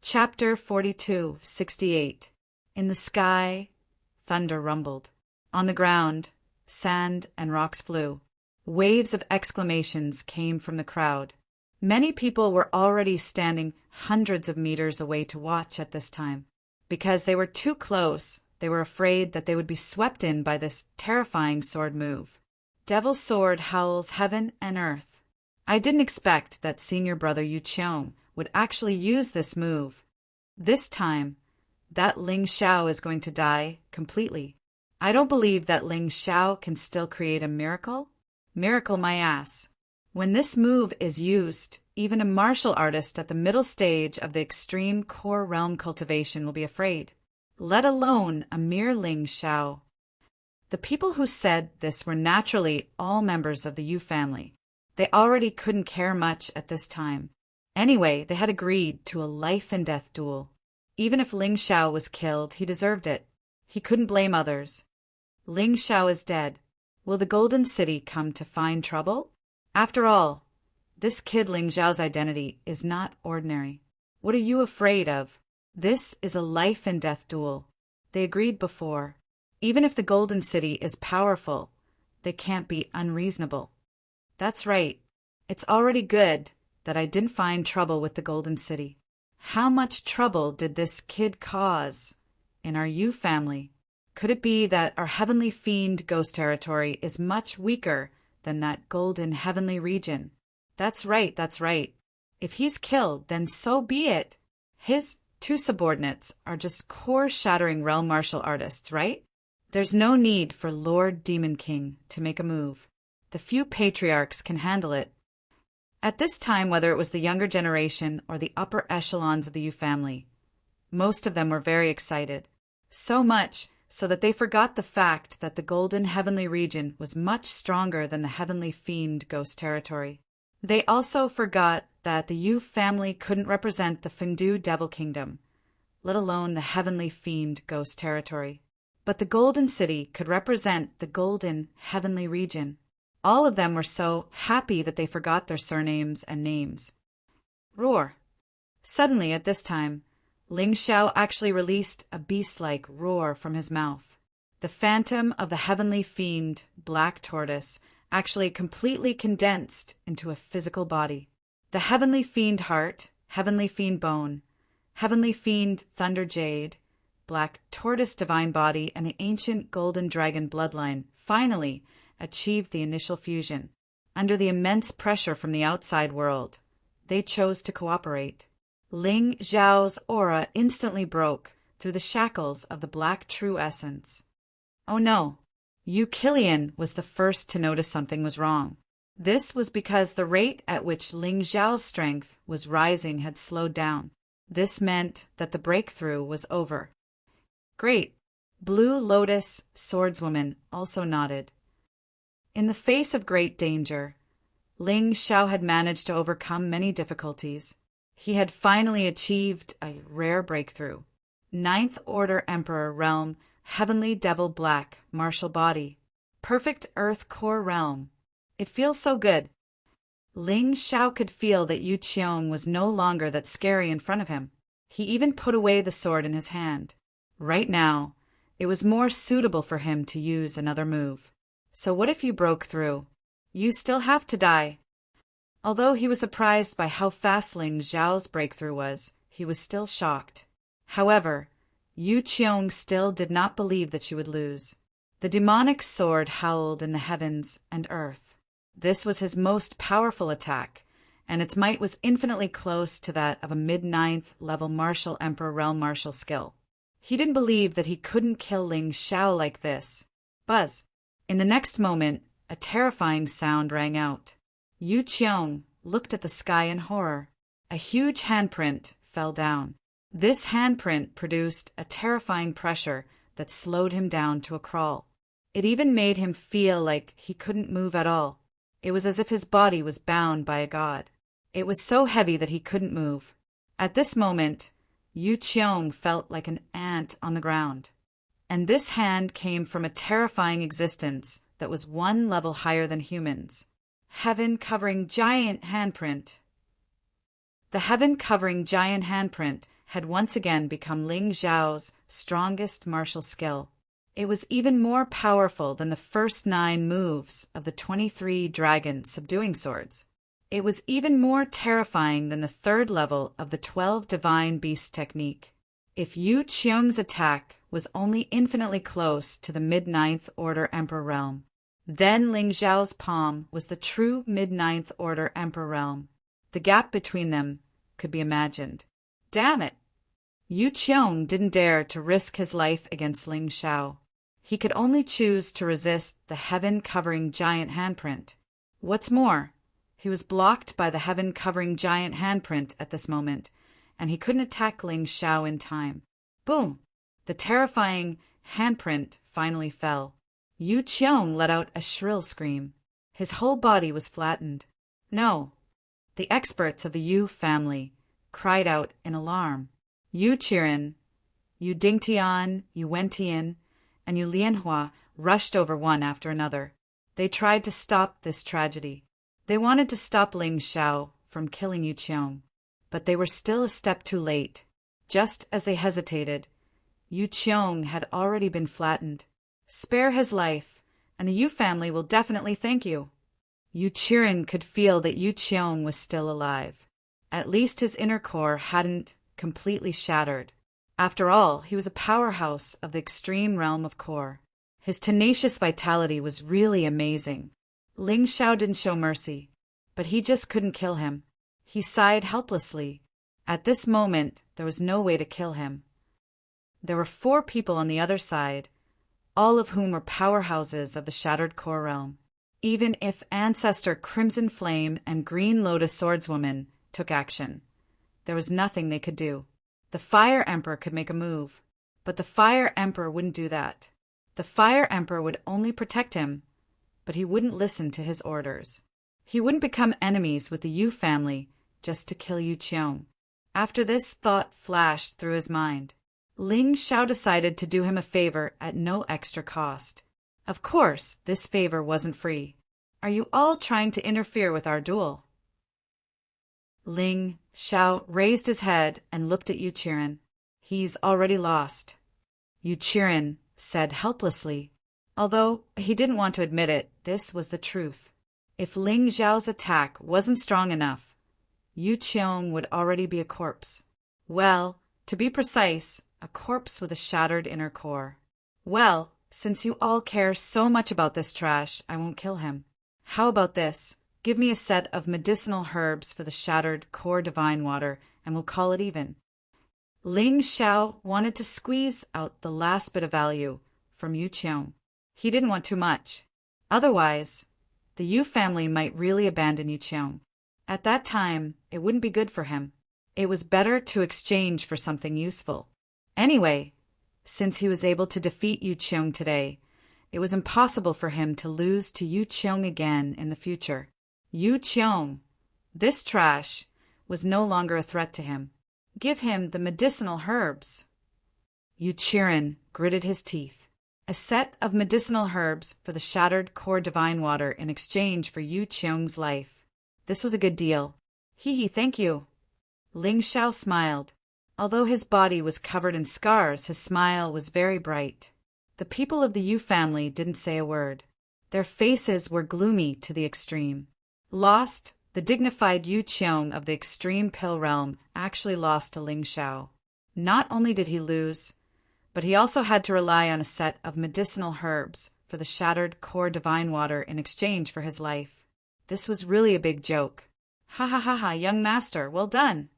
Chapter 42:68. In the sky, thunder rumbled. On the ground, sand and rocks flew. Waves of exclamations came from the crowd. Many people were already standing hundreds of meters away to watch at this time. Because they were too close, they were afraid that they would be swept in by this terrifying sword move. Devil's sword howls heaven and earth. I didn't expect that senior brother Yu Cheong would actually use this move. This time, that Ling Xiao is going to die completely. I don't believe that Ling Xiao can still create a miracle. Miracle my ass. When this move is used, even a martial artist at the middle stage of the extreme core realm cultivation will be afraid, let alone a mere Ling Xiao. The people who said this were naturally all members of the Yu family. They already couldn't care much at this time. Anyway, they had agreed to a life-and-death duel. Even if Ling Xiao was killed, he deserved it. He couldn't blame others. Ling Xiao is dead. Will the Golden City come to find trouble? After all, this kid Ling Xiao's identity is not ordinary. What are you afraid of? This is a life-and-death duel. They agreed before. Even if the Golden City is powerful, they can't be unreasonable. That's right. It's already good that I didn't find trouble with the Golden City. How much trouble did this kid cause in our Yu family? Could it be that our heavenly fiend ghost territory is much weaker than that golden heavenly region? That's right, that's right. If he's killed, then so be it. His two subordinates are just core-shattering realm martial artists, right? There's no need for Lord Demon King to make a move. The few patriarchs can handle it. At this time, whether it was the younger generation or the upper echelons of the Yu family, most of them were very excited. So much so that they forgot the fact that the golden heavenly region was much stronger than the heavenly fiend ghost territory. They also forgot that the Yu family couldn't represent the Fendu devil kingdom, let alone the heavenly fiend ghost territory. But the Golden City could represent the golden heavenly region. All of them were so happy that they forgot their surnames and names. Roar. Suddenly, at this time, Ling Xiao actually released a beast-like roar from his mouth. The phantom of the heavenly fiend, Black Tortoise, actually completely condensed into a physical body. The heavenly fiend heart, heavenly fiend bone, heavenly fiend thunder jade, Black Tortoise divine body, and the ancient golden dragon bloodline finally achieved the initial fusion. Under the immense pressure from the outside world, they chose to cooperate. Ling Xiao's aura instantly broke through the shackles of the black true essence. Oh no! Yu Kilian was the first to notice something was wrong. This was because the rate at which Ling Xiao's strength was rising had slowed down. This meant that the breakthrough was over. Great! Blue Lotus swordswoman also nodded. In the face of great danger, Ling Xiao had managed to overcome many difficulties. He had finally achieved a rare breakthrough. Ninth Order Emperor Realm, Heavenly Devil Black, Martial Body. Perfect Earth Core Realm. It feels so good. Ling Xiao could feel that Yu Cheong was no longer that scary in front of him. He even put away the sword in his hand. Right now, it was more suitable for him to use another move. So what if you broke through? You still have to die. Although he was surprised by how fast Ling Xiao's breakthrough was, he was still shocked. However, Yu Cheong still did not believe that she would lose. The demonic sword howled in the heavens and earth. This was his most powerful attack, and its might was infinitely close to that of a mid-9th level martial emperor realm martial skill. He didn't believe that he couldn't kill Ling Xiao like this. Buzz! In the next moment, a terrifying sound rang out. Yu Cheong looked at the sky in horror. A huge handprint fell down. This handprint produced a terrifying pressure that slowed him down to a crawl. It even made him feel like he couldn't move at all. It was as if his body was bound by a god. It was so heavy that he couldn't move. At this moment, Yu Cheong felt like an ant on the ground. And this hand came from a terrifying existence that was one level higher than humans. Heaven-covering giant handprint. The heaven-covering giant handprint had once again become Ling Xiao's strongest martial skill. It was even more powerful than the first 9 moves of the 23 dragon subduing swords. It was even more terrifying than the 3rd level of the 12 divine beast technique. If Yu Qiong's attack was only infinitely close to the mid-9th order Emperor realm, then Ling Xiao's palm was the true mid-9th order Emperor realm. The gap between them could be imagined. Damn it! Yu Qiong didn't dare to risk his life against Ling Xiao. He could only choose to resist the heaven-covering giant handprint. What's more, he was blocked by the heaven-covering giant handprint at this moment, and he couldn't attack Ling Xiao in time. Boom! The terrifying handprint finally fell. Yu Qiong let out a shrill scream. His whole body was flattened. No! The experts of the Yu family cried out in alarm. Yu Qiren, Yu Dingtian, Yu Wentian, and Yu Lianhua rushed over one after another. They tried to stop this tragedy. They wanted to stop Ling Xiao from killing Yu Qiong, but they were still a step too late. Just as they hesitated, Yu Qiong had already been flattened. Spare his life, and the Yu family will definitely thank you. Yu Qiren could feel that Yu Qiong was still alive. At least his inner core hadn't completely shattered. After all, he was a powerhouse of the extreme realm of core. His tenacious vitality was really amazing. Ling Xiao didn't show mercy, but he just couldn't kill him. He sighed helplessly. At this moment, there was no way to kill him. There were 4 people on the other side, all of whom were powerhouses of the Shattered Core realm. Even if Ancestor Crimson Flame and Green Lotus Swordswoman took action, there was nothing they could do. The Fire Emperor could make a move, but the Fire Emperor wouldn't do that. The Fire Emperor would only protect him, but he wouldn't listen to his orders. He wouldn't become enemies with the Yu family just to kill Yu Qiong. After this thought flashed through his mind, Ling Xiao decided to do him a favor at no extra cost. Of course, this favor wasn't free. Are you all trying to interfere with our duel? Ling Xiao raised his head and looked at Yu Qiren. He's already lost, Yu Qiren said helplessly. Although he didn't want to admit it, this was the truth. If Ling Xiao's attack wasn't strong enough, Yu Qiong would already be a corpse. Well, to be precise, a corpse with a shattered inner core. Well, since you all care so much about this trash, I won't kill him. How about this? Give me a set of medicinal herbs for the shattered core divine water, and we'll call it even. Ling Xiao wanted to squeeze out the last bit of value from Yu Qiong. He didn't want too much. Otherwise, the Yu family might really abandon Yu Qiong. At that time, it wouldn't be good for him. It was better to exchange for something useful. Anyway, since he was able to defeat Yu Qiong today, it was impossible for him to lose to Yu Qiong again in the future. Yu Qiong, this trash, was no longer a threat to him. Give him the medicinal herbs. Yu Qiren gritted his teeth. A set of medicinal herbs for the shattered core divine water in exchange for Yu Qiong's life. This was a good deal. Hee, thank you. Ling Xiao smiled. Although his body was covered in scars, his smile was very bright. The people of the Yu family didn't say a word. Their faces were gloomy to the extreme. Lost, the dignified Yu Qiong of the extreme pill realm actually lost to Ling Xiao. Not only did he lose, but he also had to rely on a set of medicinal herbs for the shattered core divine water in exchange for his life. This was really a big joke. Ha ha ha ha, young master, well done.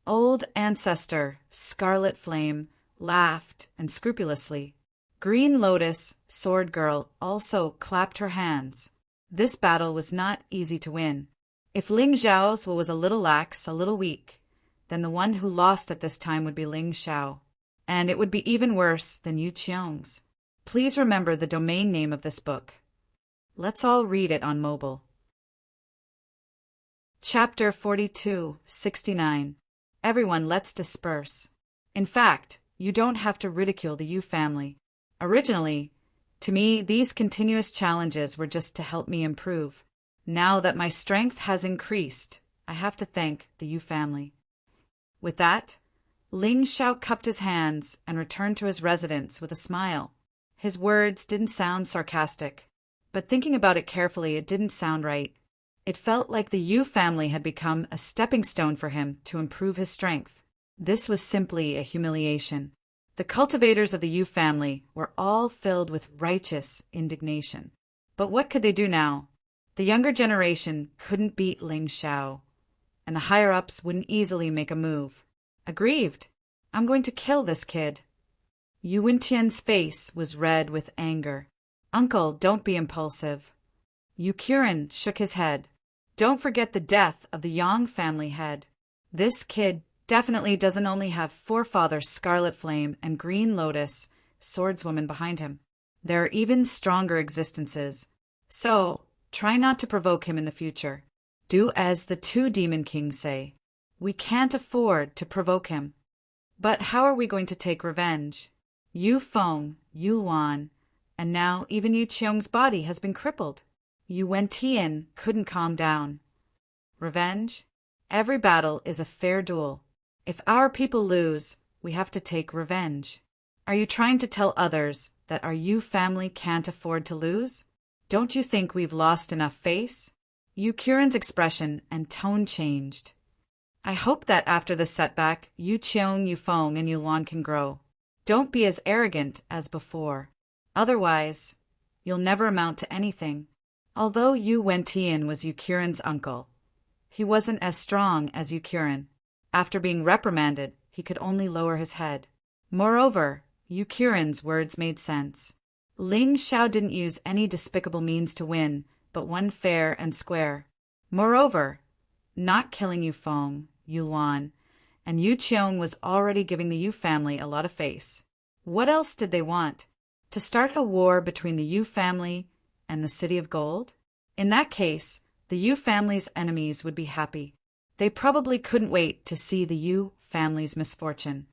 Old Ancestor, Scarlet Flame, laughed unscrupulously. Green Lotus, Sword Girl, also clapped her hands. This battle was not easy to win. If Ling Xiao's was a little lax, a little weak, then the one who lost at this time would be Ling Xiao. And it would be even worse than Yu Qiong's. Please remember the domain name of this book. Let's all read it on mobile. Chapter 42:69. Everyone, let's disperse. In fact, you don't have to ridicule the Yu family. Originally, to me, these continuous challenges were just to help me improve. Now that my strength has increased, I have to thank the Yu family. With that, Ling Xiao cupped his hands and returned to his residence with a smile. His words didn't sound sarcastic, but thinking about it carefully, it didn't sound right. It felt like the Yu family had become a stepping stone for him to improve his strength. This was simply a humiliation. The cultivators of the Yu family were all filled with righteous indignation. But what could they do now? The younger generation couldn't beat Ling Xiao, and the higher-ups wouldn't easily make a move. Aggrieved, I'm going to kill this kid. Yu Wentian's face was red with anger. Uncle, don't be impulsive. Yu Qiren shook his head. Don't forget the death of the Yang family head. This kid definitely doesn't only have forefather Scarlet Flame and Green Lotus, swordswoman behind him. There are even stronger existences. So, try not to provoke him in the future. Do as the two Demon Kings say. We can't afford to provoke him. But how are we going to take revenge? Yu Feng, Yu Luan, and now even Yu Qiong's body has been crippled. Yu Wentian couldn't calm down. Revenge? Every battle is a fair duel. If our people lose, we have to take revenge. Are you trying to tell others that our Yu family can't afford to lose? Don't you think we've lost enough face? Yu Qiren's expression and tone changed. I hope that after this setback, Yu Qiong, Yu Feng, and Yu Luan can grow. Don't be as arrogant as before. Otherwise, you'll never amount to anything. Although Yu Wentian was Yu Qiren's uncle, he wasn't as strong as Yu Qiren. After being reprimanded, he could only lower his head. Moreover, Yu Qiren's words made sense. Ling Xiao didn't use any despicable means to win, but one fair and square. Moreover, not killing Yu Feng, Yu Luan, and Yu Qiong was already giving the Yu family a lot of face. What else did they want? To start a war between the Yu family and the City of Gold? In that case, the Yu family's enemies would be happy. They probably couldn't wait to see the Yu family's misfortune.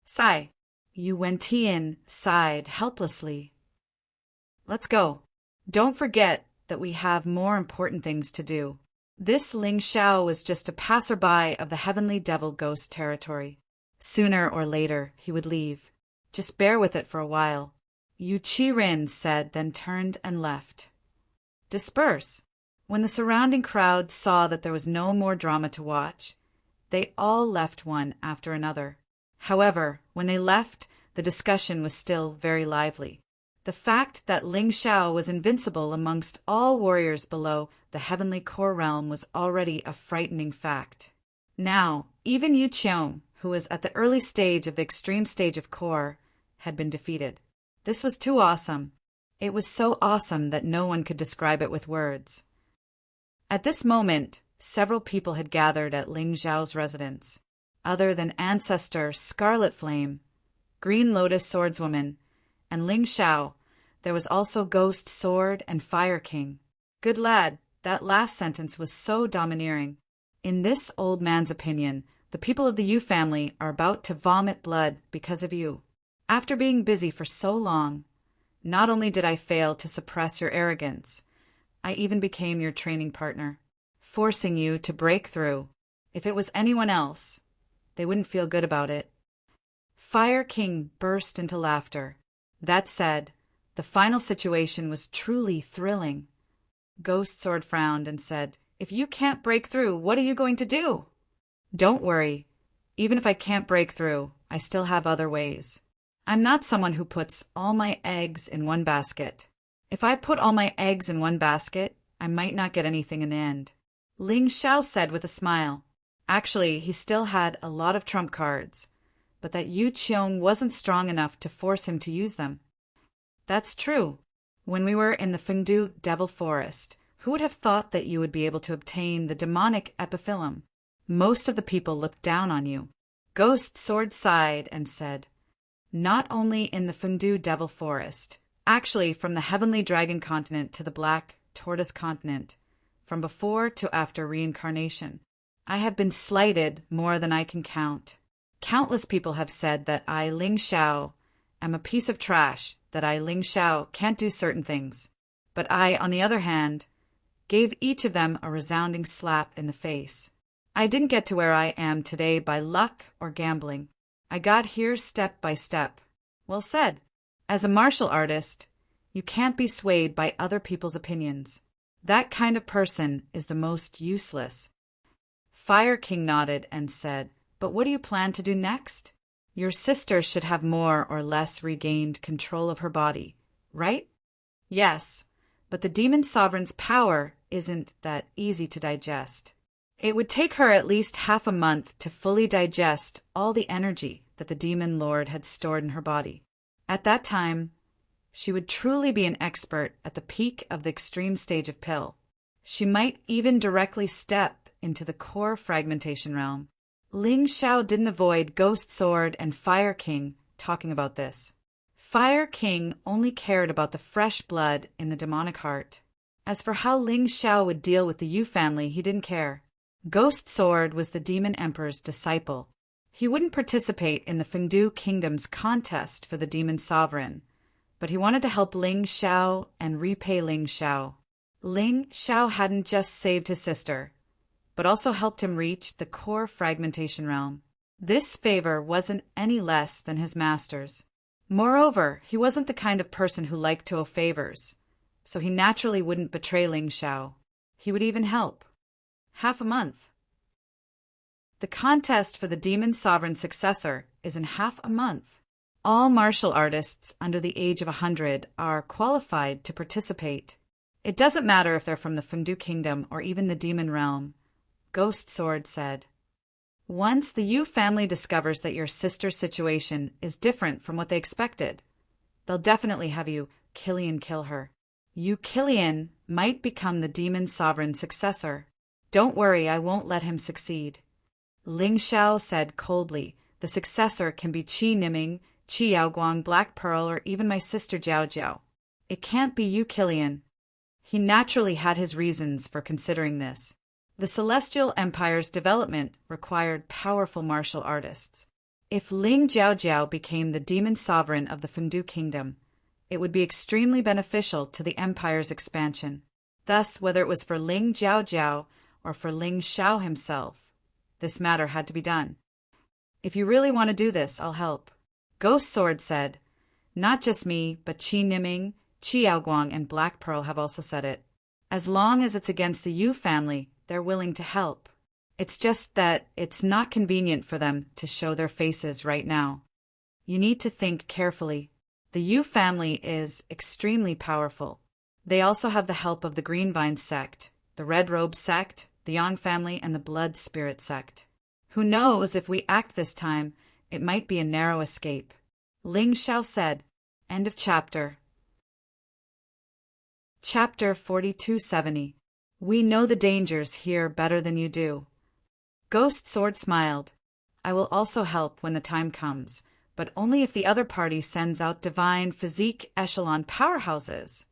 Sigh. Yu Wentian sighed helplessly. Let's go. Don't forget that we have more important things to do. This Ling Xiao was just a passerby of the Heavenly Devil Ghost territory. Sooner or later, he would leave. Just bear with it for a while. Yu Qiren said, then turned and left. Disperse. When the surrounding crowd saw that there was no more drama to watch, they all left one after another. However, when they left, the discussion was still very lively. The fact that Ling Xiao was invincible amongst all warriors below the Heavenly Core Realm was already a frightening fact. Now, even Yu Qiong, who was at the early stage of the extreme stage of Core, had been defeated. This was too awesome. It was so awesome that no one could describe it with words. At this moment, several people had gathered at Ling Xiao's residence. Other than Ancestor Scarlet Flame, Green Lotus Swordswoman, and Ling Xiao, there was also Ghost Sword and Fire King. Good lad, that last sentence was so domineering. In this old man's opinion, the people of the Yu family are about to vomit blood because of you. After being busy for so long, not only did I fail to suppress your arrogance, I even became your training partner, forcing you to break through. If it was anyone else, they wouldn't feel good about it. Fire King burst into laughter. That said, the final situation was truly thrilling. Ghost Sword frowned and said, If you can't break through, what are you going to do? Don't worry. Even if I can't break through, I still have other ways. I'm not someone who puts all my eggs in one basket. If I put all my eggs in one basket, I might not get anything in the end. Ling Xiao said with a smile. Actually, he still had a lot of trump cards, but that Yu Qiong wasn't strong enough to force him to use them. That's true. When we were in the Fengdu Devil Forest, who would have thought that you would be able to obtain the demonic epiphyllum? Most of the people looked down on you. Ghost Sword sighed and said, Not only in the Fengdu Devil Forest, actually from the Heavenly Dragon Continent to the Black Tortoise Continent, from before to after reincarnation, I have been slighted more than I can count. Countless people have said that I, Ling Xiao, am a piece of trash, that I, Ling Xiao, can't do certain things. But I, on the other hand, gave each of them a resounding slap in the face. I didn't get to where I am today by luck or gambling. I got here step by step. Well said. As a martial artist, you can't be swayed by other people's opinions. That kind of person is the most useless. Fire King nodded and said, But what do you plan to do next? Your sister should have more or less regained control of her body, right? Yes, but the demon sovereign's power isn't that easy to digest. It would take her at least half a month to fully digest all the energy that the demon lord had stored in her body. At that time, she would truly be an expert at the peak of the extreme stage of pill. She might even directly step into the core fragmentation realm. Ling Xiao didn't avoid Ghost Sword and Fire King talking about this. Fire King only cared about the fresh blood in the demonic heart. As for how Ling Xiao would deal with the Yu family, he didn't care. Ghost Sword was the demon emperor's disciple. He wouldn't participate in the Fengdu kingdom's contest for the demon sovereign, but he wanted to help Ling Xiao and repay Ling Xiao. Ling Xiao hadn't just saved his sister, but also helped him reach the core fragmentation realm. This favor wasn't any less than his master's. Moreover, he wasn't the kind of person who liked to owe favors, so he naturally wouldn't betray Ling Xiao. He would even help. Half a month. The contest for the demon sovereign successor is in half a month. All martial artists under the age of 100 are qualified to participate. It doesn't matter if they're from the Fengdu kingdom or even the demon realm, Ghost Sword said. Once the Yu family discovers that your sister's situation is different from what they expected, they'll definitely have you Killian kill her. Yu Killian might become the demon sovereign successor. Don't worry, I won't let him succeed. Ling Xiao said coldly, The successor can be Qi Niming, Qi Yaoguang, Black Pearl, or even my sister Jiao Jiao. It can't be Yu Killian. He naturally had his reasons for considering this. The Celestial Empire's development required powerful martial artists. If Ling Jiao Jiao became the demon sovereign of the Fengdu kingdom, it would be extremely beneficial to the Empire's expansion. Thus, whether it was for Ling Jiao Jiao or for Ling Xiao himself, this matter had to be done. If you really want to do this, I'll help. Ghost Sword said. Not just me, but Qi Niming, Qi Yaoguang, and Black Pearl have also said it. As long as it's against the Yu family, they're willing to help. It's just that it's not convenient for them to show their faces right now. You need to think carefully. The Yu family is extremely powerful. They also have the help of the Greenvine sect, the Red Robe sect, the Yang family, and the Blood Spirit sect. Who knows, if we act this time, it might be a narrow escape. Ling Xiao said. End of chapter. Chapter 4270. We know the dangers here better than you do. Ghost Sword smiled. I will also help when the time comes, but only if the other party sends out divine physique echelon powerhouses.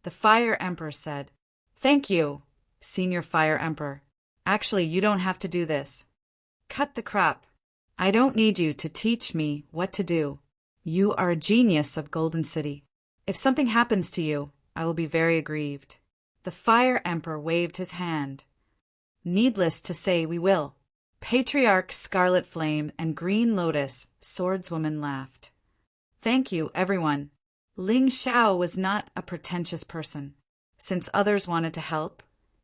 The Fire Emperor said. Thank you, Senior Fire Emperor. Actually, you don't have to do this. Cut the crap. I don't need you to teach me what to do. You are a genius of Golden City. If something happens to you, I will be very aggrieved. The Fire Emperor waved his hand. Needless to say, we will. Patriarch Scarlet Flame and Green Lotus Swordswoman laughed. Thank you, everyone. Ling Xiao was not a pretentious person. Since others wanted to help,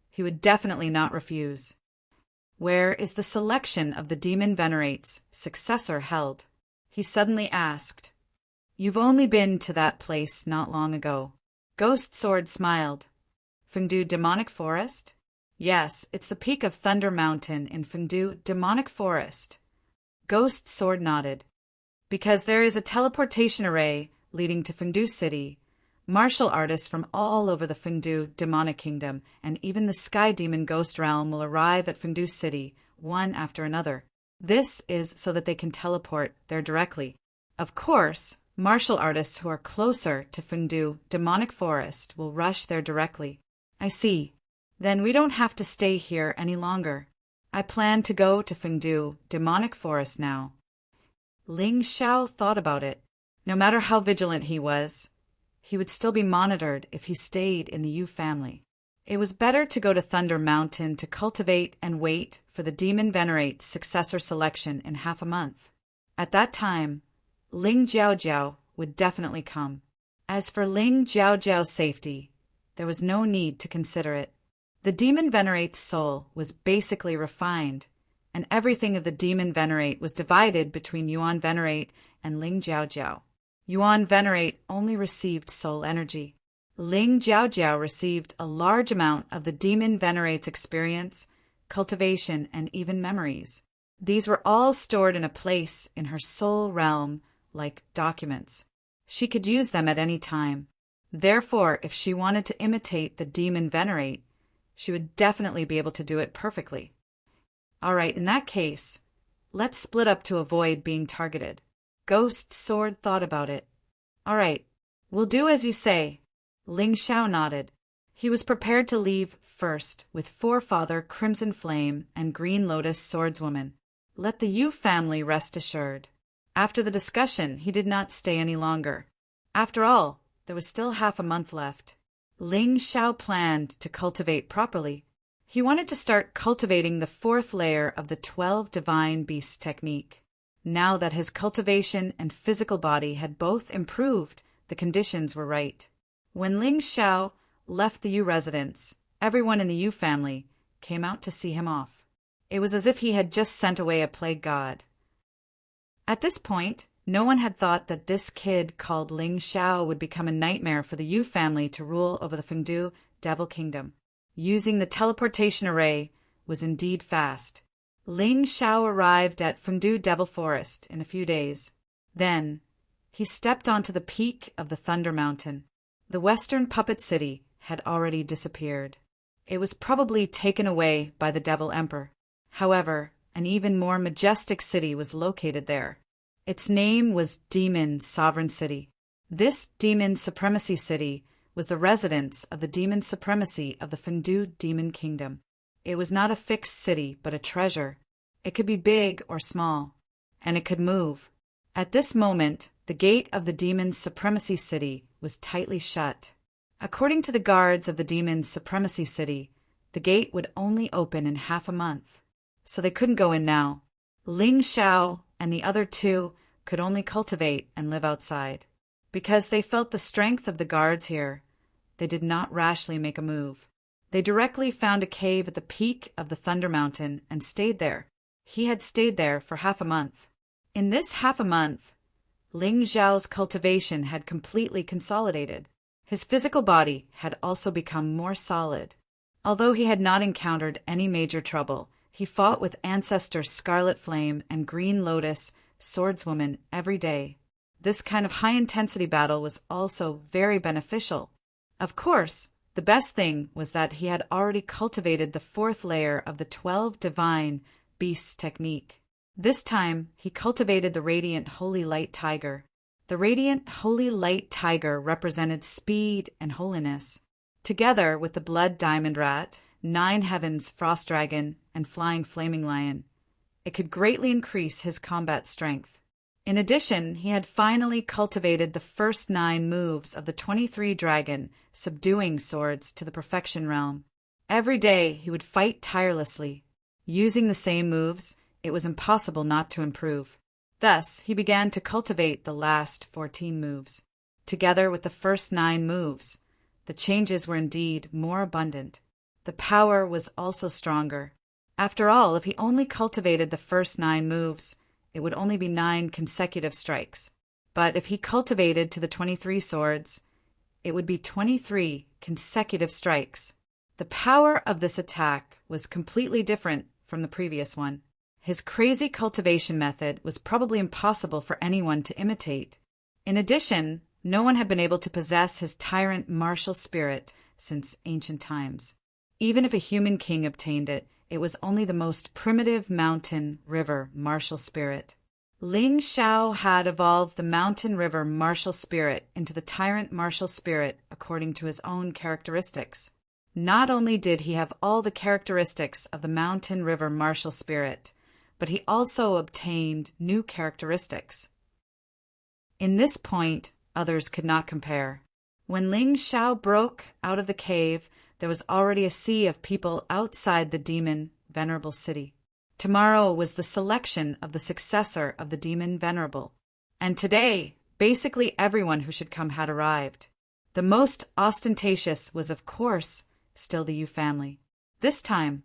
he would definitely not refuse. Where is the selection of the Demon Venerate's successor held? He suddenly asked. You've only been to that place not long ago. Ghost Sword smiled. Fengdu Demonic Forest? Yes, it's the peak of Thunder Mountain in Fengdu Demonic Forest. Ghost Sword nodded. Because there is a teleportation array leading to Fengdu City. Martial artists from all over the Fengdu Demonic Kingdom and even the Sky Demon Ghost Realm will arrive at Fengdu City, one after another. This is so that they can teleport there directly. Of course, martial artists who are closer to Fengdu Demonic Forest will rush there directly. I see. Then we don't have to stay here any longer. I plan to go to Fengdu Demonic Forest now. Ling Xiao thought about it. No matter how vigilant he was, he would still be monitored if he stayed in the Yu family. It was better to go to Thunder Mountain to cultivate and wait for the demon venerate's successor selection in half a month. At that time, Ling Jiaojiao would definitely come. As for Ling Jiaojiao's safety, there was no need to consider it. The demon venerate's soul was basically refined, and everything of the demon venerate was divided between Yuan venerate and Ling Jiaojiao. Yuan venerate only received soul energy. Ling Jiaojiao received a large amount of the demon venerate's experience, cultivation, and even memories. These were all stored in a place in her soul realm like documents. She could use them at any time. Therefore, if she wanted to imitate the demon venerate, she would definitely be able to do it perfectly. All right, in that case, let's split up to avoid being targeted. Ghost Sword thought about it. All right, we'll do as you say. Ling Xiao nodded. He was prepared to leave first with Forefather Crimson Flame and Green Lotus Swordswoman. Let the Yu family rest assured. After the discussion, he did not stay any longer. After all, there was still half a month left. Ling Xiao planned to cultivate properly. He wanted to start cultivating the 4th layer of the 12 Divine Beasts technique. Now that his cultivation and physical body had both improved, the conditions were right. When Ling Xiao left the Yu residence, everyone in the Yu family came out to see him off. It was as if he had just sent away a plague god. At this point, no one had thought that this kid called Ling Xiao would become a nightmare for the Yu family to rule over the Fengdu Devil Kingdom. Using the teleportation array was indeed fast. Ling Xiao arrived at Fengdu Devil Forest in a few days. Then, he stepped onto the peak of the Thunder Mountain. The Western Puppet City had already disappeared. It was probably taken away by the Devil Emperor. However, an even more majestic city was located there. Its name was Demon Sovereign City. This Demon Supremacy City was the residence of the Demon Supremacy of the Fengdu Demon Kingdom. It was not a fixed city, but a treasure. It could be big or small, and it could move. At this moment, the gate of the Demon Supremacy City was tightly shut. According to the guards of the Demon Supremacy City, the gate would only open in half a month, so they couldn't go in now. Ling Xiao and the other two could only cultivate and live outside. Because they felt the strength of the guards here, they did not rashly make a move. They directly found a cave at the peak of the Thunder Mountain and stayed there. He had stayed there for half a month. In this half a month, Ling Xiao's cultivation had completely consolidated. His physical body had also become more solid. Although he had not encountered any major trouble, he fought with Ancestor Scarlet Flame and Green Lotus Swordswoman every day. This kind of high-intensity battle was also very beneficial. Of course, the best thing was that he had already cultivated the 4th layer of the 12 Divine Beasts technique. This time, he cultivated the Radiant Holy Light Tiger. The Radiant Holy Light Tiger represented speed and holiness. Together with the Blood Diamond Rat, 9 Heavens Frost Dragon, and Flying Flaming Lion, it could greatly increase his combat strength. In addition, he had finally cultivated the first 9 moves of the 23 Dragon Subduing Swords to the Perfection Realm. Every day he would fight tirelessly. Using the same moves, it was impossible not to improve. Thus, he began to cultivate the last 14 moves. Together with the first 9 moves, the changes were indeed more abundant. The power was also stronger. After all, if he only cultivated the first 9 moves, it would only be 9 consecutive strikes. But if he cultivated to the 23 swords, it would be 23 consecutive strikes. The power of this attack was completely different from the previous one. His crazy cultivation method was probably impossible for anyone to imitate. In addition, no one had been able to possess his Tyrant martial spirit since ancient times. Even if a human king obtained it, it was only the most primitive mountain river martial spirit. Ling Xiao had evolved the mountain river martial spirit into the Tyrant martial spirit according to his own characteristics. Not only did he have all the characteristics of the mountain river martial spirit, but he also obtained new characteristics. In this point, others could not compare. When Ling Xiao broke out of the cave there was already a sea of people outside the demon venerable city. Tomorrow was the selection of the successor of the demon venerable. And today, basically everyone who should come had arrived. The most ostentatious was, of course, still the Yu family. This time,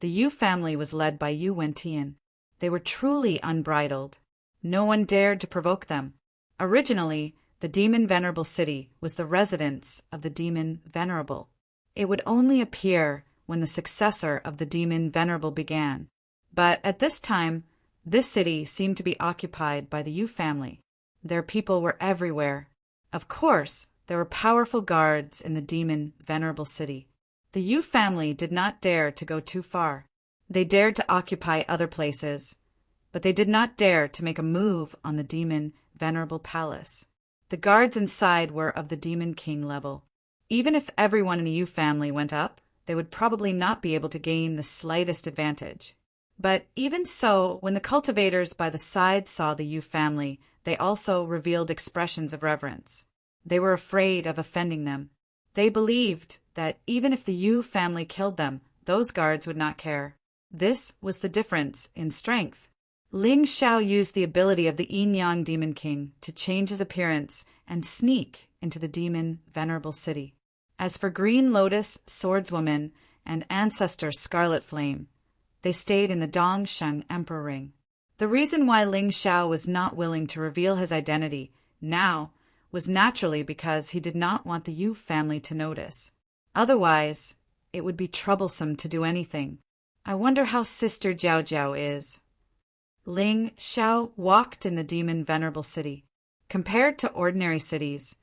the Yu family was led by Yu Wentian. They were truly unbridled. No one dared to provoke them. Originally, the demon venerable city was the residence of the demon venerable. It would only appear when the successor of the demon venerable began. But at this time, this city seemed to be occupied by the Yu family. Their people were everywhere. Of course, there were powerful guards in the demon venerable city. The Yu family did not dare to go too far. They dared to occupy other places, but they did not dare to make a move on the demon venerable palace. The guards inside were of the demon king level. Even if everyone in the Yu family went up, they would probably not be able to gain the slightest advantage. But even so, when the cultivators by the side saw the Yu family, they also revealed expressions of reverence. They were afraid of offending them. They believed that even if the Yu family killed them, those guards would not care. This was the difference in strength. Ling Xiao used the ability of the Yin-Yang Demon King to change his appearance and sneak into the demon venerable city. As for Green Lotus, Swordswoman, and Ancestor Scarlet Flame, they stayed in the Dongsheng Emperor Ring. The reason why Ling Xiao was not willing to reveal his identity now was naturally because he did not want the Yu family to notice. Otherwise, it would be troublesome to do anything. I wonder how Sister Jiao Jiao is. Ling Xiao walked in the demon venerable city. Compared to ordinary cities,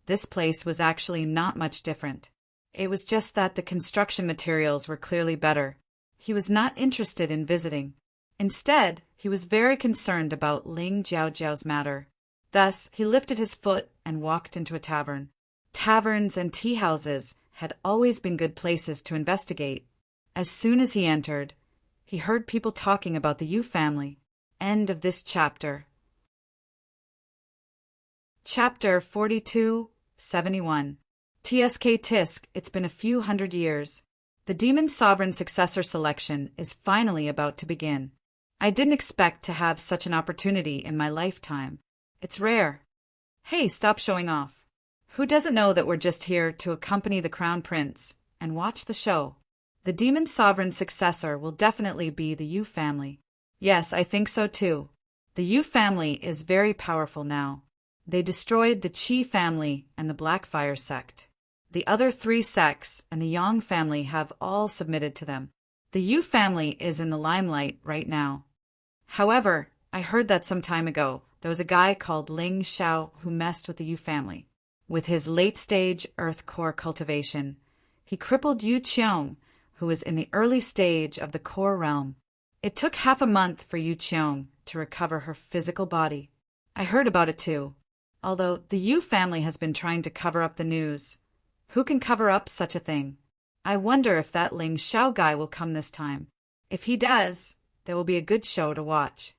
this place was actually not much different. It was just that the construction materials were clearly better. He was not interested in visiting. Instead, he was very concerned about Ling Jiao Jiao's matter. Thus, he lifted his foot and walked into a tavern. Taverns and tea-houses had always been good places to investigate. As soon as he entered, he heard people talking about the Yu family. End of this chapter. Chapter 4271. TSK Tisk, it's been a few hundred years. The Demon Sovereign successor selection is finally about to begin. I didn't expect to have such an opportunity in my lifetime. It's rare. Hey, stop showing off. Who doesn't know that we're just here to accompany the Crown Prince and watch the show? The Demon Sovereign successor will definitely be the Yu family. Yes, I think so too. The Yu family is very powerful now. They destroyed the Qi family and the Blackfire sect. The other three sects and the Yang family have all submitted to them. The Yu family is in the limelight right now. However, I heard that some time ago there was a guy called Ling Xiao who messed with the Yu family. With his late-stage earth core cultivation, he crippled Yu Qiong, who was in the early stage of the core realm. It took half a month for Yu Qiong to recover her physical body. I heard about it too. Although the Yu family has been trying to cover up the news. Who can cover up such a thing? I wonder if that Ling Xiao guy will come this time. If he does, there will be a good show to watch.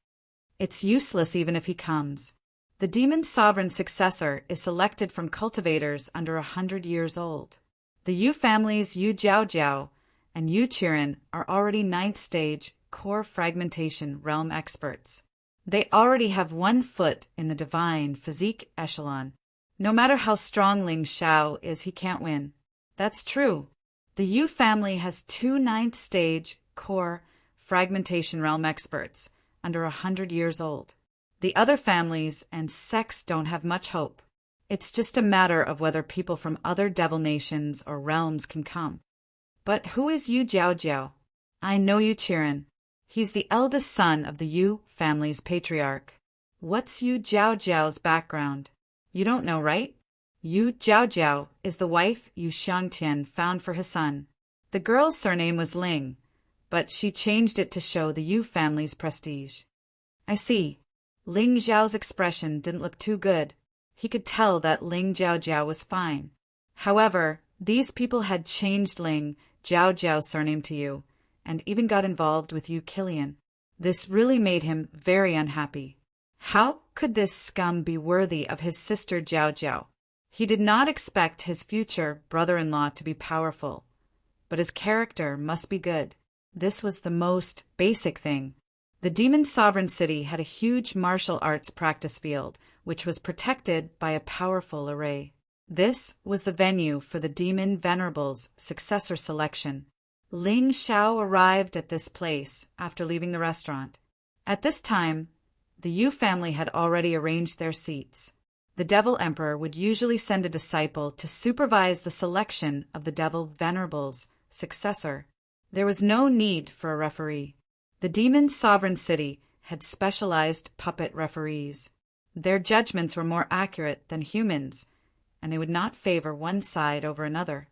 It's useless even if he comes. The Demon Sovereign successor is selected from cultivators under 100 years old. The Yu families Yu Jiao Jiao and Yu Qiren are already 9th stage core fragmentation realm experts. They already have 1 foot in the divine physique echelon. No matter how strong Ling Xiao is, he can't win. That's true. The Yu family has 2 9th stage core fragmentation realm experts under 100 years old. The other families and sects don't have much hope. It's just a matter of whether people from other devil nations or realms can come. But who is Yu Jiao Jiao? I know Yu Qiren. He's the eldest son of the Yu family's patriarch. What's Yu Jiao Jiao's background? You don't know, right? Yu Jiao Jiao is the wife Yu Xiangtian found for his son. The girl's surname was Ling, but she changed it to show the Yu family's prestige. I see. Ling Zhao's expression didn't look too good. He could tell that Ling Jiao Jiao was fine. However, these people had changed Ling Jiao Jiao's surname to Yu, and even got involved with Yu Killian. This really made him very unhappy. How could this scum be worthy of his sister Jiao Jiao? He did not expect his future brother-in-law to be powerful. but his character must be good. This was the most basic thing. The demon sovereign city had a huge martial arts practice field, which was protected by a powerful array. This was the venue for the demon venerable's successor selection. Ling Xiao arrived at this place after leaving the restaurant. At this time, the Yu family had already arranged their seats. The Devil Emperor would usually send a disciple to supervise the selection of the Devil Venerable's successor. There was no need for a referee. The demon sovereign city had specialized puppet referees. Their judgments were more accurate than humans, and they would not favor one side over another.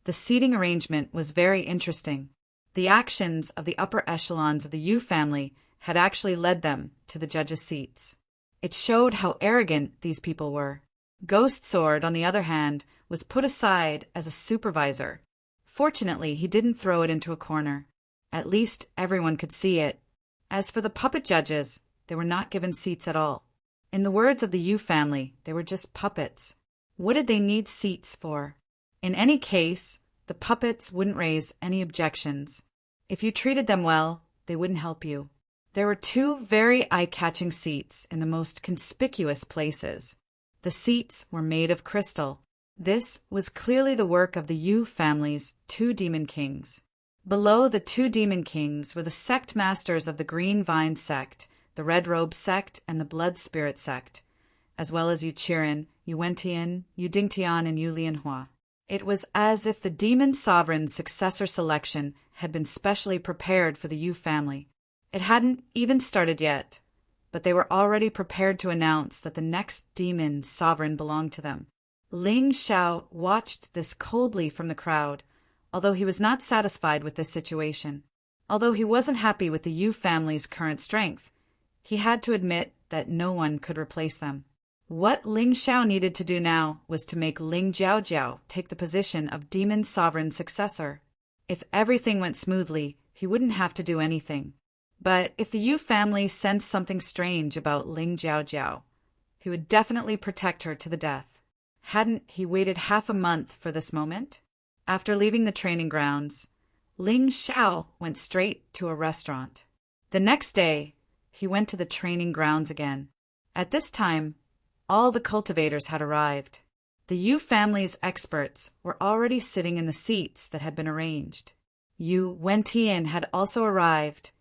The seating arrangement was very interesting. The actions of the upper echelons of the Yu family had actually led them to the judges' seats. It showed how arrogant these people were. Ghost Sword, on the other hand, was put aside as a supervisor. Fortunately, he didn't throw it into a corner. At least everyone could see it. As for the puppet judges, they were not given seats at all. In the words of the Yu family, they were just puppets. What did they need seats for? In any case, the puppets wouldn't raise any objections. If you treated them well, they wouldn't help you. There were two very eye-catching seats in the most conspicuous places. The seats were made of crystal. This was clearly the work of the Yu family's two demon kings. Below the two demon kings were the sect masters of the Green Vine sect, the Red Robe sect, and the Blood Spirit sect, as well as Yu Qiren, Yu Wentian, Yu Dingtian, and Yu Lianhua. It was as if the demon sovereign's successor selection had been specially prepared for the Yu family. It hadn't even started yet, but they were already prepared to announce that the next demon sovereign belonged to them. Ling Xiao watched this coldly from the crowd, although he was not satisfied with this situation. Although he wasn't happy with the Yu family's current strength, he had to admit that no one could replace them. What Ling Xiao needed to do now was to make Ling Jiaojiao take the position of demon sovereign successor. If everything went smoothly, he wouldn't have to do anything. But if the Yu family sensed something strange about Ling Jiaojiao, he would definitely protect her to the death. Hadn't he waited half a month for this moment? After leaving the training grounds, Ling Xiao went straight to a restaurant. The next day, he went to the training grounds again. At this time, all the cultivators had arrived. The Yu family's experts were already sitting in the seats that had been arranged. Yu Wentian had also arrived,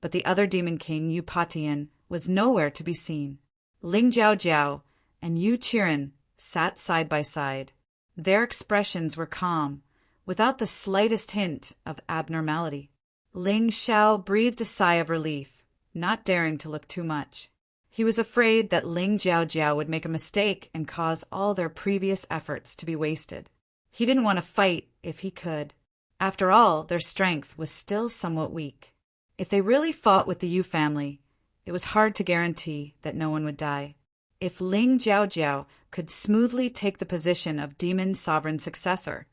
but the other demon king, Yu Patian, was nowhere to be seen. Ling Jiaojiao and Yu Qiren sat side by side. Their expressions were calm, without the slightest hint of abnormality. Ling Xiao breathed a sigh of relief, not daring to look too much. He was afraid that Ling Jiaojiao would make a mistake and cause all their previous efforts to be wasted. He didn't want to fight if he could. After all, their strength was still somewhat weak. If they really fought with the Yu family, it was hard to guarantee that no one would die. If Ling Jiaojiao could smoothly take the position of demon sovereign successor,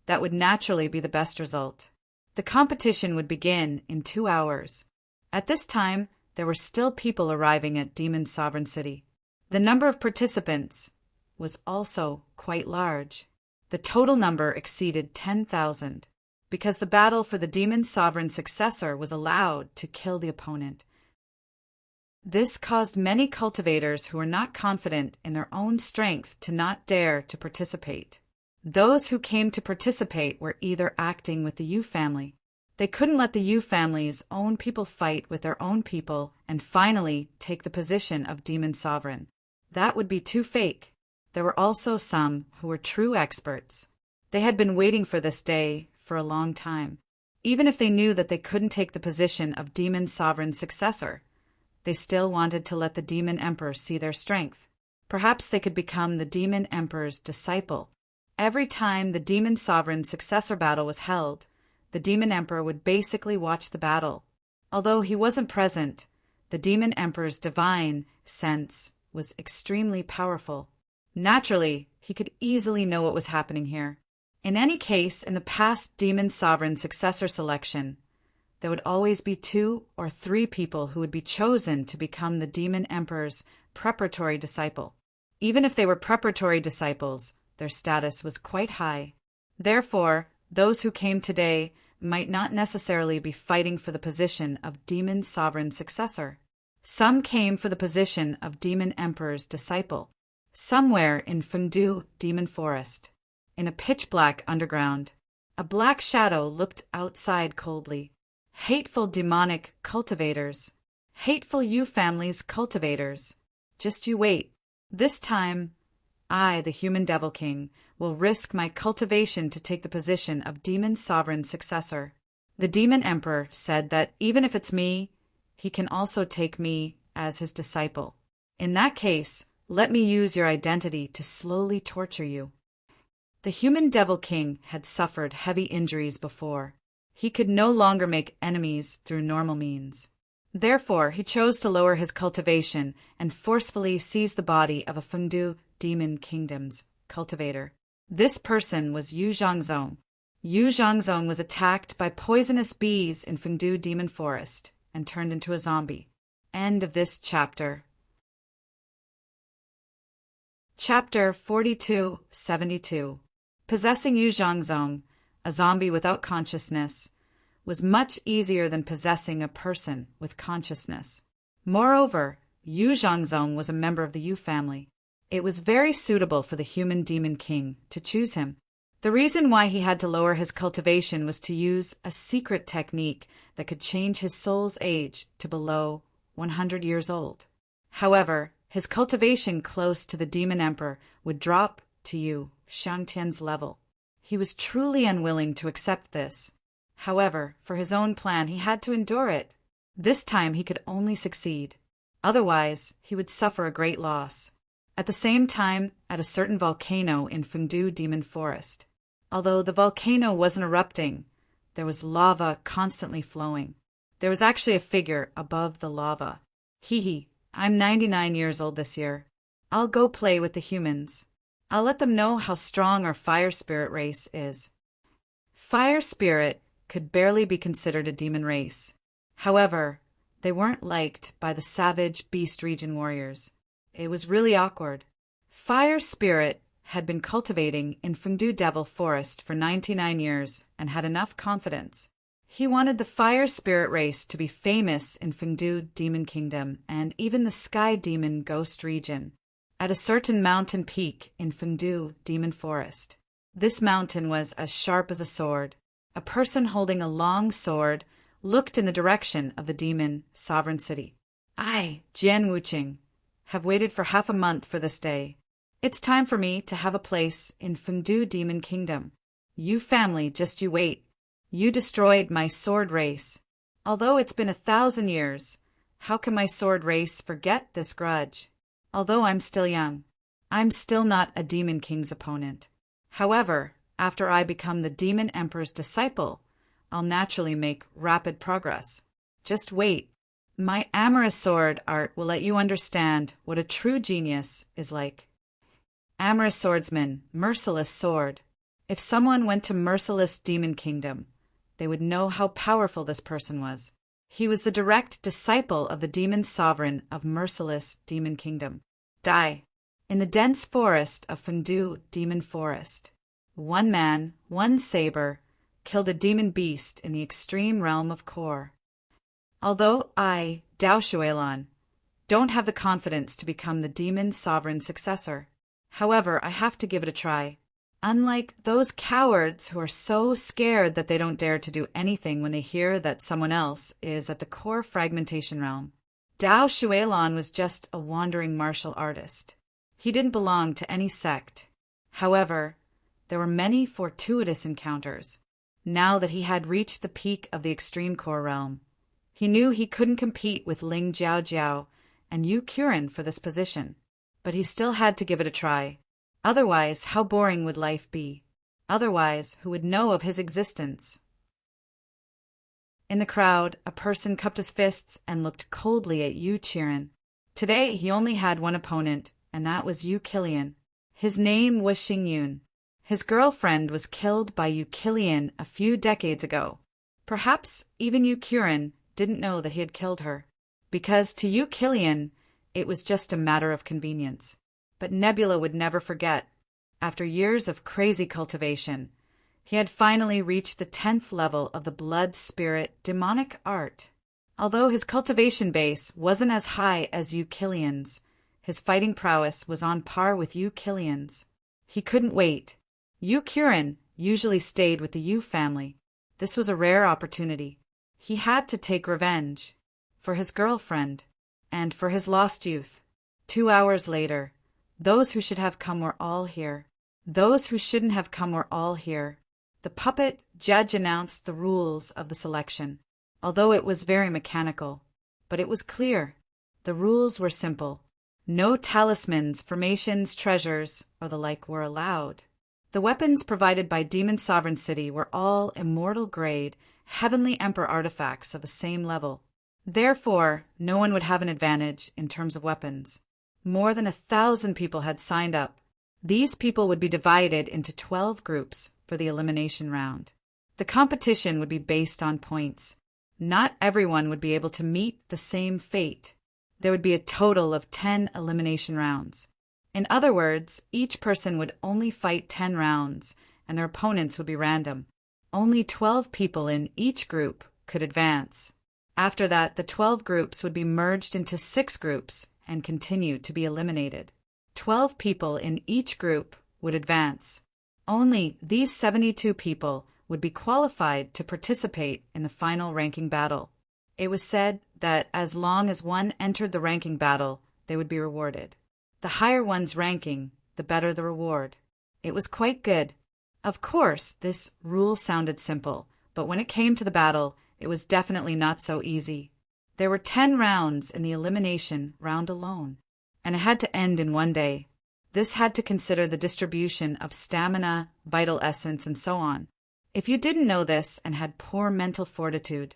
that would naturally be the best result. The competition would begin in 2 hours. At this time, there were still people arriving at Demon Sovereign City. The number of participants was also quite large. The total number exceeded 10,000, because the battle for the Demon Sovereign successor was allowed to kill the opponent. This caused many cultivators who were not confident in their own strength to not dare to participate. Those who came to participate were either acting with the Yu family. They couldn't let the Yu family's own people fight with their own people and finally take the position of demon sovereign. That would be too fake. There were also some who were true experts. They had been waiting for this day for a long time. Even if they knew that they couldn't take the position of demon sovereign successor, they still wanted to let the demon emperor see their strength. Perhaps they could become the demon emperor's disciple. Every time the demon sovereign successor battle was held, the demon emperor would basically watch the battle. Although he wasn't present, the demon emperor's divine sense was extremely powerful. Naturally, he could easily know what was happening here. In any case, in the past demon sovereign successor selection, there would always be 2 or 3 people who would be chosen to become the demon emperor's preparatory disciple. Even if they were preparatory disciples, their status was quite high. Therefore, Those who came today might not necessarily be fighting for the position of demon sovereign successor. Some came for the position of demon emperor's disciple, somewhere in Fengdu Demon Forest. In a pitch-black underground, a black shadow looked outside coldly. Hateful demonic cultivators. Hateful you family's cultivators. Just you wait. This time, I, the human devil king, will risk my cultivation to take the position of demon sovereign successor. The demon emperor said that even if it's me, he can also take me as his disciple. In that case, let me use your identity to slowly torture you. The human devil king had suffered heavy injuries before. He could no longer make enemies through normal means. Therefore, he chose to lower his cultivation and forcefully seize the body of a Fengdu Demon Kingdom's cultivator. This person was Yu Zhangzong. Yu Zhangzong was attacked by poisonous bees in Fengdu Demon Forest and turned into a zombie. End of this chapter. Chapter 4272. Possessing Yu Zhangzong, a zombie without consciousness, was much easier than possessing a person with consciousness. Moreover, Yu Zhangzong was a member of the Yu family. It was very suitable for the human demon king to choose him. The reason why he had to lower his cultivation was to use a secret technique that could change his soul's age to below 100 years old. However, his cultivation close to the demon emperor would drop to Yu Shangtian's level. He was truly unwilling to accept this. However, for his own plan, he had to endure it. This time he could only succeed. Otherwise, he would suffer a great loss. At the same time, at a certain volcano in Fengdu Demon Forest, although the volcano wasn't erupting, there was lava constantly flowing. There was actually a figure above the lava. Hee, I'm 99 years old this year. I'll go play with the humans. I'll let them know how strong our fire spirit race is. Fire spirit could barely be considered a demon race. However, they weren't liked by the savage Beast Region warriors. It was really awkward. Fire spirit had been cultivating in Fengdu Devil Forest for 99 years and had enough confidence. He wanted the fire spirit race to be famous in Fengdu Demon Kingdom and even the Sky Demon Ghost Region. At a certain mountain peak in Fengdu Demon Forest. This mountain was as sharp as a sword. A person holding a long sword looked in the direction of the demon sovereign city. I, Jian Wuqing, have waited for half a month for this day. It's time for me to have a place in Fengdu Demon Kingdom. You family, just you wait. You destroyed my sword race. Although it's been 1,000 years, how can my sword race forget this grudge? Although I'm still young, I'm still not a demon king's opponent. However, after I become the demon emperor's disciple, I'll naturally make rapid progress. Just wait. My amorous sword art will let you understand what a true genius is like. Amorous swordsman, merciless sword. If someone went to merciless demon kingdom, they would know how powerful this person was. He was the direct disciple of the demon sovereign of merciless demon kingdom. Die. In the dense forest of Fengdu Demon Forest, one man, one saber, killed a demon beast in the extreme realm of Kor. Although I, Dao Shuelan, don't have the confidence to become the demon sovereign successor, however, I have to give it a try. Unlike those cowards who are so scared that they don't dare to do anything when they hear that someone else is at the core fragmentation realm. Dao Shuelan was just a wandering martial artist. He didn't belong to any sect. However, there were many fortuitous encounters. Now that he had reached the peak of the extreme core realm, he knew he couldn't compete with Ling Jiao and Yu Qiren for this position. But he still had to give it a try. Otherwise, how boring would life be? Otherwise, who would know of his existence? In the crowd, a person cupped his fists and looked coldly at Yu Qiren. Today, he only had one opponent, and that was Yu Qilian. His name was Xingyun. His girlfriend was killed by Yu Qilian a few decades ago. Perhaps even Yu Qiren didn't know that he had killed her, because to Yu Qilian, it was just a matter of convenience. But Nebula would never forget. After years of crazy cultivation, He had finally reached the 10th level of the blood spirit demonic art. Although his cultivation base wasn't as high as Yu Killian's, his fighting prowess was on par with Yu Killian's. He couldn't wait. Yu Kirin usually stayed with the Yu family. This was a rare opportunity. He had to take revenge. For his girlfriend. And for his lost youth. 2 hours later, those who should have come were all here. Those who shouldn't have come were all here. The puppet judge announced the rules of the selection, although it was very mechanical. But it was clear. The rules were simple. No talismans, formations, treasures, or the like were allowed. The weapons provided by Demon Sovereign City were all immortal grade, Heavenly Emperor artifacts of the same level. Therefore, no one would have an advantage in terms of weapons. More than 1,000 people had signed up. These people would be divided into 12 groups for the elimination round. The competition would be based on points. Not everyone would be able to meet the same fate. There would be a total of 10 elimination rounds. In other words, each person would only fight 10 rounds, and their opponents would be random. Only 12 people in each group could advance. After that, the 12 groups would be merged into 6 groups and continue to be eliminated. 12 people in each group would advance. Only these 72 people would be qualified to participate in the final ranking battle. It was said that as long as one entered the ranking battle, they would be rewarded. The higher one's ranking, the better the reward. It was quite good. Of course, this rule sounded simple, but when it came to the battle, it was definitely not so easy. There were 10 rounds in the elimination round alone, and it had to end in one day. This had to consider the distribution of stamina, vital essence, and so on. If you didn't know this and had poor mental fortitude,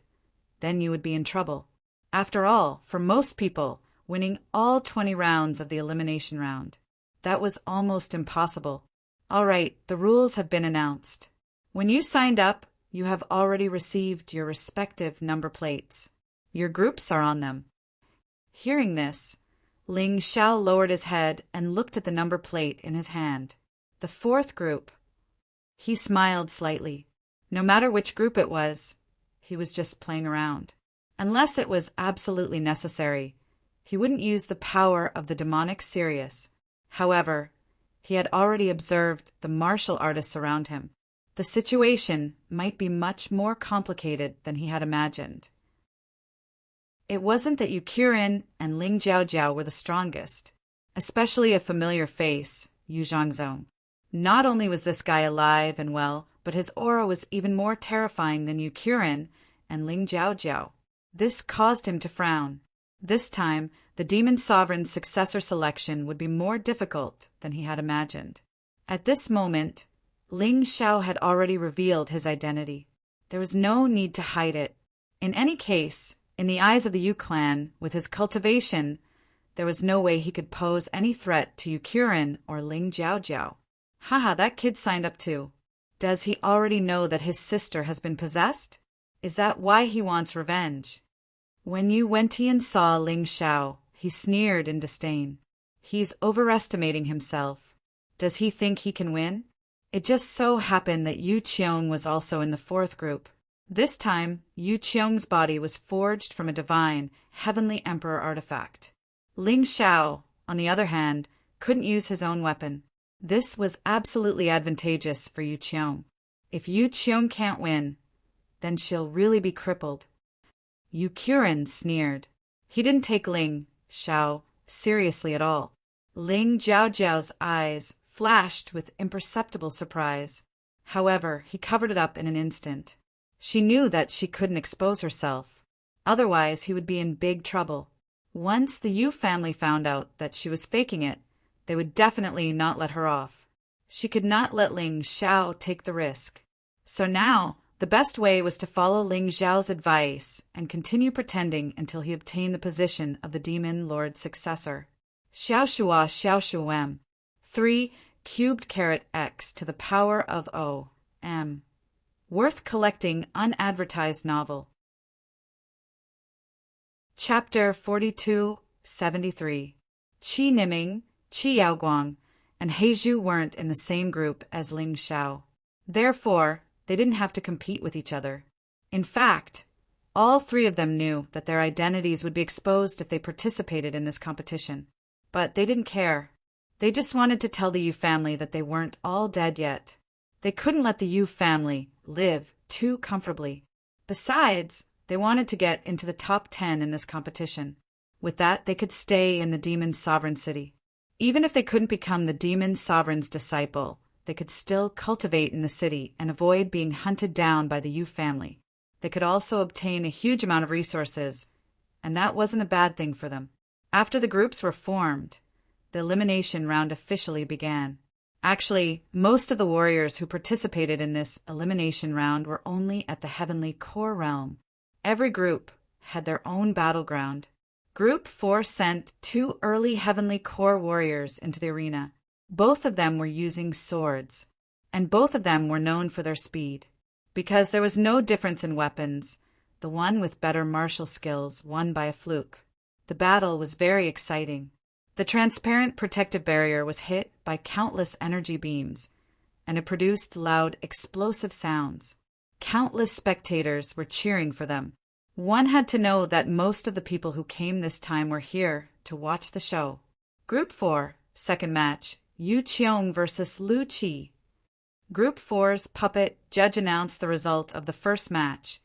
then you would be in trouble. After all, for most people, winning all 20 rounds of the elimination round, that was almost impossible. All right, the rules have been announced. When you signed up, you have already received your respective number plates. Your groups are on them. Hearing this, Ling Xiao lowered his head and looked at the number plate in his hand. The 4th group. He smiled slightly. No matter which group it was, he was just playing around. Unless it was absolutely necessary, he wouldn't use the power of the demonic Sirius. However, he had already observed the martial artists around him. The situation might be much more complicated than he had imagined. It wasn't that Yu Kirin and Ling Jiaojiao were the strongest, especially a familiar face, Yu Zhangzong. Not only was this guy alive and well, but his aura was even more terrifying than Yu Kirin and Ling Jiaojiao. This caused him to frown. This time, the Demon Sovereign's successor selection would be more difficult than he had imagined. At this moment, Ling Xiao had already revealed his identity. There was no need to hide it. In any case, in the eyes of the Yu clan, with his cultivation, there was no way he could pose any threat to Yu Kirin or Ling Jiaojiao. Haha, that kid signed up too. Does he already know that his sister has been possessed? Is that why he wants revenge? When Yu Wentian saw Ling Xiao, he sneered in disdain. He's overestimating himself. Does he think he can win? It just so happened that Yu Qiong was also in the 4th group. This time, Yu Qiong's body was forged from a divine, heavenly emperor artifact. Ling Xiao, on the other hand, couldn't use his own weapon. This was absolutely advantageous for Yu Qiong. If Yu Qiong can't win, then she'll really be crippled. Yu Kirin sneered. He didn't take Ling Xiao seriously at all. Ling Jiaojiao's eyes flashed with imperceptible surprise. However, he covered it up in an instant. She knew that she couldn't expose herself. Otherwise, he would be in big trouble. Once the Yu family found out that she was faking it, they would definitely not let her off. She could not let Ling Xiao take the risk. So now, the best way was to follow Ling Xiao's advice and continue pretending until he obtained the position of the Demon Lord's successor. Xiaoshua Xiaoshuem. 3 cubed caret x to the power of O m. Worth collecting unadvertised novel. Chapter 4273. Qi Niming, Qi Yaoguang, and Heizhu weren't in the same group as Ling Xiao. Therefore, they didn't have to compete with each other. In fact, all three of them knew that their identities would be exposed if they participated in this competition. But they didn't care. They just wanted to tell the Yu family that they weren't all dead yet. They couldn't let the Yu family live too comfortably. Besides, they wanted to get into the top 10 in this competition. With that, they could stay in the demon sovereign city. Even if they couldn't become the demon sovereign's disciple, they could still cultivate in the city and avoid being hunted down by the Yu family. They could also obtain a huge amount of resources, and that wasn't a bad thing for them. After the groups were formed, the elimination round officially began. Actually, most of the warriors who participated in this elimination round were only at the Heavenly Core realm. Every group had their own battleground. Group 4 sent 2 early Heavenly Core warriors into the arena. Both of them were using swords, and both of them were known for their speed. Because there was no difference in weapons, the one with better martial skills won by a fluke. The battle was very exciting. The transparent protective barrier was hit by countless energy beams, and it produced loud, explosive sounds. Countless spectators were cheering for them. One had to know that most of the people who came this time were here to watch the show. Group 4, second match, Yu Qiong versus Lu Qi. Group 4's puppet judge announced the result of the first match.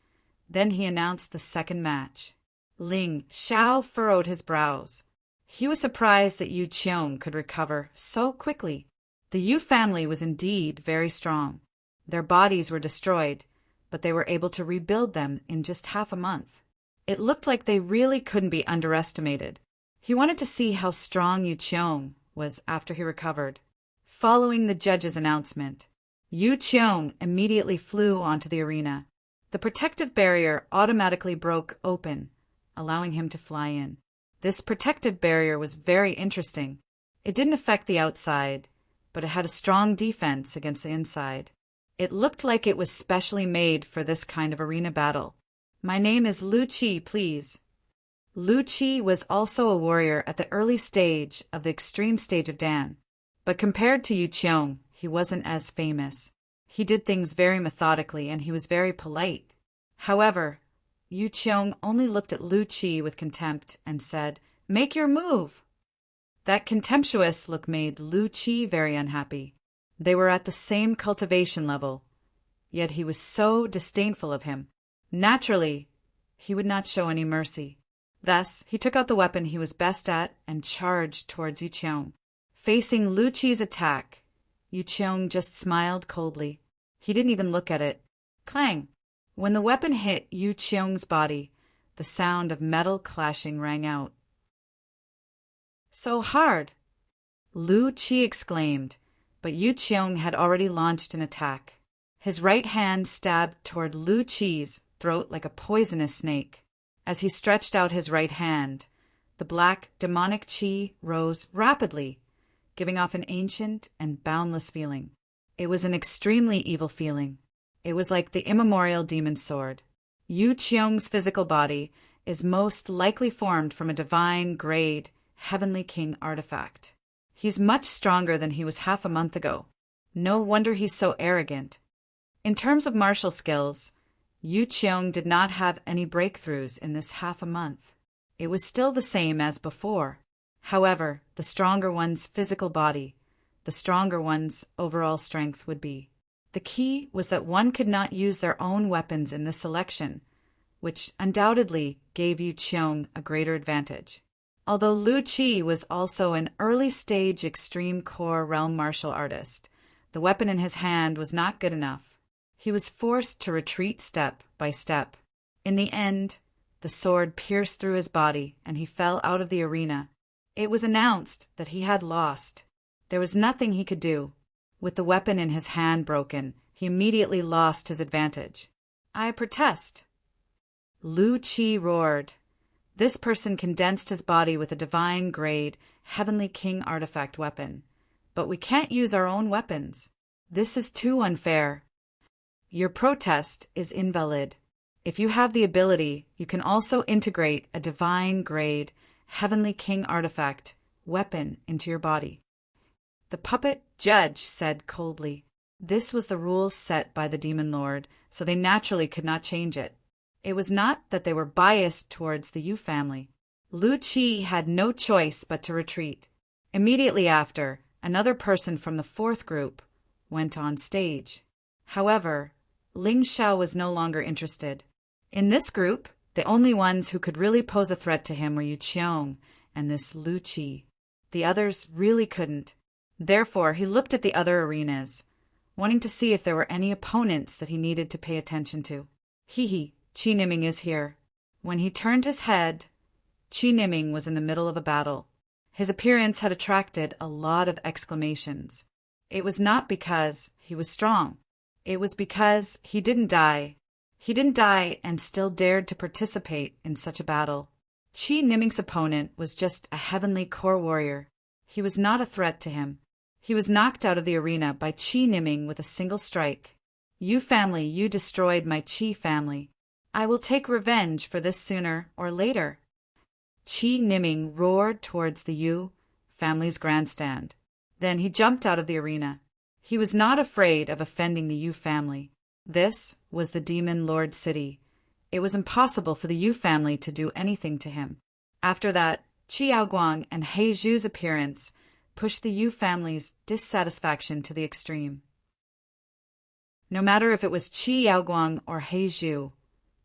Then he announced the second match. Ling Xiao furrowed his brows. He was surprised that Yu Qiong could recover so quickly. The Yu family was indeed very strong. Their bodies were destroyed, but they were able to rebuild them in just half a month. It looked like they really couldn't be underestimated. He wanted to see how strong Yu Qiong was after he recovered. Following the judge's announcement, Yu Qiong immediately flew onto the arena. The protective barrier automatically broke open, allowing him to fly in. This protective barrier was very interesting. It didn't affect the outside, but it had a strong defense against the inside. It looked like it was specially made for this kind of arena battle. My name is Lu Qi, please. Lu Qi was also a warrior at the early stage of the extreme stage of Dan, but compared to Yu Qiong, he wasn't as famous. He did things very methodically and he was very polite. However, Yu Qiong only looked at Lu Qi with contempt and said, "Make your move." That contemptuous look made Lu Qi very unhappy. They were at the same cultivation level, yet he was so disdainful of him. Naturally, he would not show any mercy. Thus, he took out the weapon he was best at and charged towards Yu Qiong. Facing Lu Qi's attack, Yu Qiong just smiled coldly. He didn't even look at it. Clang! When the weapon hit Yu Qiong's body, the sound of metal clashing rang out. "So hard!" Lu Qi exclaimed, but Yu Qiong had already launched an attack. His right hand stabbed toward Lu Qi's throat like a poisonous snake. As he stretched out his right hand, the black demonic qi rose rapidly, giving off an ancient and boundless feeling. It was an extremely evil feeling. It was like the immemorial demon sword. Yu Qiong's physical body is most likely formed from a divine grade Heavenly King artifact. He's much stronger than he was half a month ago. No wonder he's so arrogant. In terms of martial skills, Yu Qiong did not have any breakthroughs in this half a month. It was still the same as before. However, the stronger one's physical body, the stronger one's overall strength would be. The key was that one could not use their own weapons in this selection, which undoubtedly gave Yu Qiong a greater advantage. Although Lu Qi was also an early-stage extreme core realm martial artist, the weapon in his hand was not good enough. He was forced to retreat step by step. In the end, the sword pierced through his body and he fell out of the arena. It was announced that he had lost. There was nothing he could do. With the weapon in his hand broken, he immediately lost his advantage. "I protest!" Lu Qi roared. This person condensed his body with a divine grade, Heavenly King artifact weapon. But we can't use our own weapons. This is too unfair. Your protest is invalid. If you have the ability, you can also integrate a divine grade, Heavenly King artifact weapon into your body. The puppet judge said coldly. This was the rule set by the demon lord, so they naturally could not change it. It was not that they were biased towards the Yu family. Lu Qi had no choice but to retreat. Immediately after, another person from the fourth group went on stage. However, Ling Xiao was no longer interested. In this group, the only ones who could really pose a threat to him were Yu Qiong and this Lu Qi. The others really couldn't. Therefore, he looked at the other arenas, wanting to see if there were any opponents that he needed to pay attention to. Qi Niming is here. When he turned his head, Qi Niming was in the middle of a battle. His appearance had attracted a lot of exclamations. It was not because he was strong. It was because he didn't die. He didn't die and still dared to participate in such a battle. Qi Niming's opponent was just a heavenly core warrior. He was not a threat to him. He was knocked out of the arena by Qi Niming with a single strike. You family, you destroyed my Qi family. I will take revenge for this sooner or later. Qi Niming roared towards the Yu family's grandstand. Then he jumped out of the arena. He was not afraid of offending the Yu family. This was the Demon Lord City. It was impossible for the Yu family to do anything to him. After that, Qi Yaoguang and He Zhu's appearance pushed the Yu family's dissatisfaction to the extreme. No matter if it was Qi Yaoguang or He Zhu,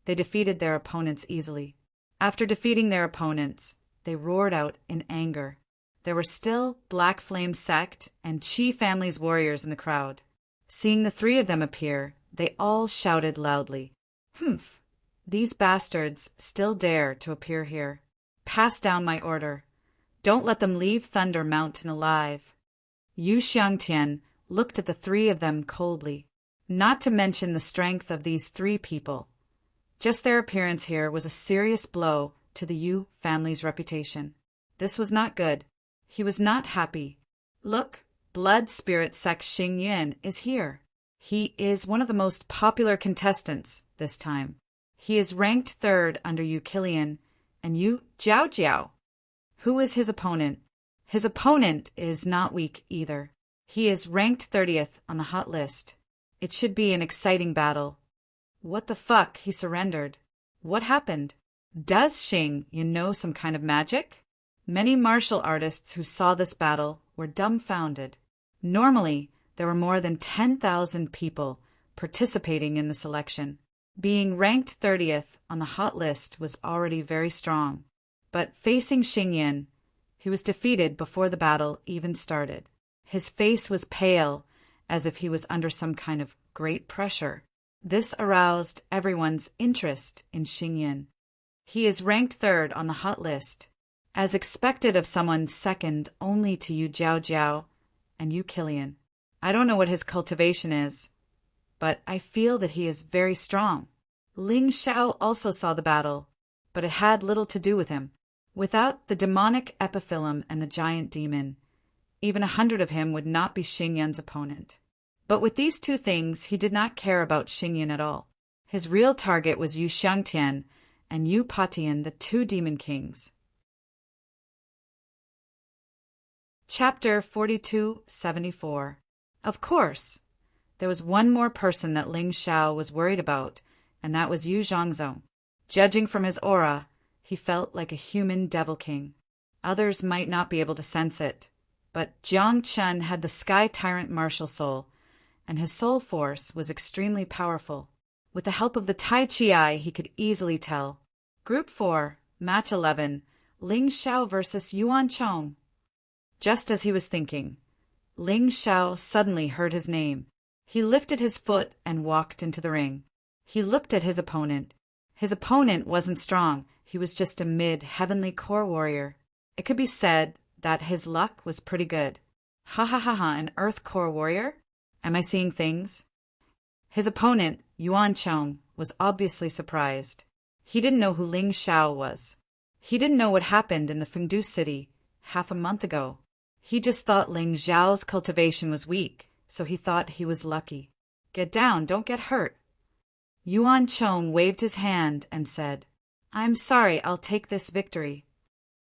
they defeated their opponents easily. After defeating their opponents, they roared out in anger. There were still Black Flame sect and Qi family's warriors in the crowd. Seeing the three of them appear, they all shouted loudly, "Humph! These bastards still dare to appear here. Pass down my order. Don't let them leave Thunder Mountain alive." Yu Xiangtian looked at the three of them coldly. Not to mention the strength of these three people. Just their appearance here was a serious blow to the Yu family's reputation. This was not good. He was not happy. Look, Blood Spirit Sect Xingyan is here. He is one of the most popular contestants this time. He is ranked third under Yu Kilian and Yu Jiao. Who is his opponent? His opponent is not weak either. He is ranked 30th on the hot list. It should be an exciting battle. What the fuck? He surrendered. What happened? Does Xing Yan know some kind of magic? Many martial artists who saw this battle were dumbfounded. Normally, there were more than 10,000 people participating in the selection. Being ranked 30th on the hot list was already very strong. But facing Xing Yan, he was defeated before the battle even started. His face was pale, as if he was under some kind of great pressure. This aroused everyone's interest in Xing Yan. He is ranked third on the hot list, as expected of someone second only to Yu Jiao and Yu Kilian. I don't know what his cultivation is, but I feel that he is very strong. Ling Xiao also saw the battle, but it had little to do with him. Without the demonic epiphyllum and the giant demon, even 100 of him would not be Xing Yan's opponent. But with these two things, he did not care about Xing Yan at all. His real target was Yu Xiangtian and Yu Patian, the two demon kings. Chapter 4274. Of course, there was one more person that Ling Xiao was worried about, and that was Yu Zhongzong. Judging from his aura, he felt like a human devil king. Others might not be able to sense it, but Jiang Chen had the Sky Tyrant martial soul, and his soul force was extremely powerful. With the help of the Tai Chi Eye, he could easily tell. Group 4, Match 11, Ling Xiao versus Yuan Chong. Just as he was thinking, Ling Xiao suddenly heard his name. He lifted his foot and walked into the ring. He looked at his opponent. His opponent wasn't strong. He was just a mid-heavenly core warrior. It could be said that his luck was pretty good. Ha ha ha ha, an earth core warrior? Am I seeing things? His opponent, Yuan Chong, was obviously surprised. He didn't know who Ling Xiao was. He didn't know what happened in the Fengdu city half a month ago. He just thought Ling Xiao's cultivation was weak, so he thought he was lucky. Get down, don't get hurt. Yuan Chong waved his hand and said, I'm sorry, I'll take this victory.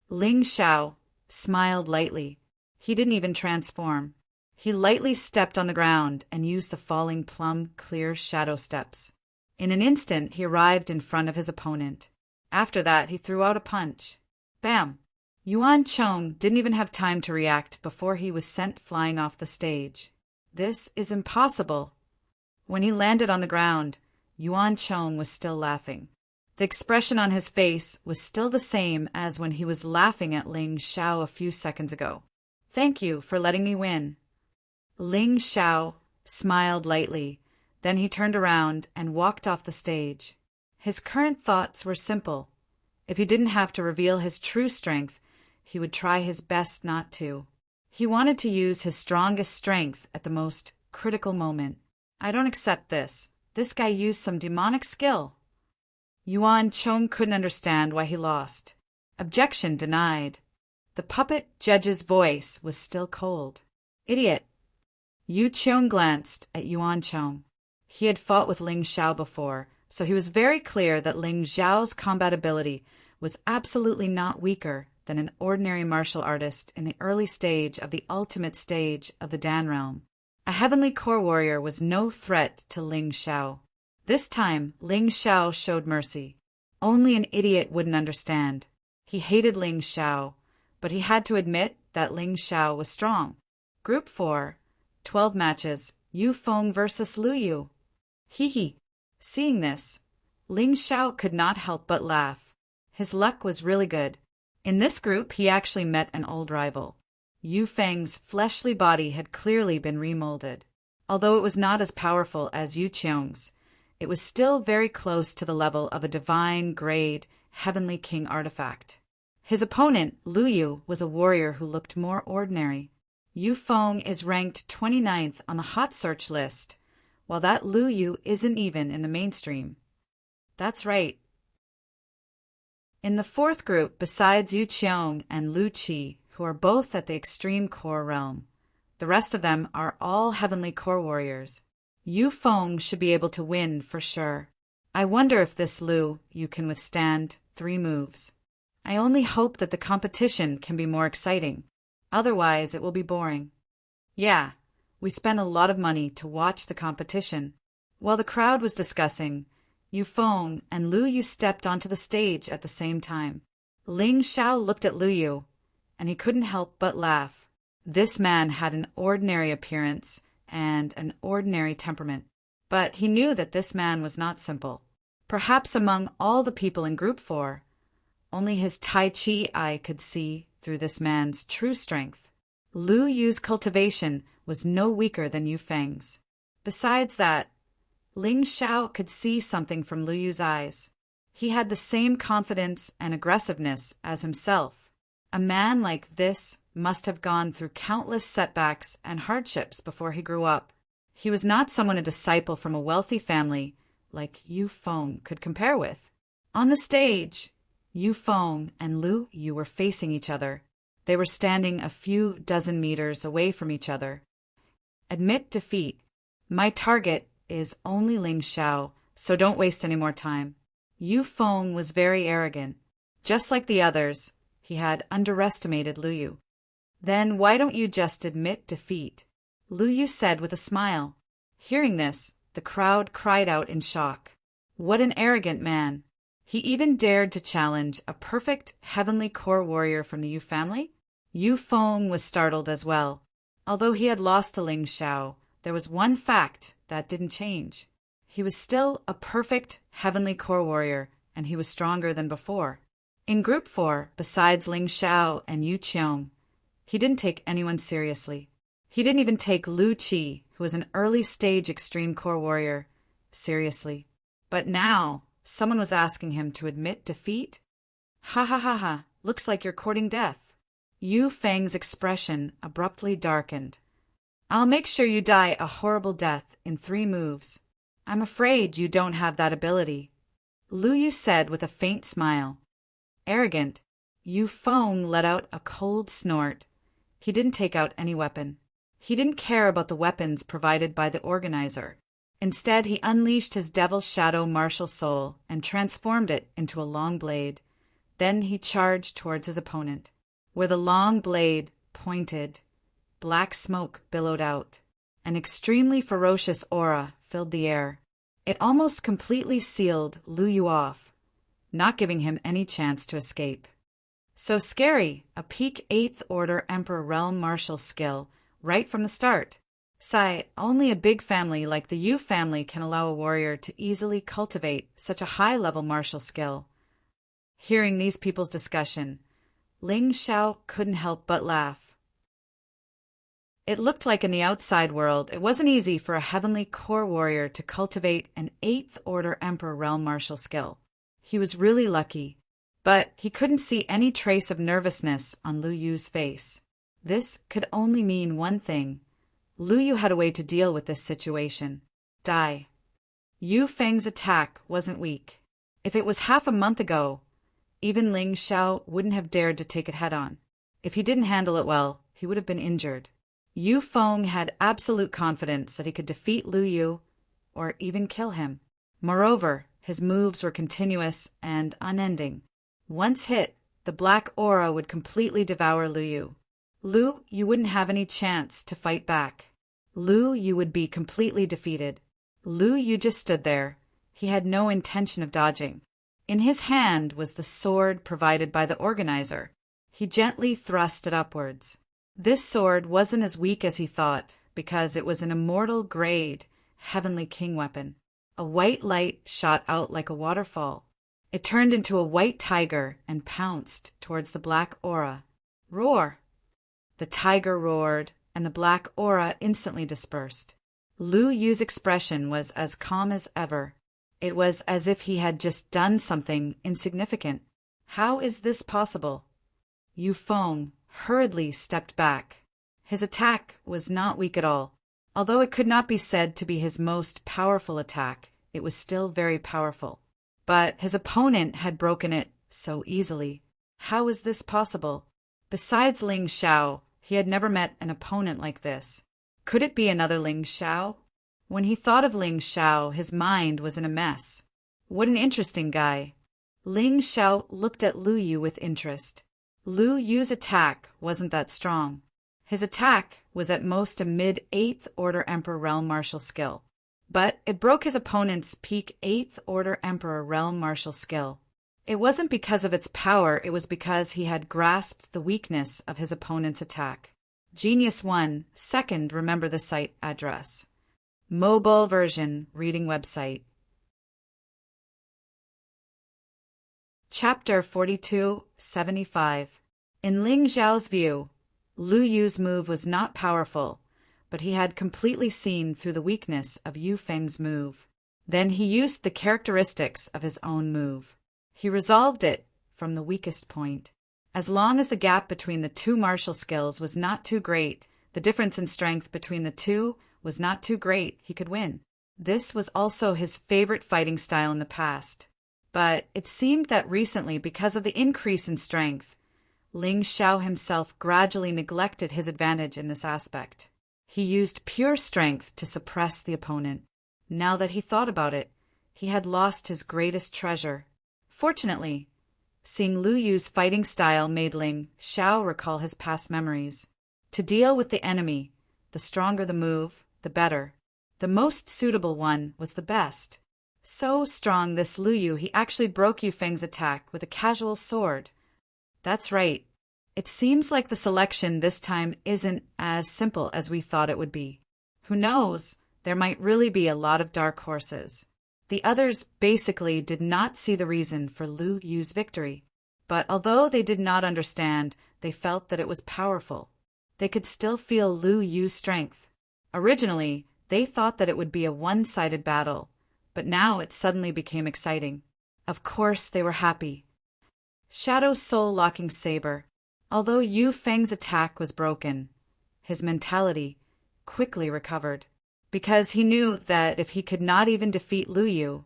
Ling Xiao smiled lightly. He didn't even transform. He lightly stepped on the ground and used the falling plum-clear shadow steps. In an instant, he arrived in front of his opponent. After that, he threw out a punch. Bam! Yuan Chong didn't even have time to react before he was sent flying off the stage. This is impossible. When he landed on the ground, Yuan Chong was still laughing. The expression on his face was still the same as when he was laughing at Ling Xiao a few seconds ago. Thank you for letting me win. Ling Xiao smiled lightly, then he turned around and walked off the stage. His current thoughts were simple. If he didn't have to reveal his true strength, he would try his best not to. He wanted to use his strongest strength at the most critical moment. I don't accept this. This guy used some demonic skill. Yuan Chong couldn't understand why he lost. Objection denied. The puppet judge's voice was still cold. Idiot. Yu Chong glanced at Yuan Chong. He had fought with Ling Xiao before, so he was very clear that Ling Xiao's combat ability was absolutely not weaker than an ordinary martial artist in the early stage of the ultimate stage of the Dan realm. A heavenly core warrior was no threat to Ling Xiao. This time, Ling Xiao showed mercy. Only an idiot wouldn't understand. He hated Ling Xiao, but he had to admit that Ling Xiao was strong. Group 4, 12 matches, Yu Feng versus Lu Yu. Hee hee. Seeing this, Ling Xiao could not help but laugh. His luck was really good. In this group, he actually met an old rival. Yu Feng's fleshly body had clearly been remolded. Although it was not as powerful as Yu Qiong's, it was still very close to the level of a divine grade heavenly king artifact. His opponent, Lu Yu, was a warrior who looked more ordinary. Yu Feng is ranked 29th on the hot search list, while that Lu Yu isn't even in the mainstream. That's right. In the fourth group, besides Yu Qiong and Lu Qi, who are both at the extreme core realm, the rest of them are all heavenly core warriors. Yu Feng should be able to win for sure. I wonder if this Lu Yu can withstand 3 moves. I only hope that the competition can be more exciting. Otherwise, it will be boring. Yeah, we spent a lot of money to watch the competition. While the crowd was discussing, Yu Feng and Lu Yu stepped onto the stage at the same time. Ling Xiao looked at Lu Yu, and he couldn't help but laugh. This man had an ordinary appearance and an ordinary temperament, but he knew that this man was not simple. Perhaps among all the people in Group 4, only his Tai Chi eye could see through this man's true strength. Lu Yu's cultivation was no weaker than Yu Feng's. Besides that, Ling Xiao could see something from Lu Yu's eyes. He had the same confidence and aggressiveness as himself. A man like this must have gone through countless setbacks and hardships before he grew up. He was not someone a disciple from a wealthy family like Yu Feng could compare with. On the stage, Yu Feng and Lu Yu were facing each other. They were standing a few dozen meters away from each other. Admit defeat. My target is only Ling Xiao, so don't waste any more time. Yu Feng was very arrogant. Just like the others, he had underestimated Lu Yu. Then why don't you just admit defeat? Lu Yu said with a smile. Hearing this, the crowd cried out in shock. What an arrogant man! He even dared to challenge a perfect heavenly core warrior from the Yu family? Yu Feng was startled as well. Although he had lost to Ling Xiao, there was one fact that didn't change. He was still a perfect heavenly core warrior, and he was stronger than before. In Group 4, besides Ling Xiao and Yu Qiong, he didn't take anyone seriously. He didn't even take Lu Qi, who was an early-stage extreme core warrior, seriously. But now, someone was asking him to admit defeat? Ha ha ha ha, looks like you're courting death. Yu Feng's expression abruptly darkened. I'll make sure you die a horrible death in 3 moves. I'm afraid you don't have that ability. Lu Yu said with a faint smile. Arrogant, Yu Feng let out a cold snort. He didn't take out any weapon. He didn't care about the weapons provided by the organizer. Instead, he unleashed his devil shadow martial soul and transformed it into a long blade. Then he charged towards his opponent. Where the long blade pointed, black smoke billowed out. An extremely ferocious aura filled the air. It almost completely sealed Lu Yu off, not giving him any chance to escape. So scary, a peak 8th Order Emperor Realm Martial skill, right from the start. Sigh, only a big family like the Yu family can allow a warrior to easily cultivate such a high-level martial skill. Hearing these people's discussion, Ling Xiao couldn't help but laugh. It looked like in the outside world it wasn't easy for a heavenly core warrior to cultivate an 8th Order Emperor Realm Martial skill. He was really lucky, but he couldn't see any trace of nervousness on Lu Yu's face. This could only mean one thing. Lu Yu had a way to deal with this situation. Die. Yu Feng's attack wasn't weak. If it was half a month ago, even Ling Xiao wouldn't have dared to take it head-on. If he didn't handle it well, he would have been injured. Yu Feng had absolute confidence that he could defeat Lu Yu, or even kill him. Moreover, his moves were continuous and unending. Once hit, the black aura would completely devour Lu Yu. Lu Yu wouldn't have any chance to fight back. Lu Yu would be completely defeated. Lu Yu just stood there. He had no intention of dodging. In his hand was the sword provided by the organizer. He gently thrust it upwards. This sword wasn't as weak as he thought, because it was an immortal grade, heavenly king weapon. A white light shot out like a waterfall. It turned into a white tiger and pounced towards the black aura. Roar! The tiger roared, and the black aura instantly dispersed. Lu Yu's expression was as calm as ever. It was as if he had just done something insignificant. How is this possible? Yu Feng hurriedly stepped back. His attack was not weak at all. Although it could not be said to be his most powerful attack, it was still very powerful. But his opponent had broken it so easily. How was this possible? Besides Ling Xiao, he had never met an opponent like this. Could it be another Ling Xiao? When he thought of Ling Xiao, his mind was in a mess. What an interesting guy. Ling Xiao looked at Lu Yu with interest. Lu Yu's attack wasn't that strong. His attack was at most a mid-8th Order Emperor Realm Martial skill. But it broke his opponent's peak 8th Order Emperor Realm Martial skill. It wasn't because of its power, it was because he had grasped the weakness of his opponent's attack. Genius 1, second, remember the site address. Mobile version, reading website. Chapter 4275. In Ling Xiao's view, Lu Yu's move was not powerful, but he had completely seen through the weakness of Yu Feng's move. Then he used the characteristics of his own move. He resolved it from the weakest point. As long as the gap between the two martial skills was not too great, the difference in strength between the two was not too great, he could win. This was also his favorite fighting style in the past. But it seemed that recently, because of the increase in strength, Ling Xiao himself gradually neglected his advantage in this aspect. He used pure strength to suppress the opponent. Now that he thought about it, he had lost his greatest treasure. Fortunately, seeing Lu Yu's fighting style made Ling Xiao recall his past memories. To deal with the enemy, the stronger the move, the better. The most suitable one was the best. So strong this Lu Yu, he actually broke Yu Feng's attack with a casual sword. That's right. It seems like the selection this time isn't as simple as we thought it would be. Who knows? There might really be a lot of dark horses. The others basically did not see the reason for Lu Yu's victory. But although they did not understand, they felt that it was powerful. They could still feel Lu Yu's strength. Originally, they thought that it would be a one-sided battle, but now it suddenly became exciting. Of course they were happy. Shadow Soul Locking Saber. Although Yu Feng's attack was broken, his mentality quickly recovered, because he knew that if he could not even defeat Lu Yu,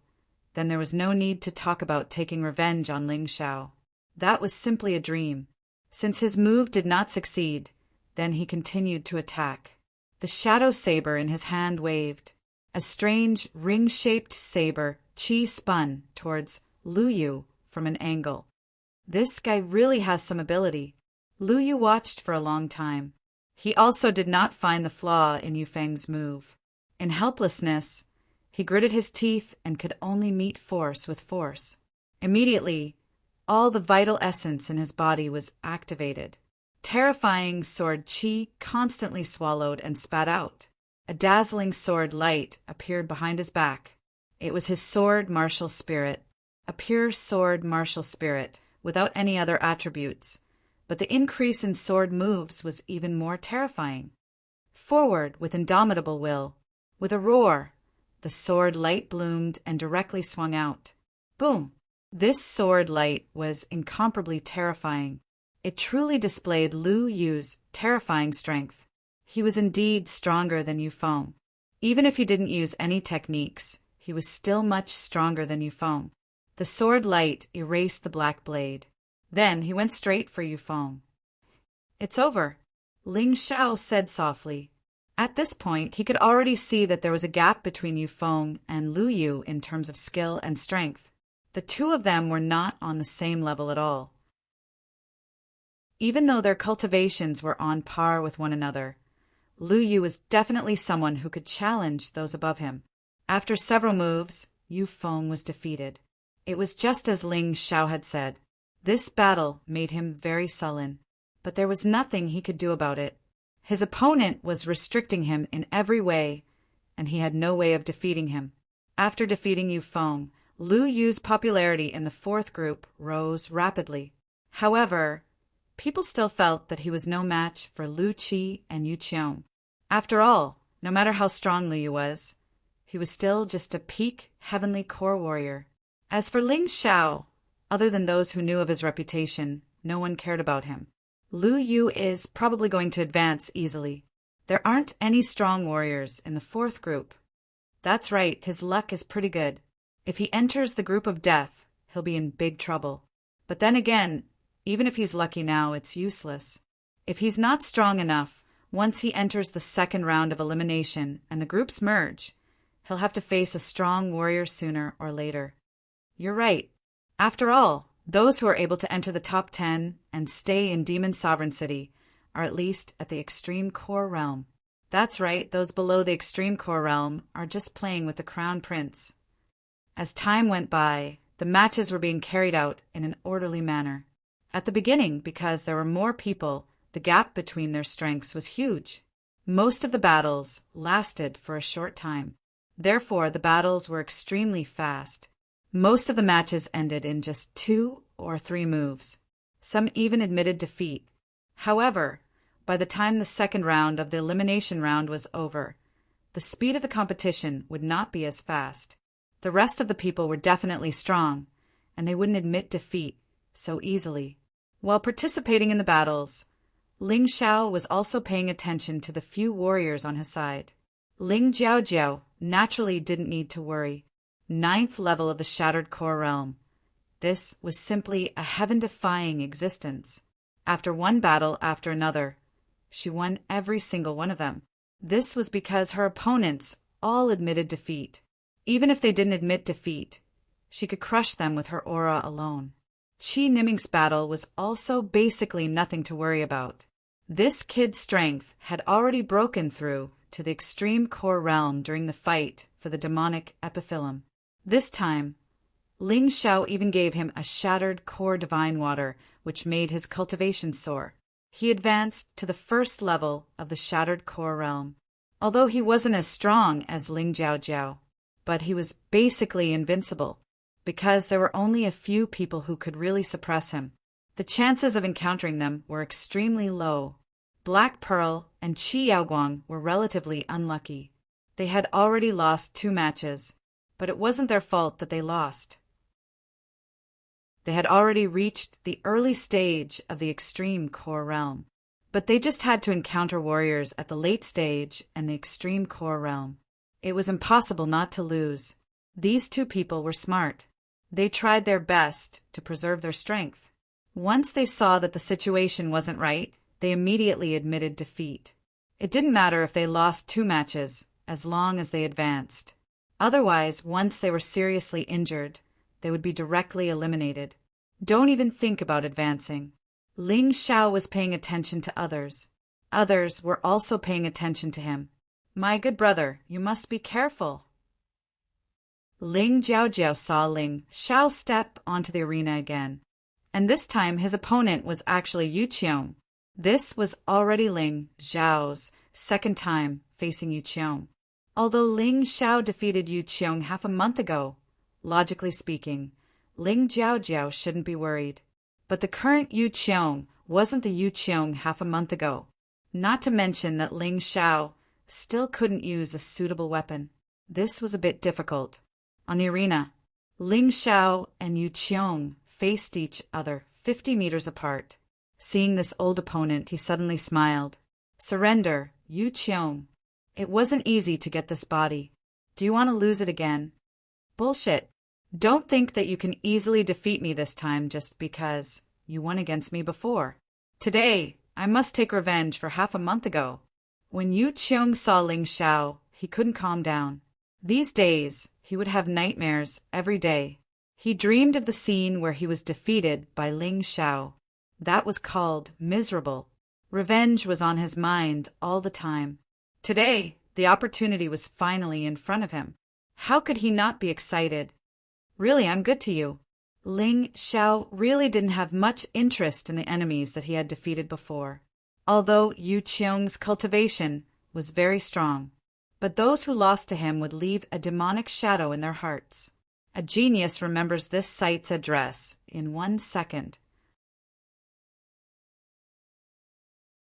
then there was no need to talk about taking revenge on Ling Xiao. That was simply a dream. Since his move did not succeed, then he continued to attack. The shadow saber in his hand waved. A strange, ring-shaped saber Qi spun towards Lu Yu from an angle. This guy really has some ability. Lu Yu watched for a long time. He also did not find the flaw in Yufeng's move. In helplessness, he gritted his teeth and could only meet force with force. Immediately, all the vital essence in his body was activated. Terrifying sword chi constantly swallowed and spat out. A dazzling sword light appeared behind his back. It was his sword martial spirit, a pure sword martial spirit, without any other attributes. But the increase in sword moves was even more terrifying. Forward with indomitable will, with a roar, the sword light bloomed and directly swung out. Boom! This sword light was incomparably terrifying. It truly displayed Lu Yu's terrifying strength. He was indeed stronger than Yufeng. Even if he didn't use any techniques, he was still much stronger than Yufeng. The sword light erased the black blade. Then he went straight for Yufeng. "It's over," Ling Xiao said softly. At this point, he could already see that there was a gap between Yufeng and Lu Yu in terms of skill and strength. The two of them were not on the same level at all. Even though their cultivations were on par with one another, Lu Yu was definitely someone who could challenge those above him. After several moves, Yufeng was defeated. It was just as Ling Xiao had said. This battle made him very sullen, but there was nothing he could do about it. His opponent was restricting him in every way, and he had no way of defeating him. After defeating Yufeng, Lu Yu's popularity in the fourth group rose rapidly. However, people still felt that he was no match for Lu Qi and Yu Qiong. After all, no matter how strong Lu Yu was, he was still just a peak heavenly core warrior. As for Ling Xiao, other than those who knew of his reputation, no one cared about him. Lu Yu is probably going to advance easily. There aren't any strong warriors in the fourth group. That's right, his luck is pretty good. If he enters the group of death, he'll be in big trouble. But then again, even if he's lucky now, it's useless. If he's not strong enough, once he enters the second round of elimination and the groups merge, he'll have to face a strong warrior sooner or later. You're right. After all, those who are able to enter the top 10 and stay in Demon Sovereign City are at least at the extreme core realm. That's right, those below the extreme core realm are just playing with the crown prince. As time went by, the matches were being carried out in an orderly manner. At the beginning, because there were more people, the gap between their strengths was huge. Most of the battles lasted for a short time. Therefore, the battles were extremely fast. Most of the matches ended in just 2 or 3 moves. Some even admitted defeat. However, by the time the second round of the elimination round was over, the speed of the competition would not be as fast. The rest of the people were definitely strong, and they wouldn't admit defeat so easily. While participating in the battles, Ling Xiao was also paying attention to the few warriors on his side. Ling Jiaojiao naturally didn't need to worry. 9th level of the Shattered Core Realm. This was simply a heaven-defying existence. After one battle after another, she won every single one of them. This was because her opponents all admitted defeat. Even if they didn't admit defeat, she could crush them with her aura alone. Qi Niming's battle was also basically nothing to worry about. This kid's strength had already broken through to the extreme core realm during the fight for the demonic epithelum. This time, Ling Xiao even gave him a shattered core divine water, which made his cultivation soar. He advanced to the first level of the shattered core realm. Although he wasn't as strong as Ling Jiaojiao, but he was basically invincible, because there were only a few people who could really suppress him. The chances of encountering them were extremely low. Black Pearl and Qi Yaoguang were relatively unlucky. They had already lost 2 matches, but it wasn't their fault that they lost. They had already reached the early stage of the extreme core realm, but they just had to encounter warriors at the late stage and the extreme core realm. It was impossible not to lose. These 2 people were smart. They tried their best to preserve their strength. Once they saw that the situation wasn't right, they immediately admitted defeat. It didn't matter if they lost 2 matches, as long as they advanced. Otherwise, once they were seriously injured, they would be directly eliminated. Don't even think about advancing. Ling Xiao was paying attention to others. Others were also paying attention to him. "My good brother, you must be careful." Ling Jiaojiao saw Ling Xiao step onto the arena again, and this time his opponent was actually Yu Qiong. This was already Ling Xiao's second time facing Yu Qiong. Although Ling Xiao defeated Yu Qiong half a month ago, logically speaking, Ling Jiaojiao shouldn't be worried. But the current Yu Qiong wasn't the Yu Qiong half a month ago. Not to mention that Ling Xiao still couldn't use a suitable weapon. This was a bit difficult. On the arena, Ling Xiao and Yu Qiong faced each other 50 meters apart. Seeing this old opponent, he suddenly smiled. "Surrender, Yu Qiong. It wasn't easy to get this body. Do you want to lose it again?" "Bullshit. Don't think that you can easily defeat me this time just because you won against me before. Today, I must take revenge for half a month ago." When Yu Qiong saw Ling Xiao, he couldn't calm down. These days, he would have nightmares every day. He dreamed of the scene where he was defeated by Ling Xiao. That was called miserable. Revenge was on his mind all the time. Today, the opportunity was finally in front of him. How could he not be excited? "Really, I'm good to you." Ling Xiao really didn't have much interest in the enemies that he had defeated before, although Yu Qiong's cultivation was very strong. But those who lost to him would leave a demonic shadow in their hearts. A genius remembers this site's address in 1 second.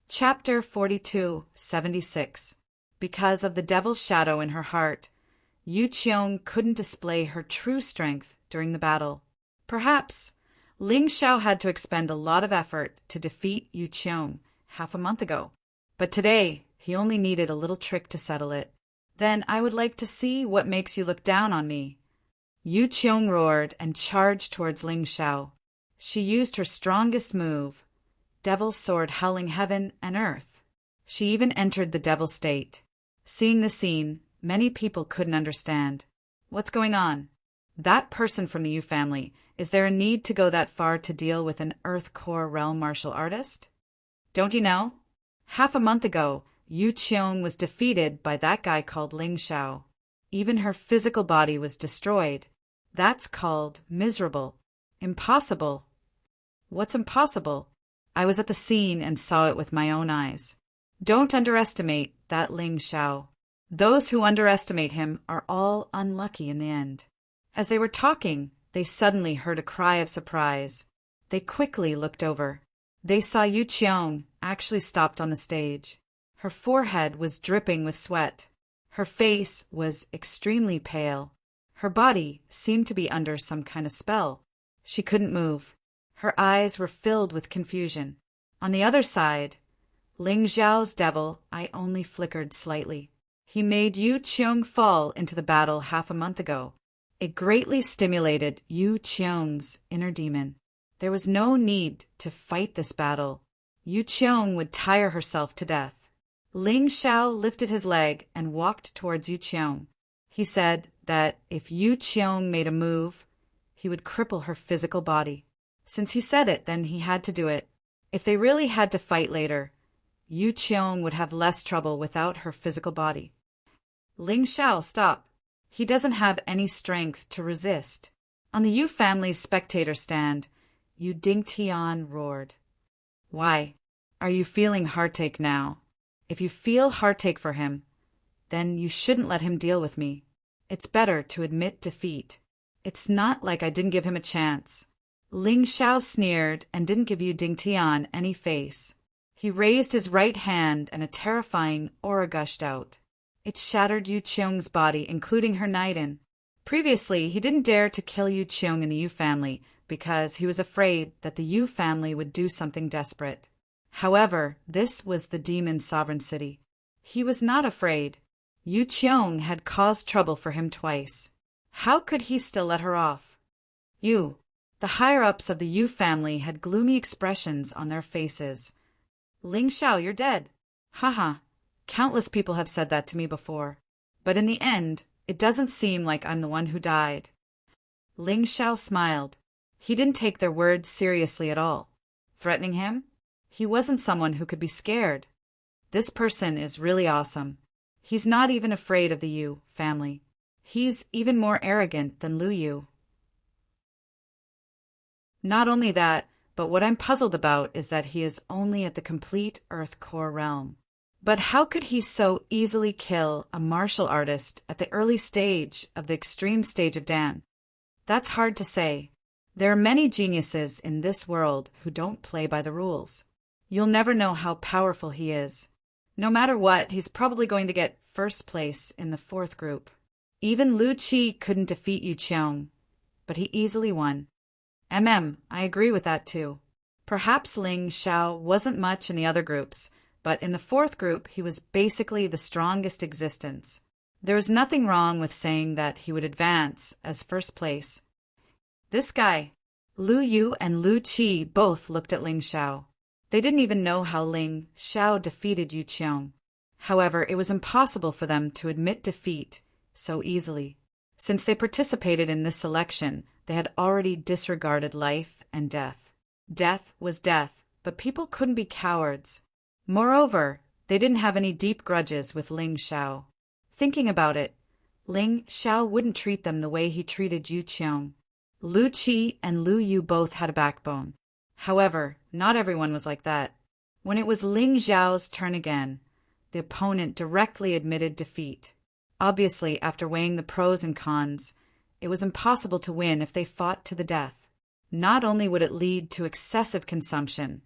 Chapter 42:76. Because of the devil's shadow in her heart, Yu Qiong couldn't display her true strength during the battle. Perhaps Ling Xiao had to expend a lot of effort to defeat Yu Qiong half a month ago, but today he only needed a little trick to settle it. "Then I would like to see what makes you look down on me." Yu Qiong roared and charged towards Ling Xiao. She used her strongest move, Devil's Sword howling heaven and earth. She even entered the devil state. Seeing the scene, many people couldn't understand. "What's going on? That person from the Yu family, is there a need to go that far to deal with an Earth Core realm martial artist? Don't you know? Half a month ago, Yu Qiong was defeated by that guy called Ling Xiao. Even her physical body was destroyed. That's called miserable. Impossible." "What's impossible? I was at the scene and saw it with my own eyes. Don't underestimate that Ling Xiao. Those who underestimate him are all unlucky in the end." As they were talking, they suddenly heard a cry of surprise. They quickly looked over. They saw Yu Qiong actually stopped on the stage. Her forehead was dripping with sweat. Her face was extremely pale. Her body seemed to be under some kind of spell. She couldn't move. Her eyes were filled with confusion. On the other side, Ling Xiao's devil eye only flickered slightly. He made Yu Qiong fall into the battle half a month ago. It greatly stimulated Yu Qiong's inner demon. There was no need to fight this battle. Yu Qiong would tire herself to death. Ling Xiao lifted his leg and walked towards Yu Qiong. He said that if Yu Qiong made a move, he would cripple her physical body. Since he said it, then he had to do it. If they really had to fight later, Yu Qiong would have less trouble without her physical body. "Ling Xiao, stop. He doesn't have any strength to resist." On the Yu family's spectator stand, Yu Dingtian roared. "Why? Are you feeling heartache now? If you feel heartache for him, then you shouldn't let him deal with me. It's better to admit defeat. It's not like I didn't give him a chance." Ling Xiao sneered and didn't give Yu Dingtian any face. He raised his right hand and a terrifying aura gushed out. It shattered Yu Qiong's body, including her Naiden. Previously, he didn't dare to kill Yu Qiong and the Yu family because he was afraid that the Yu family would do something desperate. However, this was the demon sovereign city. He was not afraid. Yu Qiong had caused trouble for him twice. How could he still let her off? The higher-ups of the Yu family had gloomy expressions on their faces. "Ling Xiao, you're dead." "Haha. Countless people have said that to me before. But in the end, it doesn't seem like I'm the one who died." Ling Xiao smiled. He didn't take their words seriously at all. Threatening him? He wasn't someone who could be scared. This person is really awesome. He's not even afraid of the Yu family. He's even more arrogant than Lu Yu. Not only that, but what I'm puzzled about is that he is only at the complete Earth Core realm. But how could he so easily kill a martial artist at the early stage of the extreme stage of Dan? That's hard to say. There are many geniuses in this world who don't play by the rules. You'll never know how powerful he is. No matter what, he's probably going to get first place in the fourth group. Even Lu Qi couldn't defeat Yu Qiong, but he easily won. I agree with that too. Perhaps Ling Xiao wasn't much in the other groups, but in the fourth group he was basically the strongest existence. There was nothing wrong with saying that he would advance as first place. This guy, Lu Yu and Lu Qi, both looked at Ling Xiao. They didn't even know how Ling Xiao defeated Yu Qiong. However, it was impossible for them to admit defeat so easily. Since they participated in this selection, they had already disregarded life and death. Death was death, but people couldn't be cowards. Moreover, they didn't have any deep grudges with Ling Xiao. Thinking about it, Ling Xiao wouldn't treat them the way he treated Yu Qiong. Lu Qi and Lu Yu both had a backbone. However, not everyone was like that. When it was Ling Xiao's turn again, the opponent directly admitted defeat. Obviously, after weighing the pros and cons, it was impossible to win if they fought to the death. Not only would it lead to excessive consumption,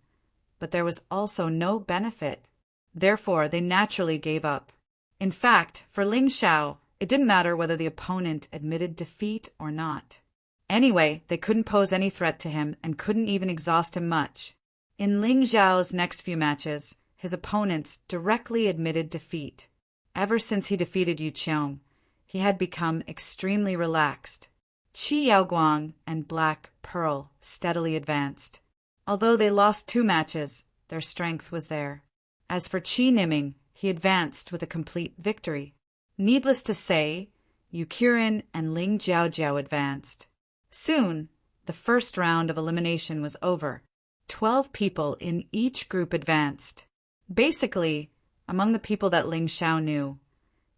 but there was also no benefit. Therefore, they naturally gave up. In fact, for Ling Xiao, it didn't matter whether the opponent admitted defeat or not. Anyway, they couldn't pose any threat to him and couldn't even exhaust him much. In Ling Xiao's next few matches, his opponents directly admitted defeat. Ever since he defeated Yu Qiong, he had become extremely relaxed. Qi Yaoguang and Black Pearl steadily advanced. Although they lost 2 matches, their strength was there. As for Qi Niming, he advanced with a complete victory. Needless to say, Yu Qiren and Ling Jiaojiao advanced. Soon, the first round of elimination was over. 12 people in each group advanced. Basically, among the people that Ling Xiao knew,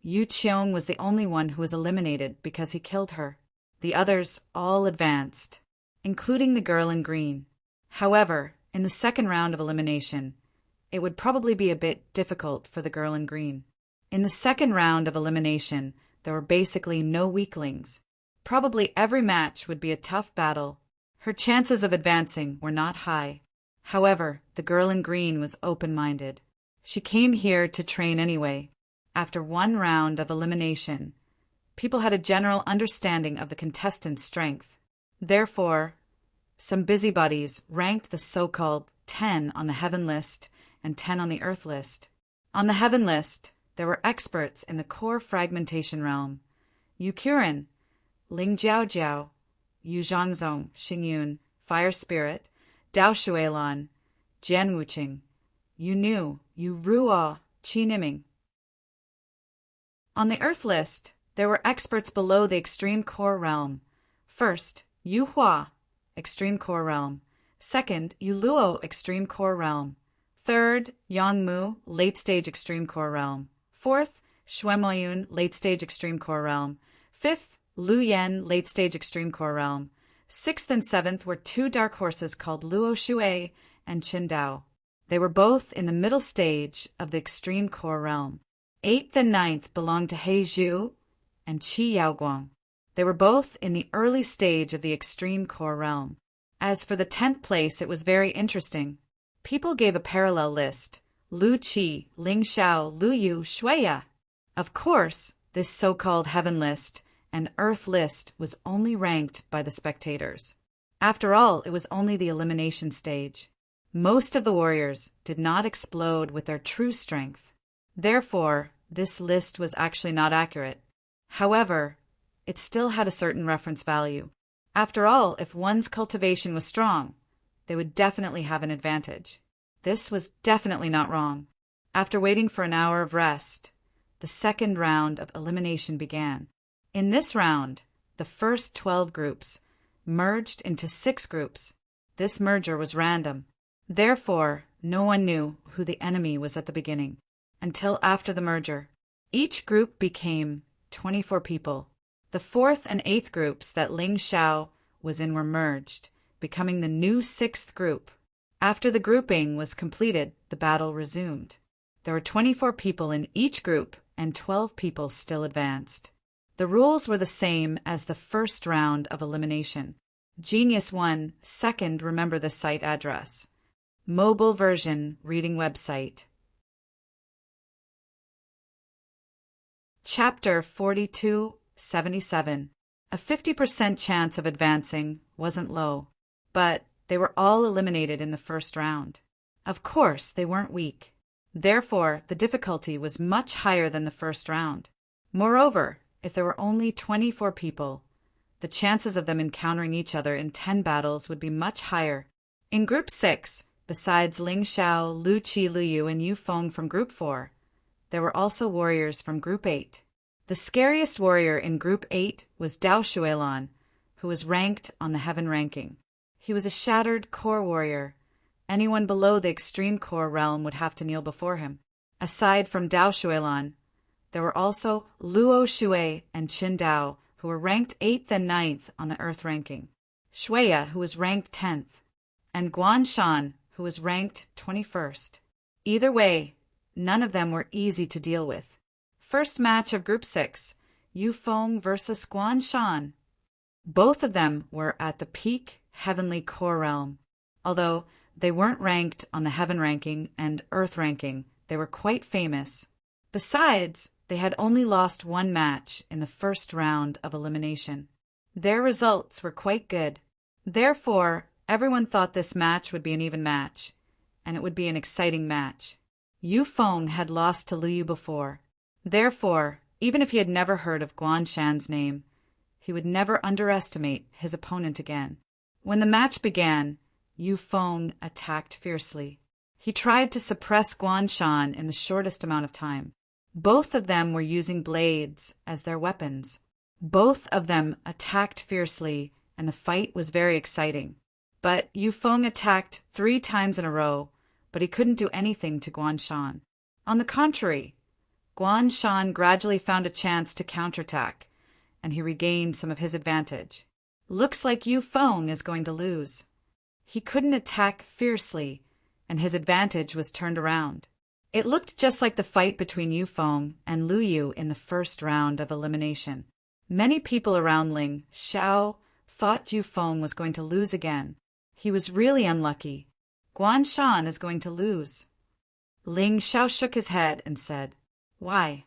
Yu Qiong was the only one who was eliminated because he killed her. The others all advanced, including the girl in green. However, in the second round of elimination, it would probably be a bit difficult for the girl in green. In the second round of elimination, there were basically no weaklings. Probably every match would be a tough battle. Her chances of advancing were not high. However, the girl in green was open-minded. She came here to train anyway. After 1 round of elimination, people had a general understanding of the contestant's strength. Therefore, some busybodies ranked the so-called 10 on the heaven list and 10 on the earth list. On the heaven list, there were experts in the core fragmentation realm. Yu Qiren, Ling Jiaojiao, Yu Zhangzong, Xingyun, Fire Spirit, Dao Shuilan, Jian Wuqing, Yu Nu, Yu Ruo, Qi Niming. On the earth list, there were experts below the extreme core realm. First, Yu Hua, extreme core realm. Second, Yu Luo, extreme core realm. Third, Yang Mu, late stage extreme core realm. Fourth, Xuemoyun, late stage extreme core realm. Fifth, Lu Yan, late stage extreme core realm. Sixth and seventh were 2 dark horses called Luo Shui and Qin Dao. They were both in the middle stage of the extreme core realm. Eighth and ninth belonged to He Zhu and Qi Yaoguang. They were both in the early stage of the extreme core realm. As for the 10th place, it was very interesting. People gave a parallel list: Lu Qi, Ling Xiao, Lu Yu, Shuiya. Of course, this so-called heaven list and earth list was only ranked by the spectators. After all, it was only the elimination stage. Most of the warriors did not explode with their true strength. Therefore, this list was actually not accurate. However, it still had a certain reference value. After all, if one's cultivation was strong, they would definitely have an advantage. This was definitely not wrong. After waiting for an hour of rest, the second round of elimination began. In this round, the first 12 groups merged into 6 groups. This merger was random. Therefore, no one knew who the enemy was at the beginning. until after the merger. Each group became 24 people. The fourth and eighth groups that Ling Xiao was in were merged, becoming the new sixth group. After the grouping was completed, the battle resumed. There were 24 people in each group, and 12 people still advanced. The rules were the same as the first round of elimination. Genius 1, second, remember the site address. Mobile version, reading website. Chapter 4277. A 50% chance of advancing wasn't low, but they were all eliminated in the first round. Of course, they weren't weak. Therefore, the difficulty was much higher than the first round. Moreover, if there were only 24 people, the chances of them encountering each other in 10 battles would be much higher. In Group 6, besides Ling Xiao, Lu Qi, Lu Yu, and Yu Feng from Group 4, there were also warriors from Group 8. The scariest warrior in Group 8 was Dao Shuelan, who was ranked on the Heaven ranking. He was a shattered core warrior. Anyone below the extreme core realm would have to kneel before him. Aside from Dao Shuelan, there were also Luo Shui and Qin Dao, who were ranked 8th and 9th on the Earth ranking, Shuya, who was ranked 10th, and Guan Shan, who was ranked 21st. Either way, none of them were easy to deal with. First match of Group 6, Yu Feng versus Guan Shan. Both of them were at the peak heavenly core realm. Although they weren't ranked on the Heaven ranking and Earth ranking, they were quite famous. Besides, they had only lost one match in the first round of elimination. Their results were quite good. Therefore, everyone thought this match would be an even match, and it would be an exciting match. Yu Feng had lost to Lu Yu before. Therefore, even if he had never heard of Guan Shan's name, he would never underestimate his opponent again. When the match began, Yu Feng attacked fiercely. He tried to suppress Guan Shan in the shortest amount of time. Both of them were using blades as their weapons. Both of them attacked fiercely, and the fight was very exciting. But Yu Feng attacked 3 times in a row, but he couldn't do anything to Guan Shan. On the contrary, Guan Shan gradually found a chance to counterattack, and he regained some of his advantage. Looks like Yu Feng is going to lose. He couldn't attack fiercely, and his advantage was turned around. It looked just like the fight between Yu Feng and Lu Yu in the first round of elimination. Many people around Ling Xiao thought Yu Feng was going to lose again. He was really unlucky. Guan Shan is going to lose. Ling Xiao shook his head and said, "Why?"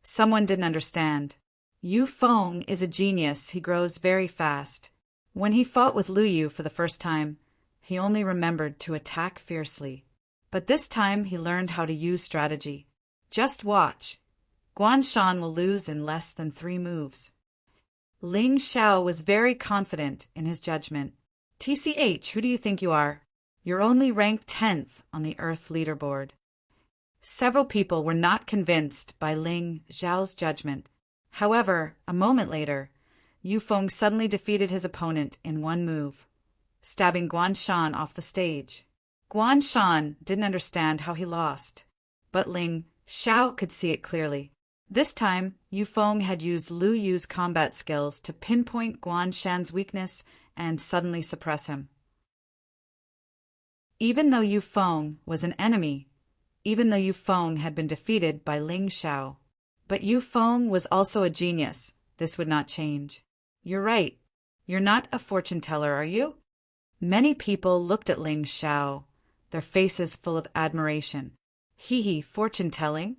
Someone didn't understand. Yu Feng is a genius. He grows very fast. When he fought with Lu Yu for the first time, he only remembered to attack fiercely. But this time he learned how to use strategy. Just watch. Guan Shan will lose in less than 3 moves. Ling Xiao was very confident in his judgment. TCH, who do you think you are? You're only ranked 10th on the Earth leaderboard. Several people were not convinced by Ling Xiao's judgment. However, a moment later, Yu Feng suddenly defeated his opponent in 1 move, stabbing Guan Shan off the stage. Guan Shan didn't understand how he lost, but Ling Xiao could see it clearly. This time, Yu Feng had used Lu Yu's combat skills to pinpoint Guan Shan's weakness and suddenly suppress him. Even though Yu Feng was an enemy, even though Yu Feng had been defeated by Ling Xiao, but Yu Feng was also a genius, this would not change. You're right. You're not a fortune teller, are you? Many people looked at Ling Xiao, their faces full of admiration. Hee, fortune telling?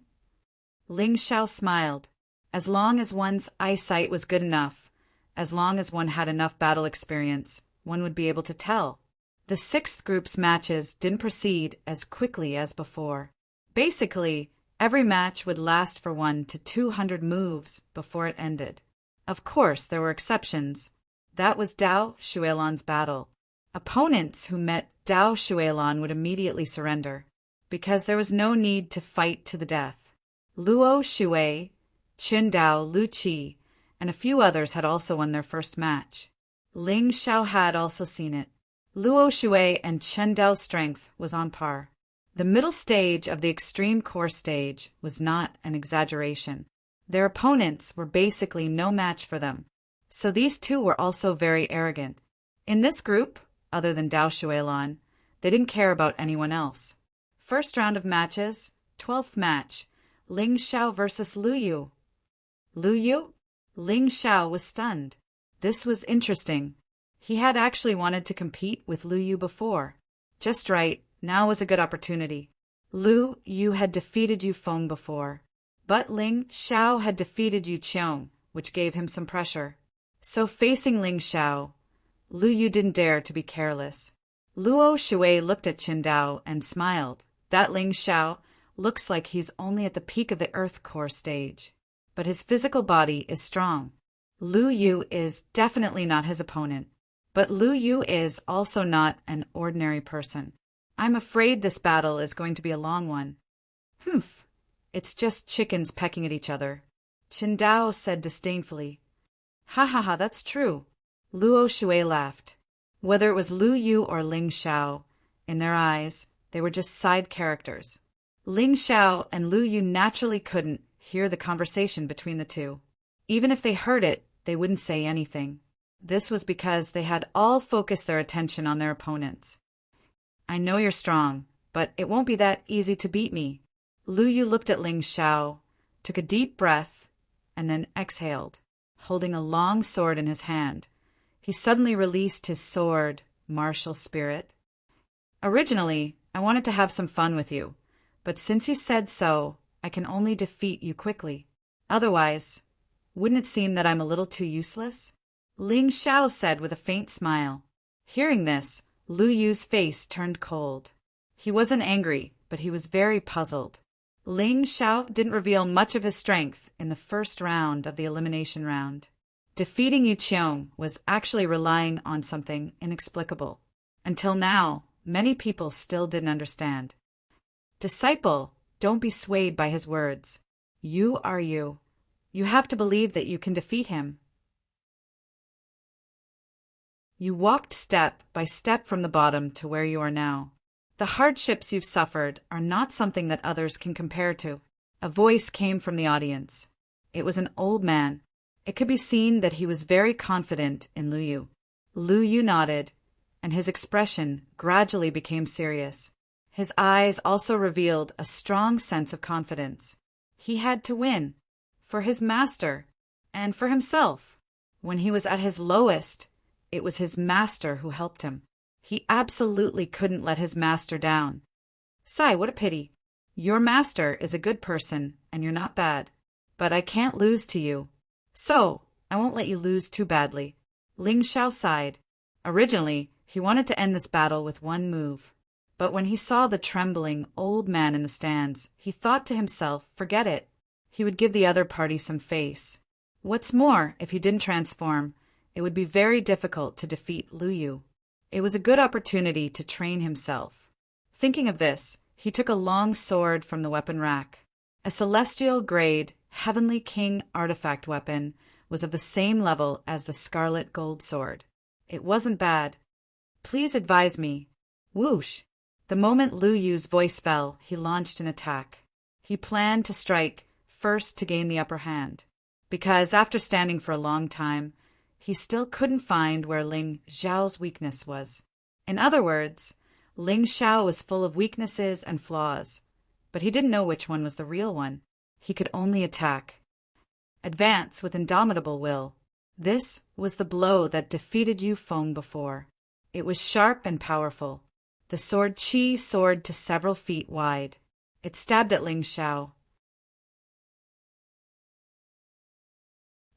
Ling Xiao smiled. As long as one's eyesight was good enough, as long as one had enough battle experience, one would be able to tell. The 6th group's matches didn't proceed as quickly as before. Basically, every match would last for 1 to 200 moves before it ended. Of course, there were exceptions. That was Dao Shuelan's battle. Opponents who met Dao Shuelan would immediately surrender, because there was no need to fight to the death. Luo Shui, Qin Dao, Lu Qi, and a few others had also won their first match. Ling Xiao had also seen it. Luo Shui and Qin Dao's strength was on par. The middle stage of the extreme core stage was not an exaggeration. Their opponents were basically no match for them. So these two were also very arrogant. In this group, other than Dao Shuilon, they didn't care about anyone else. First round of matches, 12th match, Ling Xiao versus Lu Yu. Lu Yu? Ling Xiao was stunned. This was interesting. He had actually wanted to compete with Lu Yu before. Just right, now was a good opportunity. Lu Yu had defeated Yu Feng before, but Ling Xiao had defeated Yu Qiong, which gave him some pressure. So facing Ling Xiao, Lu Yu didn't dare to be careless. Luo Shui looked at Qingdao and smiled. That Ling Xiao looks like he's only at the peak of the Earth Core stage, but his physical body is strong. Lu Yu is definitely not his opponent, but Lu Yu is also not an ordinary person. I'm afraid this battle is going to be a long one. Humph, it's just chickens pecking at each other, Qingdao said disdainfully. Ha ha ha, that's true. Luo Shui laughed. Whether it was Lu Yu or Ling Xiao, in their eyes, they were just side characters. Ling Xiao and Lu Yu naturally couldn't hear the conversation between the two. Even if they heard it, they wouldn't say anything. This was because they had all focused their attention on their opponents. I know you're strong, but it won't be that easy to beat me. Lu Yu looked at Ling Xiao, took a deep breath, and then exhaled, holding a long sword in his hand. He suddenly released his sword, martial spirit. Originally, I wanted to have some fun with you, but since you said so, I can only defeat you quickly. Otherwise, wouldn't it seem that I'm a little too useless? Ling Xiao said with a faint smile. Hearing this, Lu Yu's face turned cold. He wasn't angry, but he was very puzzled. Ling Xiao didn't reveal much of his strength in the first round of the elimination round. Defeating Yu Qiong was actually relying on something inexplicable. Until now, many people still didn't understand. Disciple, don't be swayed by his words. You are you. You have to believe that you can defeat him. You walked step by step from the bottom to where you are now. The hardships you've suffered are not something that others can compare to. A voice came from the audience. It was an old man. It could be seen that he was very confident in Lu Yu. Lu Yu nodded, and his expression gradually became serious. His eyes also revealed a strong sense of confidence. He had to win, for his master, and for himself. When he was at his lowest, it was his master who helped him. He absolutely couldn't let his master down. Sai, what a pity. Your master is a good person, and you're not bad. But I can't lose to you. So, I won't let you lose too badly. Ling Xiao sighed. Originally, he wanted to end this battle with one move. But when he saw the trembling old man in the stands, he thought to himself, forget it. He would give the other party some face. What's more, if he didn't transform, it would be very difficult to defeat Lu Yu. It was a good opportunity to train himself. Thinking of this, he took a long sword from the weapon rack. A celestial-grade, Heavenly King artifact weapon was of the same level as the scarlet gold sword. It wasn't bad. Please advise me. Whoosh! The moment Lu Yu's voice fell, he launched an attack. He planned to strike first to gain the upper hand, because after standing for a long time, he still couldn't find where Ling Xiao's weakness was. In other words, Ling Xiao was full of weaknesses and flaws, but he didn't know which one was the real one. He could only attack. Advance with indomitable will. This was the blow that defeated Yu Feng before. It was sharp and powerful. The sword Qi soared to several feet wide. It stabbed at Ling Xiao.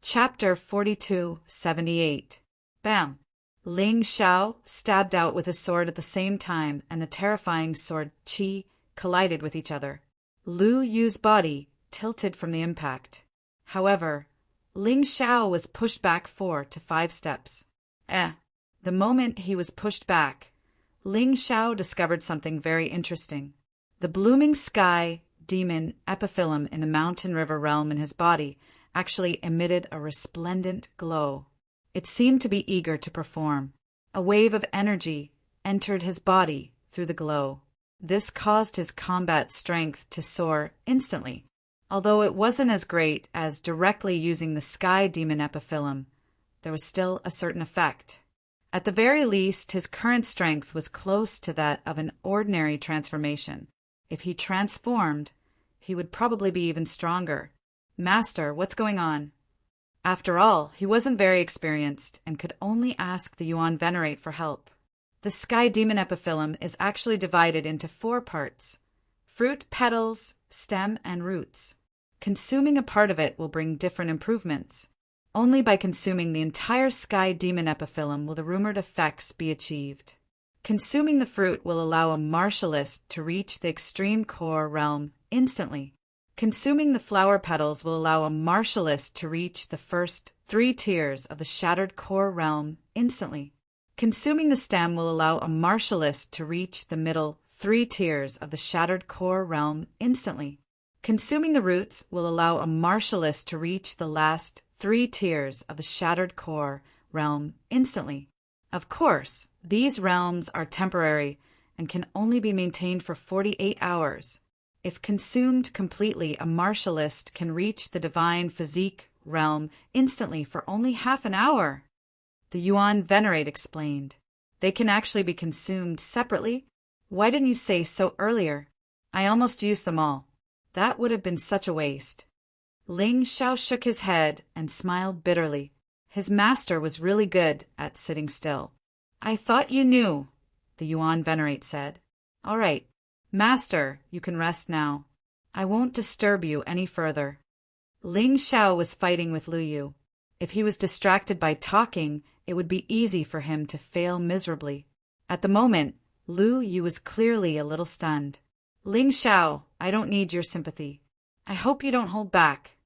Chapter 4278. Bam! Ling Xiao stabbed out with his sword at the same time, and the terrifying sword Qi collided with each other. Lu Yu's body tilted from the impact. However, Ling Xiao was pushed back 4 to 5 steps. The moment he was pushed back, Ling Xiao discovered something very interesting. The blooming sky demon epiphyllum in the mountain river realm in his body actually emitted a resplendent glow. It seemed to be eager to perform. A wave of energy entered his body through the glow. This caused his combat strength to soar instantly. Although it wasn't as great as directly using the Sky Demon Epiphyllum, there was still a certain effect. At the very least, his current strength was close to that of an ordinary transformation. If he transformed, he would probably be even stronger. Master, what's going on? After all, he wasn't very experienced and could only ask the Yuan Venerate for help. The Sky Demon Epiphyllum is actually divided into 4 parts: fruit, petals, stem, and roots. Consuming a part of it will bring different improvements. Only by consuming the entire Sky Demon Epiphyllum will the rumored effects be achieved. Consuming the fruit will allow a martialist to reach the extreme core realm instantly. Consuming the flower petals will allow a martialist to reach the first 3 tiers of the shattered core realm instantly. Consuming the stem will allow a martialist to reach the middle 3 tiers of the shattered core realm instantly. Consuming the roots will allow a martialist to reach the last 3 tiers of the shattered core realm instantly. Of course, these realms are temporary and can only be maintained for 48 hours. If consumed completely, a martialist can reach the divine physique realm instantly for only half an hour. The Yuan Venerate explained. They can actually be consumed separately? Why didn't you say so earlier? I almost used them all. That would have been such a waste. Ling Xiao shook his head and smiled bitterly. His master was really good at sitting still. I thought you knew, the Yuan Venerate said. All right, Master, you can rest now. I won't disturb you any further. Ling Xiao was fighting with Lu Yu. If he was distracted by talking, it would be easy for him to fail miserably. At the moment, Lu Yu was clearly a little stunned. Ling Xiao, I don't need your sympathy. I hope you don't hold back.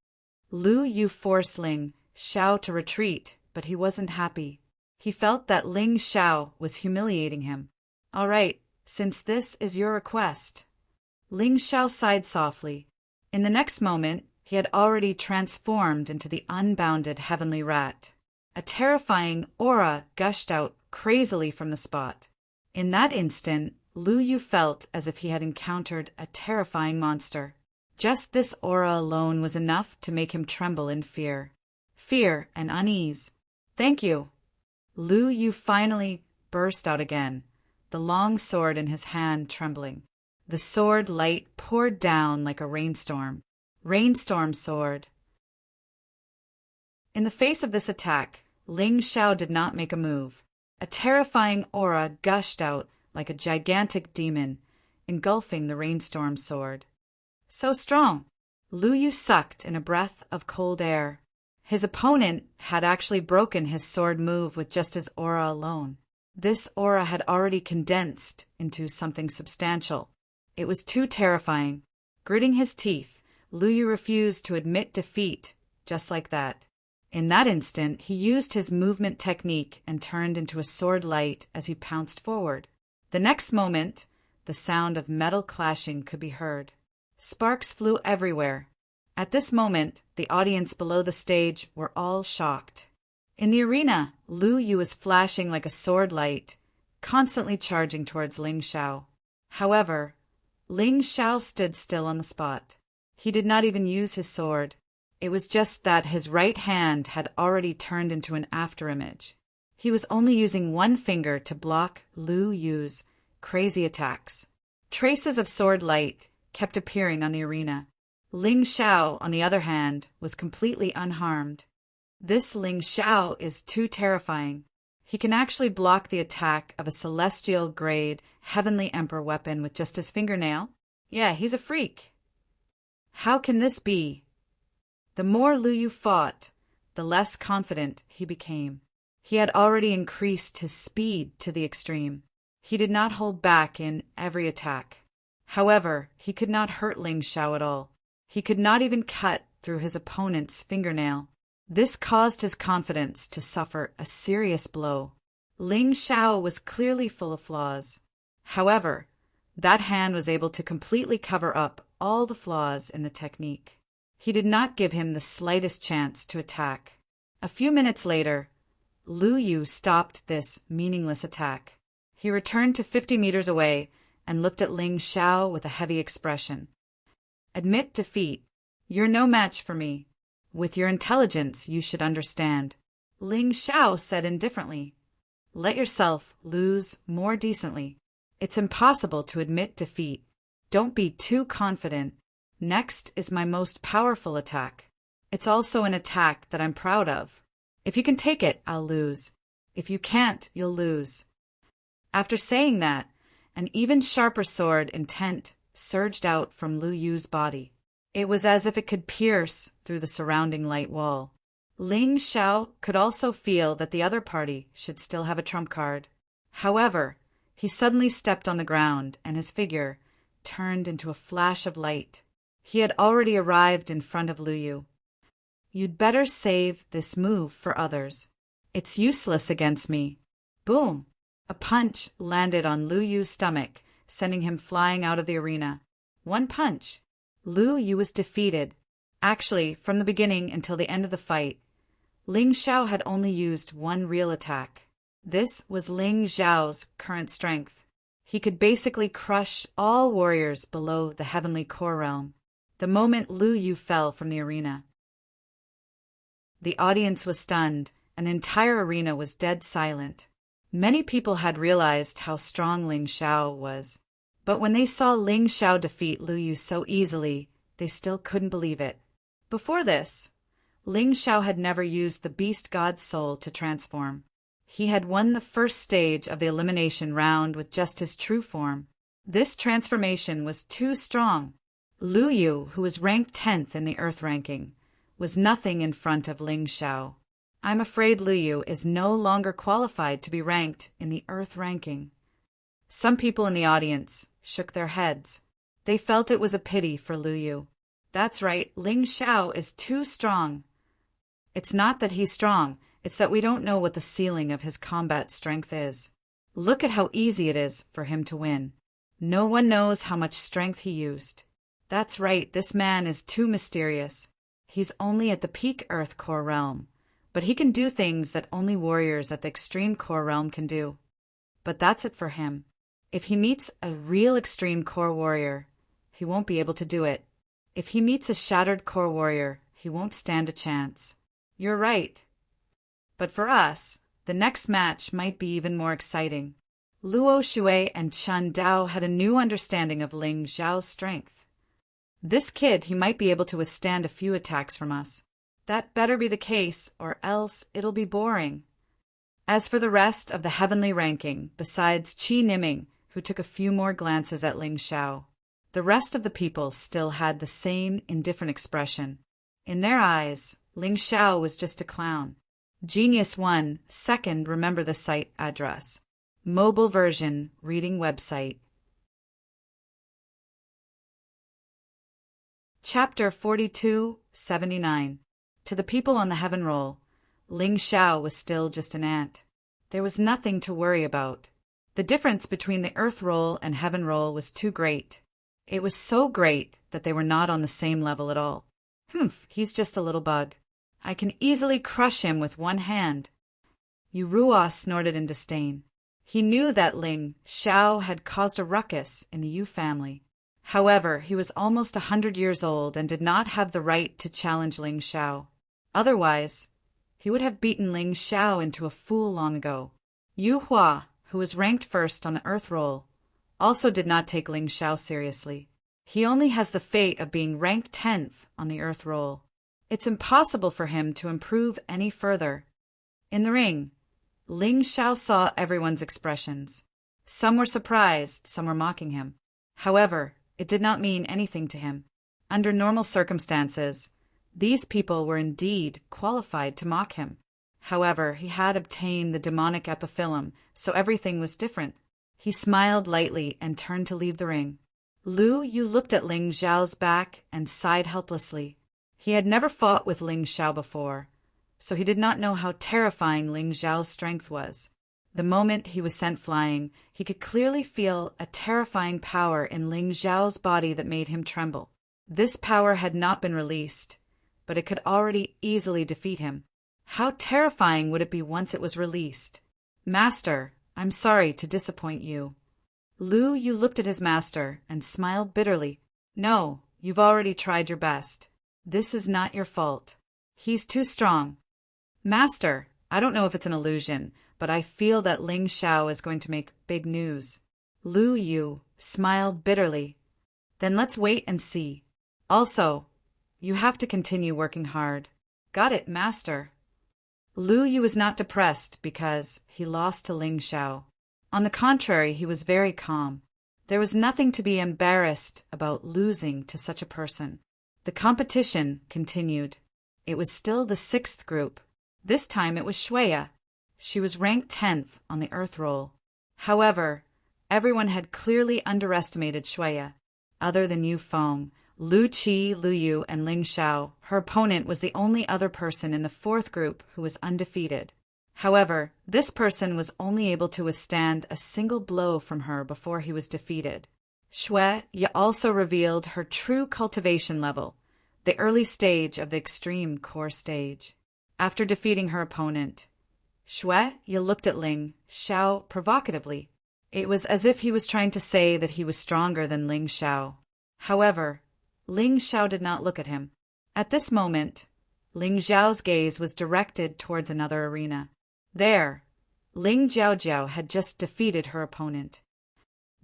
Lu Yu forced Ling Xiao to retreat, but he wasn't happy. He felt that Ling Xiao was humiliating him. All right, since this is your request. Ling Xiao sighed softly. In the next moment, he had already transformed into the unbounded heavenly rat. A terrifying aura gushed out crazily from the spot. In that instant, Lu Yu felt as if he had encountered a terrifying monster. Just this aura alone was enough to make him tremble in fear. Fear and unease. Thank you. Lu Yu finally burst out again, the long sword in his hand trembling. The sword light poured down like a rainstorm. Rainstorm sword. In the face of this attack, Ling Xiao did not make a move. A terrifying aura gushed out like a gigantic demon, engulfing the rainstorm sword. So strong! Lu Yu sucked in a breath of cold air. His opponent had actually broken his sword move with just his aura alone. This aura had already condensed into something substantial. It was too terrifying. Gritting his teeth, Lu Yu refused to admit defeat just like that. In that instant, he used his movement technique and turned into a sword light as he pounced forward. The next moment, the sound of metal clashing could be heard. Sparks flew everywhere. At this moment, the audience below the stage were all shocked. In the arena, Lu Yu was flashing like a sword light, constantly charging towards Ling Xiao. However, Ling Xiao stood still on the spot. He did not even use his sword. It was just that his right hand had already turned into an afterimage. He was only using one finger to block Lu Yu's crazy attacks. Traces of sword light kept appearing on the arena. Ling Xiao, on the other hand, was completely unharmed. This Ling Xiao is too terrifying. He can actually block the attack of a celestial-grade Heavenly Emperor weapon with just his fingernail. Yeah, he's a freak. How can this be? The more Lu Yu fought, the less confident he became. He had already increased his speed to the extreme. He did not hold back in every attack. However, he could not hurt Ling Xiao at all. He could not even cut through his opponent's fingernail. This caused his confidence to suffer a serious blow. Ling Xiao was clearly full of flaws. However, that hand was able to completely cover up all the flaws in the technique. He did not give him the slightest chance to attack. A few minutes later, Lu Yu stopped this meaningless attack. He returned to 50 meters away and looked at Ling Xiao with a heavy expression. Admit defeat. You're no match for me. With your intelligence, you should understand. Ling Xiao said indifferently. Let yourself lose more decently. It's impossible to admit defeat. Don't be too confident. Next is my most powerful attack. It's also an attack that I'm proud of. If you can take it, I'll lose. If you can't, you'll lose. After saying that, an even sharper sword intent surged out from Lu Yu's body. It was as if it could pierce through the surrounding light wall. Ling Xiao could also feel that the other party should still have a trump card. However, he suddenly stepped on the ground and his figure turned into a flash of light. He had already arrived in front of Lu Yu. You'd better save this move for others. It's useless against me. Boom! A punch landed on Lu Yu's stomach, sending him flying out of the arena. One punch. Lu Yu was defeated. Actually, from the beginning until the end of the fight, Ling Xiao had only used one real attack. This was Ling Xiao's current strength. He could basically crush all warriors below the heavenly core realm. The moment Lu Yu fell from the arena, the audience was stunned, and the entire arena was dead silent. Many people had realized how strong Ling Xiao was, but when they saw Ling Xiao defeat Lu Yu so easily, they still couldn't believe it. Before this, Ling Xiao had never used the beast god's soul to transform. He had won the first stage of the elimination round with just his true form. This transformation was too strong. Lu Yu, who was ranked 10th in the Earth ranking, was nothing in front of Ling Xiao. I'm afraid Lu Yu is no longer qualified to be ranked in the Earth ranking. Some people in the audience shook their heads. They felt it was a pity for Lu Yu. That's right, Ling Xiao is too strong. It's not that he's strong, it's that we don't know what the ceiling of his combat strength is. Look at how easy it is for him to win. No one knows how much strength he used. That's right, this man is too mysterious. He's only at the peak Earth core realm, but he can do things that only warriors at the extreme core realm can do. But that's it for him. If he meets a real extreme core warrior, he won't be able to do it. If he meets a shattered core warrior, he won't stand a chance. You're right. But for us, the next match might be even more exciting. Luo Shui and Chen Dao had a new understanding of Ling Xiao's strength. This kid, he might be able to withstand a few attacks from us. That better be the case, or else it'll be boring. As for the rest of the heavenly ranking, besides Qi Niming, who took a few more glances at Ling Xiao, the rest of the people still had the same indifferent expression. In their eyes, Ling Xiao was just a clown. Genius 1, second, remember the site address. Mobile version, reading website. Chapter 42-79. To the people on the heaven roll, Ling Xiao was still just an ant. There was nothing to worry about. The difference between the earth roll and heaven roll was too great. It was so great that they were not on the same level at all. Humph, he's just a little bug. I can easily crush him with one hand. Yu Ruo snorted in disdain. He knew that Ling Xiao had caused a ruckus in the Yu family. However, he was almost 100 years old and did not have the right to challenge Ling Xiao. Otherwise, he would have beaten Ling Xiao into a fool long ago. Yu Hua, who was ranked first on the earth roll, also did not take Ling Xiao seriously. He only has the fate of being ranked 10th on the earth roll. It's impossible for him to improve any further. In the ring, Ling Xiao saw everyone's expressions. Some were surprised, some were mocking him. However, it did not mean anything to him. Under normal circumstances, these people were indeed qualified to mock him. However, he had obtained the demonic epiphyllum, so everything was different. He smiled lightly and turned to leave the ring. Lu Yu looked at Ling Xiao's back and sighed helplessly. He had never fought with Ling Xiao before, so he did not know how terrifying Ling Xiao's strength was. The moment he was sent flying, he could clearly feel a terrifying power in Ling Xiao's body that made him tremble. This power had not been released, but it could already easily defeat him. How terrifying would it be once it was released? Master, I'm sorry to disappoint you. Lu Yu looked at his master and smiled bitterly. No, you've already tried your best. This is not your fault. He's too strong. Master, I don't know if it's an illusion, but I feel that Ling Xiao is going to make big news. Lu Yu smiled bitterly. Then let's wait and see. Also, you have to continue working hard. Got it, Master. Lu Yu was not depressed because he lost to Ling Xiao. On the contrary, he was very calm. There was nothing to be embarrassed about losing to such a person. The competition continued. It was still the 6th group. This time it was Shueya. She was ranked 10th on the Earth roll. However, everyone had clearly underestimated Shueya. Other than Yu Feng, Lu Qi, Lu Yu, and Ling Xiao, her opponent was the only other person in the 4th group who was undefeated. However, this person was only able to withstand a single blow from her before he was defeated. Shueya also revealed her true cultivation level, the early stage of the extreme core stage. After defeating her opponent, Shueya looked at Ling Xiao provocatively. It was as if he was trying to say that he was stronger than Ling Xiao. However, Ling Xiao did not look at him. At this moment, Ling Xiao's gaze was directed towards another arena. There, Ling Jiaojiao had just defeated her opponent.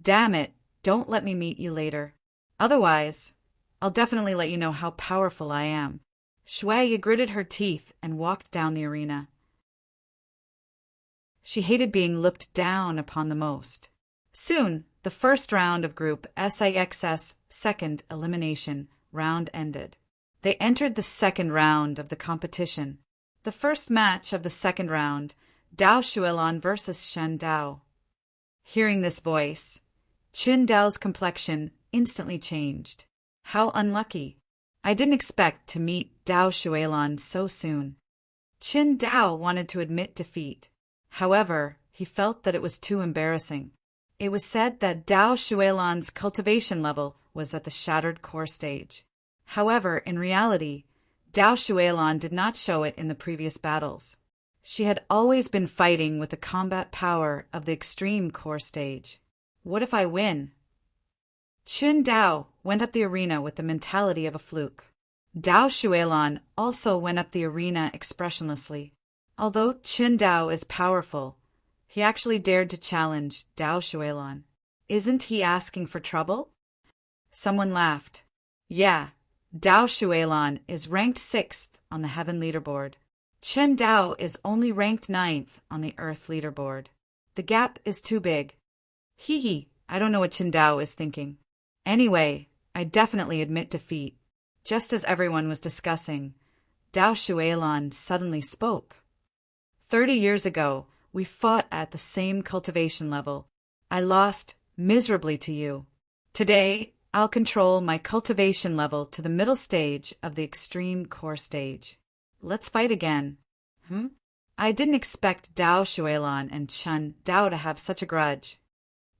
Damn it, don't let me meet you later. Otherwise, I'll definitely let you know how powerful I am. Shueya gritted her teeth and walked down the arena. She hated being looked down upon the most. Soon, the first round of Group SIXS second elimination round ended. They entered the second round of the competition. The first match of the second round, Dao Shuelon versus Shen Dao. Hearing this voice, Qin Dao's complexion instantly changed. How unlucky. I didn't expect to meet Dao Shuelon so soon. Qin Dao wanted to admit defeat. However, he felt that it was too embarrassing. It was said that Dao Shuelon's cultivation level was at the shattered core stage. However, in reality, Dao Shuelon did not show it in the previous battles. She had always been fighting with the combat power of the extreme core stage. What if I win? Qin Dao went up the arena with the mentality of a fluke. Dao Shuelon also went up the arena expressionlessly. Although Qin Dao is powerful, he actually dared to challenge Dao Shuelon. Isn't he asking for trouble? Someone laughed. Yeah, Dao Shuelon is ranked 6th on the Heaven leaderboard. Qin Dao is only ranked 9th on the Earth leaderboard. The gap is too big. Hee, I don't know what Qin Dao is thinking. Anyway, I definitely admit defeat. Just as everyone was discussing, Dao Shuelon suddenly spoke. 30 years ago, we fought at the same cultivation level. I lost miserably to you. Today, I'll control my cultivation level to the middle stage of the extreme core stage. Let's fight again. I didn't expect Dao Shuelon and Qin Dao to have such a grudge.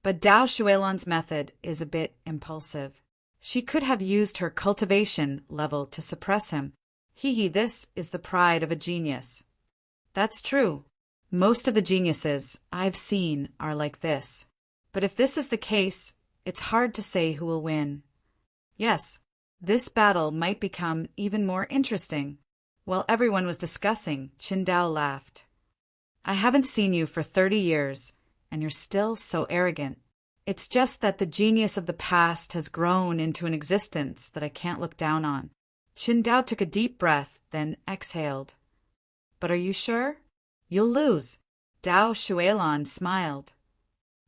But Dao Shuelon's method is a bit impulsive. She could have used her cultivation level to suppress him. This is the pride of a genius. That's true. Most of the geniuses I've seen are like this. But if this is the case, it's hard to say who will win. Yes, this battle might become even more interesting. While everyone was discussing, Qin Dao laughed. I haven't seen you for 30 years, and you're still so arrogant. It's just that the genius of the past has grown into an existence that I can't look down on. Qin Dao took a deep breath, then exhaled. But are you sure? You'll lose. Dao Shuelon smiled.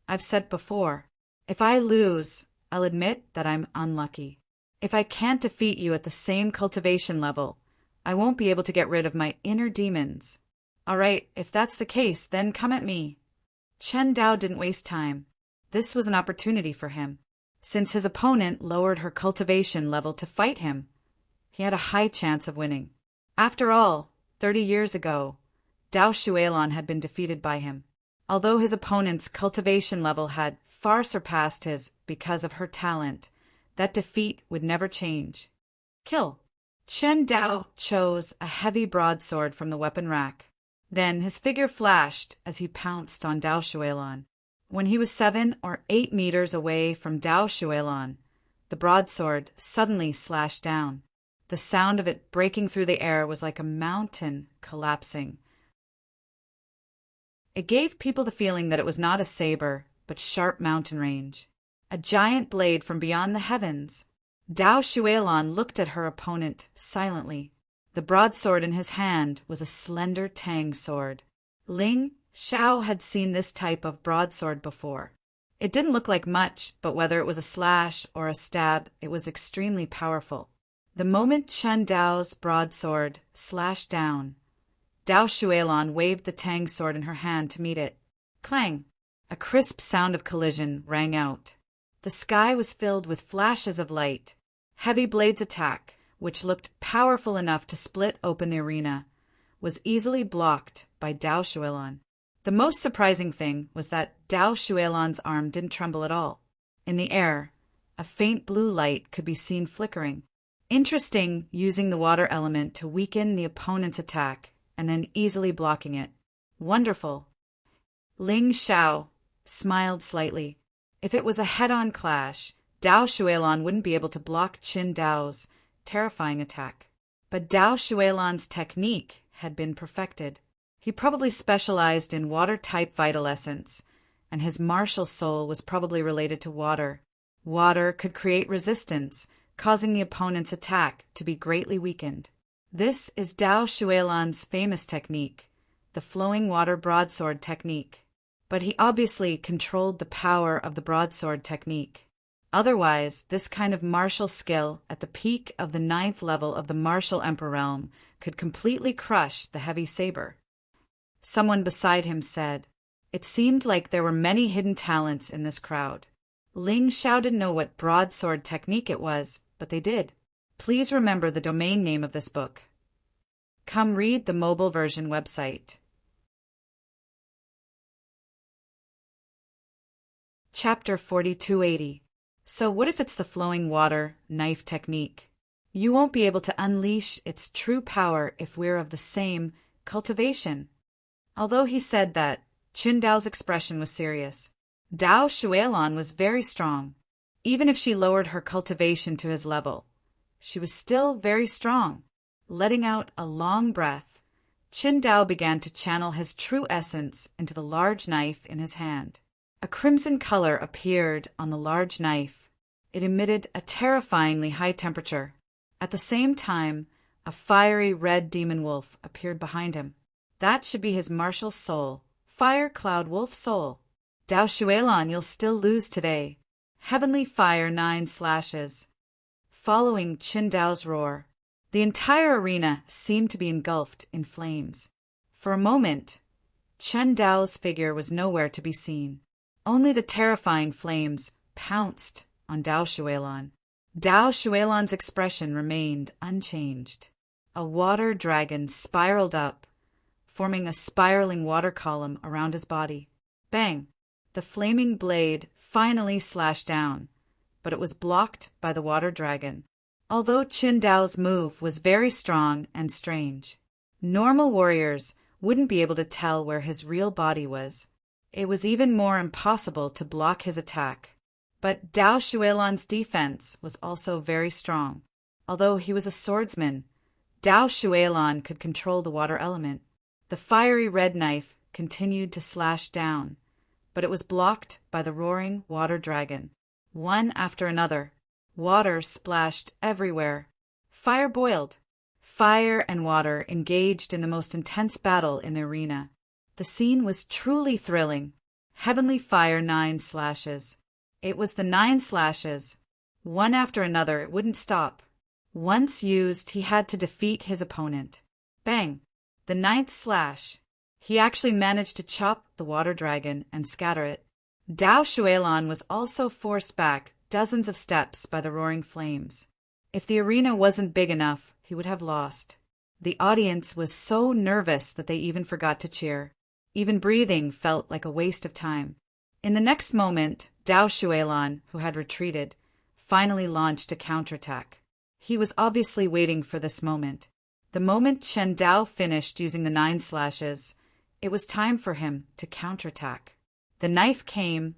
I've said before, if I lose, I'll admit that I'm unlucky. If I can't defeat you at the same cultivation level, I won't be able to get rid of my inner demons. All right, if that's the case, then come at me. Qin Dao didn't waste time. This was an opportunity for him. Since his opponent lowered her cultivation level to fight him, he had a high chance of winning. After all, 30 years ago, Dao Shuelon had been defeated by him. Although his opponent's cultivation level had far surpassed his because of her talent, that defeat would never change. Kill. Qin Dao chose a heavy broadsword from the weapon rack. Then his figure flashed as he pounced on Dao Shuelon. When he was 7 or 8 meters away from Dao Shuelon, the broadsword suddenly slashed down. The sound of it breaking through the air was like a mountain collapsing. It gave people the feeling that it was not a saber, but sharp mountain range. A giant blade from beyond the heavens. Dao Shuelon looked at her opponent silently. The broadsword in his hand was a slender tang sword. Ling Xiao had seen this type of broadsword before. It didn't look like much, but whether it was a slash or a stab, it was extremely powerful. The moment Chen Dao's broadsword slashed down, Dao Shuelon waved the tang sword in her hand to meet it. Clang! A crisp sound of collision rang out. The sky was filled with flashes of light. Heavy Blade's attack, which looked powerful enough to split open the arena, was easily blocked by Dao Shuelon. The most surprising thing was that Dao Shuelon's arm didn't tremble at all. In the air, a faint blue light could be seen flickering. Interesting, using the water element to weaken the opponent's attack and then easily blocking it. Wonderful. Ling Xiao smiled slightly. If it was a head-on clash, Dao Shuelon wouldn't be able to block Qin Dao's terrifying attack. But Dao Shuelon's technique had been perfected. He probably specialized in water-type vital essence, and his martial soul was probably related to water. Water could create resistance, causing the opponent's attack to be greatly weakened. This is Dao Shuelon's famous technique, the flowing water broadsword technique. But he obviously controlled the power of the broadsword technique. Otherwise, this kind of martial skill at the peak of the 9th level of the martial emperor realm could completely crush the heavy saber. Someone beside him said, "It seemed like there were many hidden talents in this crowd." Ling Xiao didn't know what broadsword technique it was, but they did. Please remember the domain name of this book. Come read the mobile version website. Chapter 4280. So what if it's the flowing water knife technique? You won't be able to unleash its true power if we're of the same cultivation. Although he said that, Qin Dao's expression was serious. Dao Shuelon was very strong. Even if she lowered her cultivation to his level, she was still very strong. Letting out a long breath, Qin Dao began to channel his true essence into the large knife in his hand. A crimson color appeared on the large knife. It emitted a terrifyingly high temperature. At the same time, a fiery red demon wolf appeared behind him. That should be his martial soul, Fire Cloud Wolf Soul. Dao Shuelon, you'll still lose today. Heavenly Fire 9 slashes. Following Qin Dao's roar, the entire arena seemed to be engulfed in flames. For a moment, Qin Dao's figure was nowhere to be seen. Only the terrifying flames pounced on Dao Shuelon. Dao Shuelon's expression remained unchanged. A water dragon spiraled up, forming a spiraling water column around his body. Bang! The flaming blade finally slashed down, but it was blocked by the water dragon. Although Qin Dao's move was very strong and strange, normal warriors wouldn't be able to tell where his real body was. It was even more impossible to block his attack. But Dao Shuelon's defense was also very strong. Although he was a swordsman, Dao Shuelon could control the water element. The fiery red knife continued to slash down, but it was blocked by the roaring water dragon. One after another, water splashed everywhere. Fire boiled. Fire and water engaged in the most intense battle in the arena. The scene was truly thrilling. Heavenly Fire 9 slashes. It was the 9 slashes. One after another, it wouldn't stop. Once used, he had to defeat his opponent. Bang! The 9th slash. He actually managed to chop the water dragon and scatter it. Dao Shuelon was also forced back dozens of steps by the roaring flames. If the arena wasn't big enough, he would have lost. The audience was so nervous that they even forgot to cheer. Even breathing felt like a waste of time. In the next moment, Dao Shuelon, who had retreated, finally launched a counterattack. He was obviously waiting for this moment. The moment Chen Dao finished using the 9 slashes, it was time for him to counterattack. The knife came,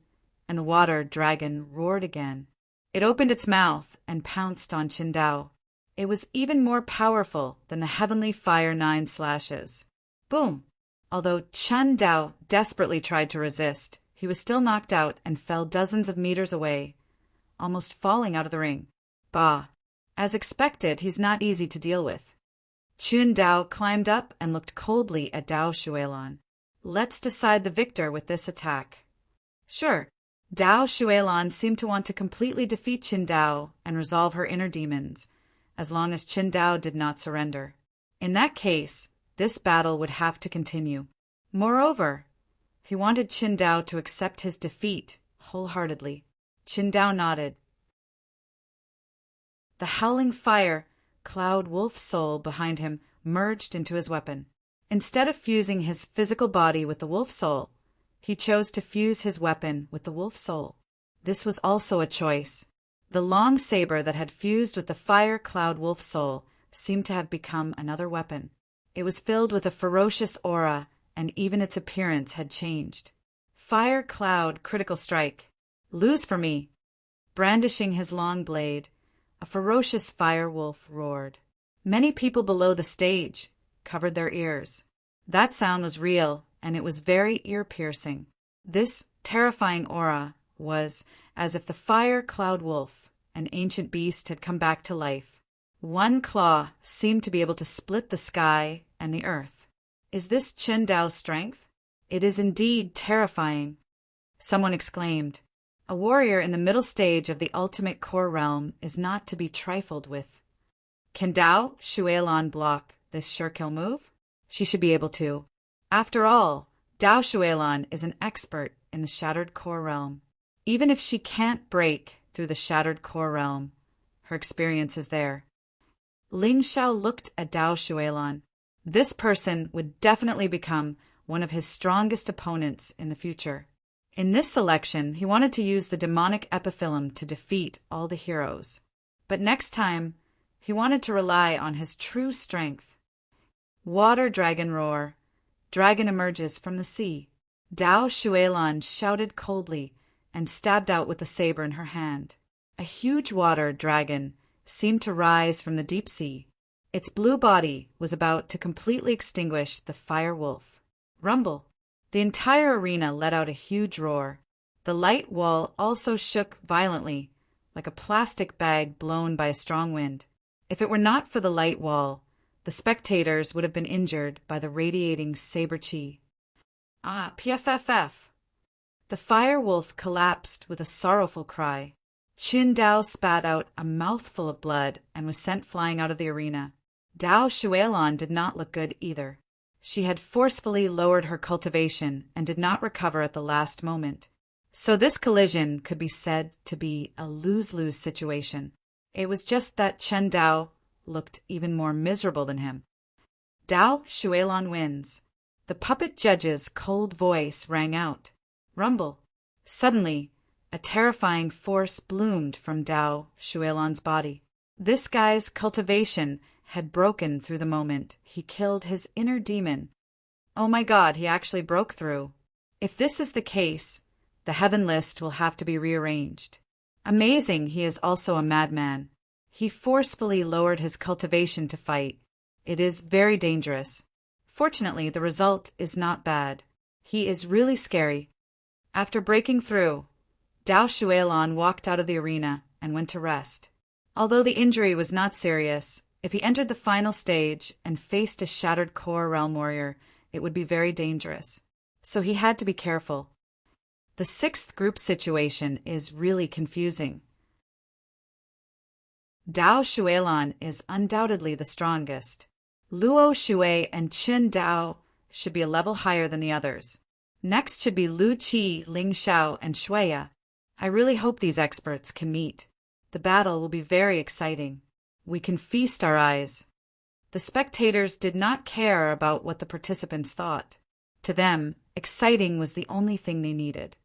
and the water dragon roared again. It opened its mouth and pounced on Qingdao. It was even more powerful than the heavenly fire 9 slashes. Boom! Although Qingdao desperately tried to resist, he was still knocked out and fell dozens of meters away, almost falling out of the ring. Bah! As expected, he's not easy to deal with. Qingdao climbed up and looked coldly at Dao Shuilan. Let's decide the victor with this attack. Sure. Dao Shuilan seemed to want to completely defeat Qingdao and resolve her inner demons, as long as Qingdao did not surrender. In that case, this battle would have to continue. Moreover, he wanted Qingdao to accept his defeat wholeheartedly. Qingdao nodded. The howling fire, cloud wolf soul behind him merged into his weapon. Instead of fusing his physical body with the wolf soul, he chose to fuse his weapon with the wolf soul. This was also a choice. The long saber that had fused with the fire cloud wolf soul seemed to have become another weapon. It was filled with a ferocious aura, and even its appearance had changed. Fire cloud critical strike. Lose for me. Brandishing his long blade, a ferocious fire wolf roared. Many people below the stage covered their ears. That sound was real, and it was very ear-piercing. This terrifying aura was as if the fire cloud wolf, an ancient beast, had come back to life. One claw seemed to be able to split the sky and the earth. Is this Qingdao's strength? It is indeed terrifying. Someone exclaimed. A warrior in the middle stage of the ultimate core realm is not to be trifled with. Can Dao Shuilan block this sure-kill move? She should be able to. After all, Dao Shuilan is an expert in the shattered core realm. Even if she can't break through the shattered core realm, her experience is there. Ling Xiao looked at Dao Shuilan. This person would definitely become one of his strongest opponents in the future. In this selection, he wanted to use the demonic epiphyllum to defeat all the heroes. But next time, he wanted to rely on his true strength. Water dragon roar. Dragon emerges from the sea. Dao Shuilan shouted coldly and stabbed out with the saber in her hand. A huge water dragon seemed to rise from the deep sea. Its blue body was about to completely extinguish the fire wolf. Rumble. The entire arena let out a huge roar. The light wall also shook violently, like a plastic bag blown by a strong wind. If it were not for the light wall, the spectators would have been injured by the radiating saber chi. PFFF! The fire wolf collapsed with a sorrowful cry. Qingdao spat out a mouthful of blood and was sent flying out of the arena. Dao Shuilan did not look good either. She had forcefully lowered her cultivation and did not recover at the last moment. So this collision could be said to be a lose-lose situation. It was just that Qingdao looked even more miserable than him. Dao Shuilan wins. The puppet judge's cold voice rang out. Rumble. Suddenly, a terrifying force bloomed from Dao Shuilan's body. This guy's cultivation had broken through the moment he killed his inner demon. Oh my God, he actually broke through. If this is the case, the heaven list will have to be rearranged. Amazing, he is also a madman. He forcefully lowered his cultivation to fight. It is very dangerous. Fortunately, the result is not bad. He is really scary. After breaking through, Dao Shuilan walked out of the arena and went to rest. Although the injury was not serious, if he entered the final stage and faced a shattered core realm warrior, it would be very dangerous. So he had to be careful. The sixth group situation is really confusing. Dao Shuilan is undoubtedly the strongest. Luo Shui and Qingdao should be a level higher than the others. Next should be Lu Qi, Ling Xiao, and Shuya. I really hope these experts can meet. The battle will be very exciting. We can feast our eyes. The spectators did not care about what the participants thought. To them, exciting was the only thing they needed.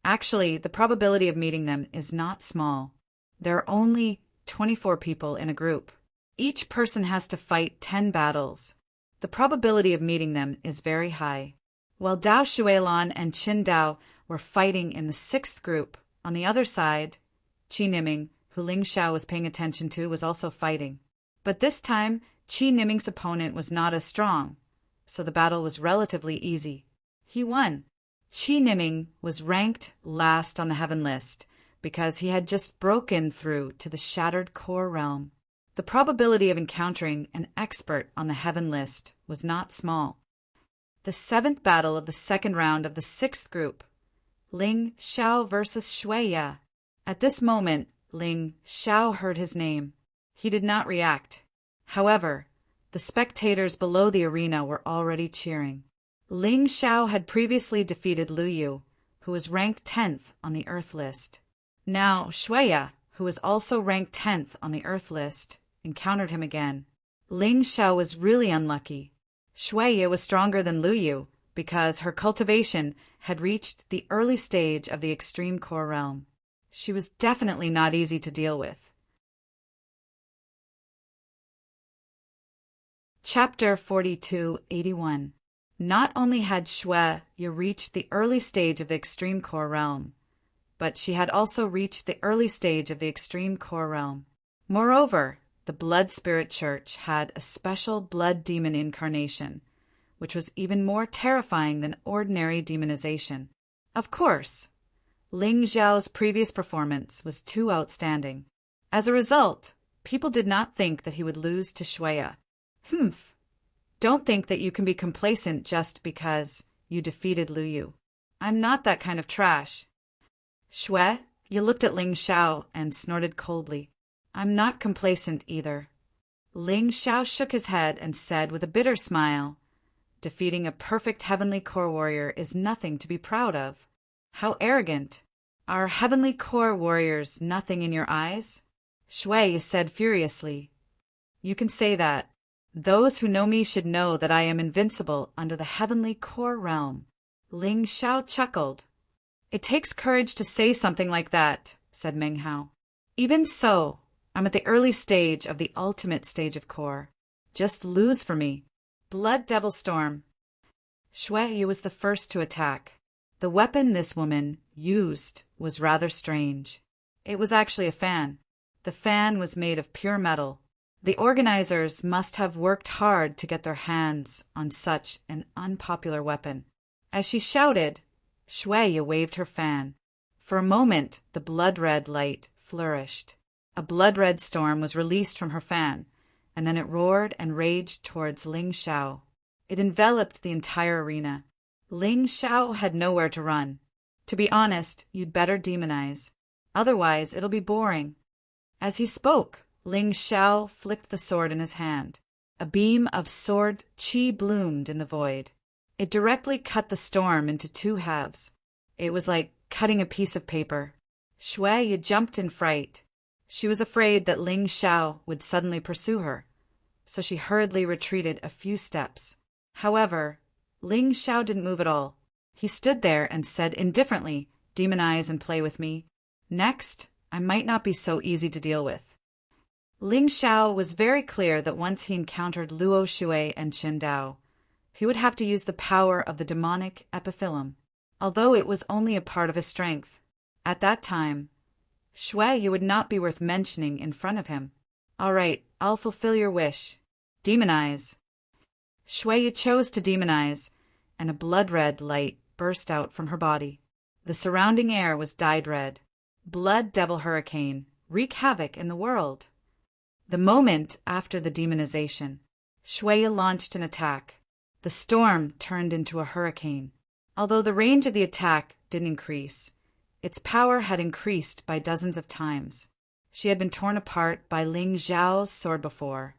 Actually, the probability of meeting them is not small. There are only 24 people in a group. Each person has to fight 10 battles. The probability of meeting them is very high. While Dao Shuelan and Qin Dao were fighting in the sixth group, on the other side, Qi Niming, who Ling Xiao was paying attention to, was also fighting. But this time, Qi Niming's opponent was not as strong, so the battle was relatively easy. He won. Qi Niming was ranked last on the heaven list because he had just broken through to the shattered core realm. The probability of encountering an expert on the heaven list was not small. The seventh battle of the second round of the sixth group, Ling Xiao versus Shueya. At this moment, Ling Xiao heard his name. He did not react. However, the spectators below the arena were already cheering. Ling Xiao had previously defeated Lu Yu, who was ranked 10th on the Earth list. Now, Shueya, who was also ranked 10th on the Earth list, encountered him again. Ling Xiao was really unlucky. Shueya was stronger than Lu Yu because her cultivation had reached the early stage of the extreme core realm. She was definitely not easy to deal with. Chapter 4281. Not only had Shueya reached the early stage of the extreme core realm, but she had also reached the early stage of the extreme core realm. Moreover, the Blood Spirit Church had a special blood demon incarnation, which was even more terrifying than ordinary demonization. Of course, Ling Xiao's previous performance was too outstanding. As a result, people did not think that he would lose to Shueya. Don't think that you can be complacent just because you defeated Lu Yu. I'm not that kind of trash. Shueya looked at Ling Xiao and snorted coldly. I'm not complacent either. Ling Xiao shook his head and said with a bitter smile, defeating a perfect heavenly core warrior is nothing to be proud of. How arrogant. Are heavenly core warriors nothing in your eyes? Shueya said furiously. You can say that. Those who know me should know that I am invincible under the heavenly core realm. Ling Xiao chuckled. It takes courage to say something like that, said Meng Hao. Even so, I'm at the early stage of the ultimate stage of core. Just lose for me. Blood Devil Storm. Shueya was the first to attack. The weapon this woman used was rather strange. It was actually a fan. The fan was made of pure metal. The organizers must have worked hard to get their hands on such an unpopular weapon. As she shouted, Shueya waved her fan. For a moment, the blood-red light flourished. A blood-red storm was released from her fan, and then it roared and raged towards Ling Xiao. It enveloped the entire arena. Ling Xiao had nowhere to run. To be honest, you'd better demonize. Otherwise, it'll be boring. As he spoke, Ling Xiao flicked the sword in his hand. A beam of sword qi bloomed in the void. It directly cut the storm into two halves. It was like cutting a piece of paper. Shueya jumped in fright. She was afraid that Ling Xiao would suddenly pursue her, so she hurriedly retreated a few steps. However, Ling Xiao didn't move at all. He stood there and said indifferently, demonize and play with me. Next, I might not be so easy to deal with. Ling Xiao was very clear that once he encountered Luo Shui and Qin Dao, he would have to use the power of the demonic epiphyllum, although it was only a part of his strength. At that time, Shueya would not be worth mentioning in front of him. All right, I'll fulfill your wish. Demonize. Shueya chose to demonize, and a blood-red light burst out from her body. The surrounding air was dyed red. Blood Devil Hurricane, wreak havoc in the world. The moment after the demonization, Shueya launched an attack. The storm turned into a hurricane. Although the range of the attack didn't increase, its power had increased by dozens of times. She had been torn apart by Ling Xiao's sword before,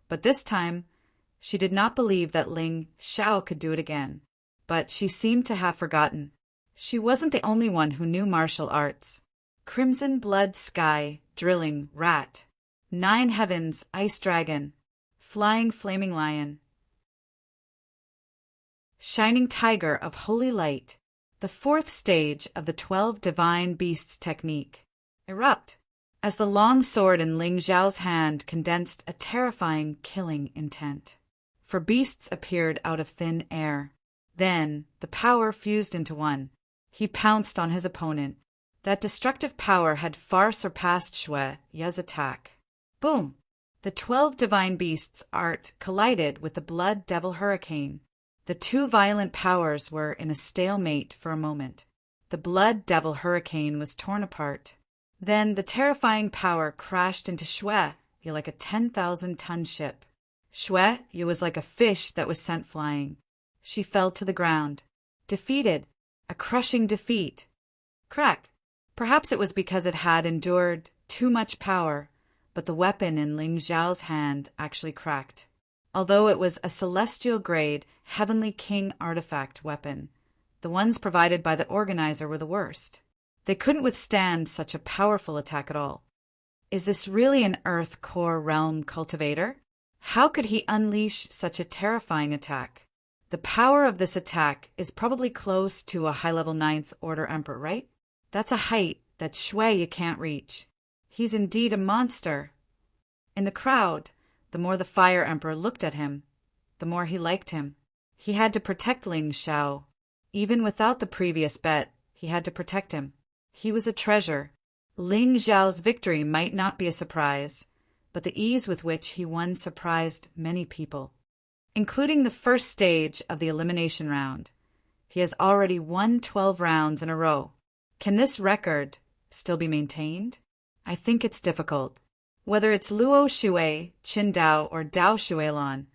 but this time she did not believe that Ling Xiao could do it again. But she seemed to have forgotten. She wasn't the only one who knew martial arts. Crimson Blood Sky, Drilling Rat, Nine Heavens, Ice Dragon, Flying Flaming Lion, Shining Tiger of Holy Light, the fourth stage of the 12 Divine Beasts technique. Erupt, as the long sword in Ling Xiao's hand condensed a terrifying killing intent. For beasts appeared out of thin air. Then, the power fused into one. He pounced on his opponent. That destructive power had far surpassed Shui Ye's attack. Boom! The 12 divine beasts' art collided with the blood devil hurricane. The two violent powers were in a stalemate for a moment. The blood devil hurricane was torn apart. Then the terrifying power crashed into Shui Ye like a 10,000-ton ship. Shui Ye was like a fish that was sent flying. She fell to the ground. Defeated. A crushing defeat. Crack. Perhaps it was because it had endured too much power, but the weapon in Ling Xiao's hand actually cracked. Although it was a celestial-grade, heavenly king artifact weapon, the ones provided by the organizer were the worst. They couldn't withstand such a powerful attack at all. Is this really an Earth Core Realm cultivator? How could he unleash such a terrifying attack? The power of this attack is probably close to a high-level 9th Order Emperor, right? That's a height that Shui Ye can't reach. He's indeed a monster. In the crowd, the more the Fire Emperor looked at him, the more he liked him. He had to protect Ling Xiao. Even without the previous bet, he had to protect him. He was a treasure. Ling Xiao's victory might not be a surprise, but the ease with which he won surprised many people, including the first stage of the elimination round. He has already won 12 rounds in a row. Can this record still be maintained? I think it's difficult. Whether it's Luo Shui, Qin Dao, or Dao Shuilan,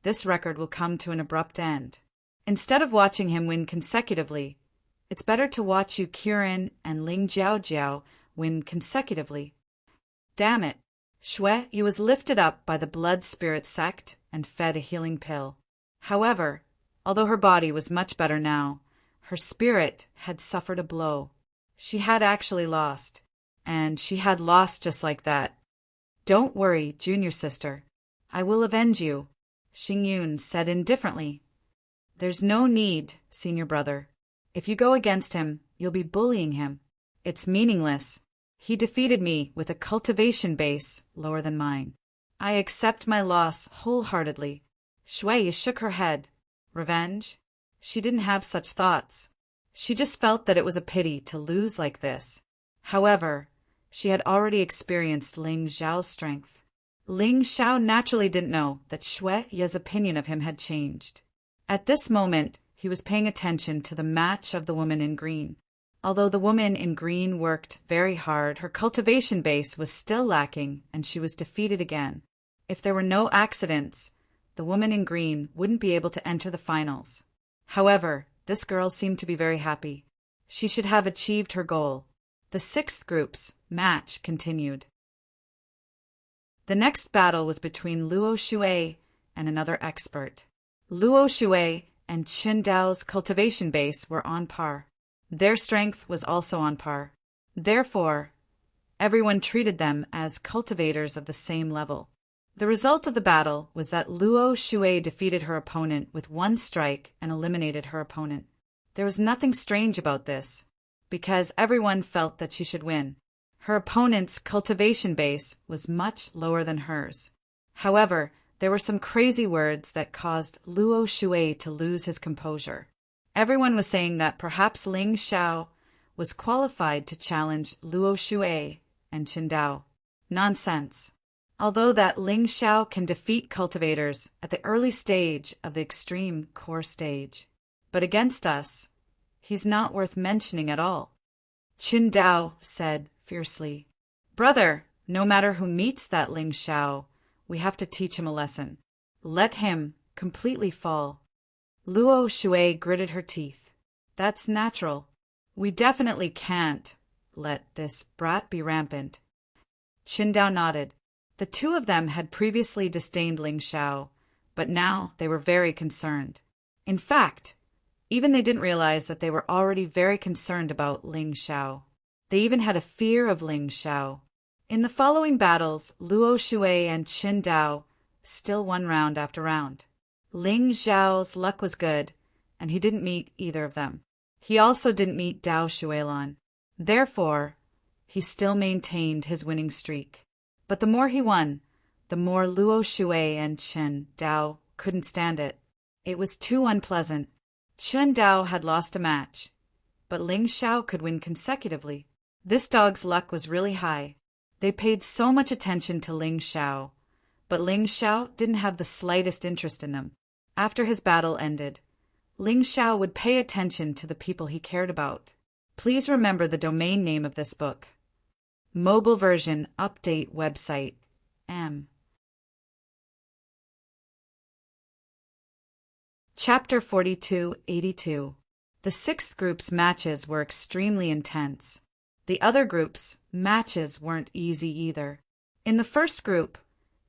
this record will come to an abrupt end. Instead of watching him win consecutively, it's better to watch Yu Qiren and Ling Jiaojiao win consecutively. Damn it! Shui Ye was lifted up by the blood spirit sect and fed a healing pill. However, although her body was much better now, her spirit had suffered a blow. She had actually lost, and she had lost just like that. Don't worry, junior sister. I will avenge you, Xing Yun said indifferently. There's no need, senior brother. If you go against him, you'll be bullying him. It's meaningless. He defeated me with a cultivation base lower than mine. I accept my loss wholeheartedly. Shui Ye shook her head. Revenge? She didn't have such thoughts. She just felt that it was a pity to lose like this. However, she had already experienced Ling Xiao's strength. Ling Xiao naturally didn't know that Shui Ye's opinion of him had changed. At this moment, he was paying attention to the match of the woman in green. Although the woman in green worked very hard, her cultivation base was still lacking, and she was defeated again. If there were no accidents, the woman in green wouldn't be able to enter the finals. However, this girl seemed to be very happy. She should have achieved her goal. The 6th group's match continued. The next battle was between Luo Shui and another expert. Luo Shui and Qin Dao's cultivation base were on par. Their strength was also on par. Therefore, everyone treated them as cultivators of the same level. The result of the battle was that Luo Shui defeated her opponent with 1 strike and eliminated her opponent. There was nothing strange about this, because everyone felt that she should win. Her opponent's cultivation base was much lower than hers. However, there were some crazy words that caused Luo Shui to lose his composure. Everyone was saying that perhaps Ling Xiao was qualified to challenge Luo Shui and Qin Dao. Nonsense. Although that Ling Xiao can defeat cultivators at the early stage of the extreme core stage. But against us, he's not worth mentioning at all. Qin Dao said fiercely, Brother, no matter who meets that Ling Xiao, we have to teach him a lesson. Let him completely fall. Luo Shui gritted her teeth. That's natural. We definitely can't let this brat be rampant. Qin Dao nodded. The two of them had previously disdained Ling Xiao, but now they were very concerned. In fact, even they didn't realize that they were already very concerned about Ling Xiao. They even had a fear of Ling Xiao. In the following battles, Luo Shui and Qin Dao still won round after round. Ling Xiao's luck was good, and he didn't meet either of them. He also didn't meet Dao Shuilan. Therefore, he still maintained his winning streak. But the more he won, the more Luo Shui and Qin Dao couldn't stand it. It was too unpleasant. Chen Dao had lost a match, but Ling Xiao could win consecutively. This dog's luck was really high. They paid so much attention to Ling Xiao, but Ling Xiao didn't have the slightest interest in them. After his battle ended, Ling Xiao would pay attention to the people he cared about. Please remember the domain name of this book. Mobile version update website M. Chapter 4282. The sixth group's matches were extremely intense. The other group's matches weren't easy either. In the first group,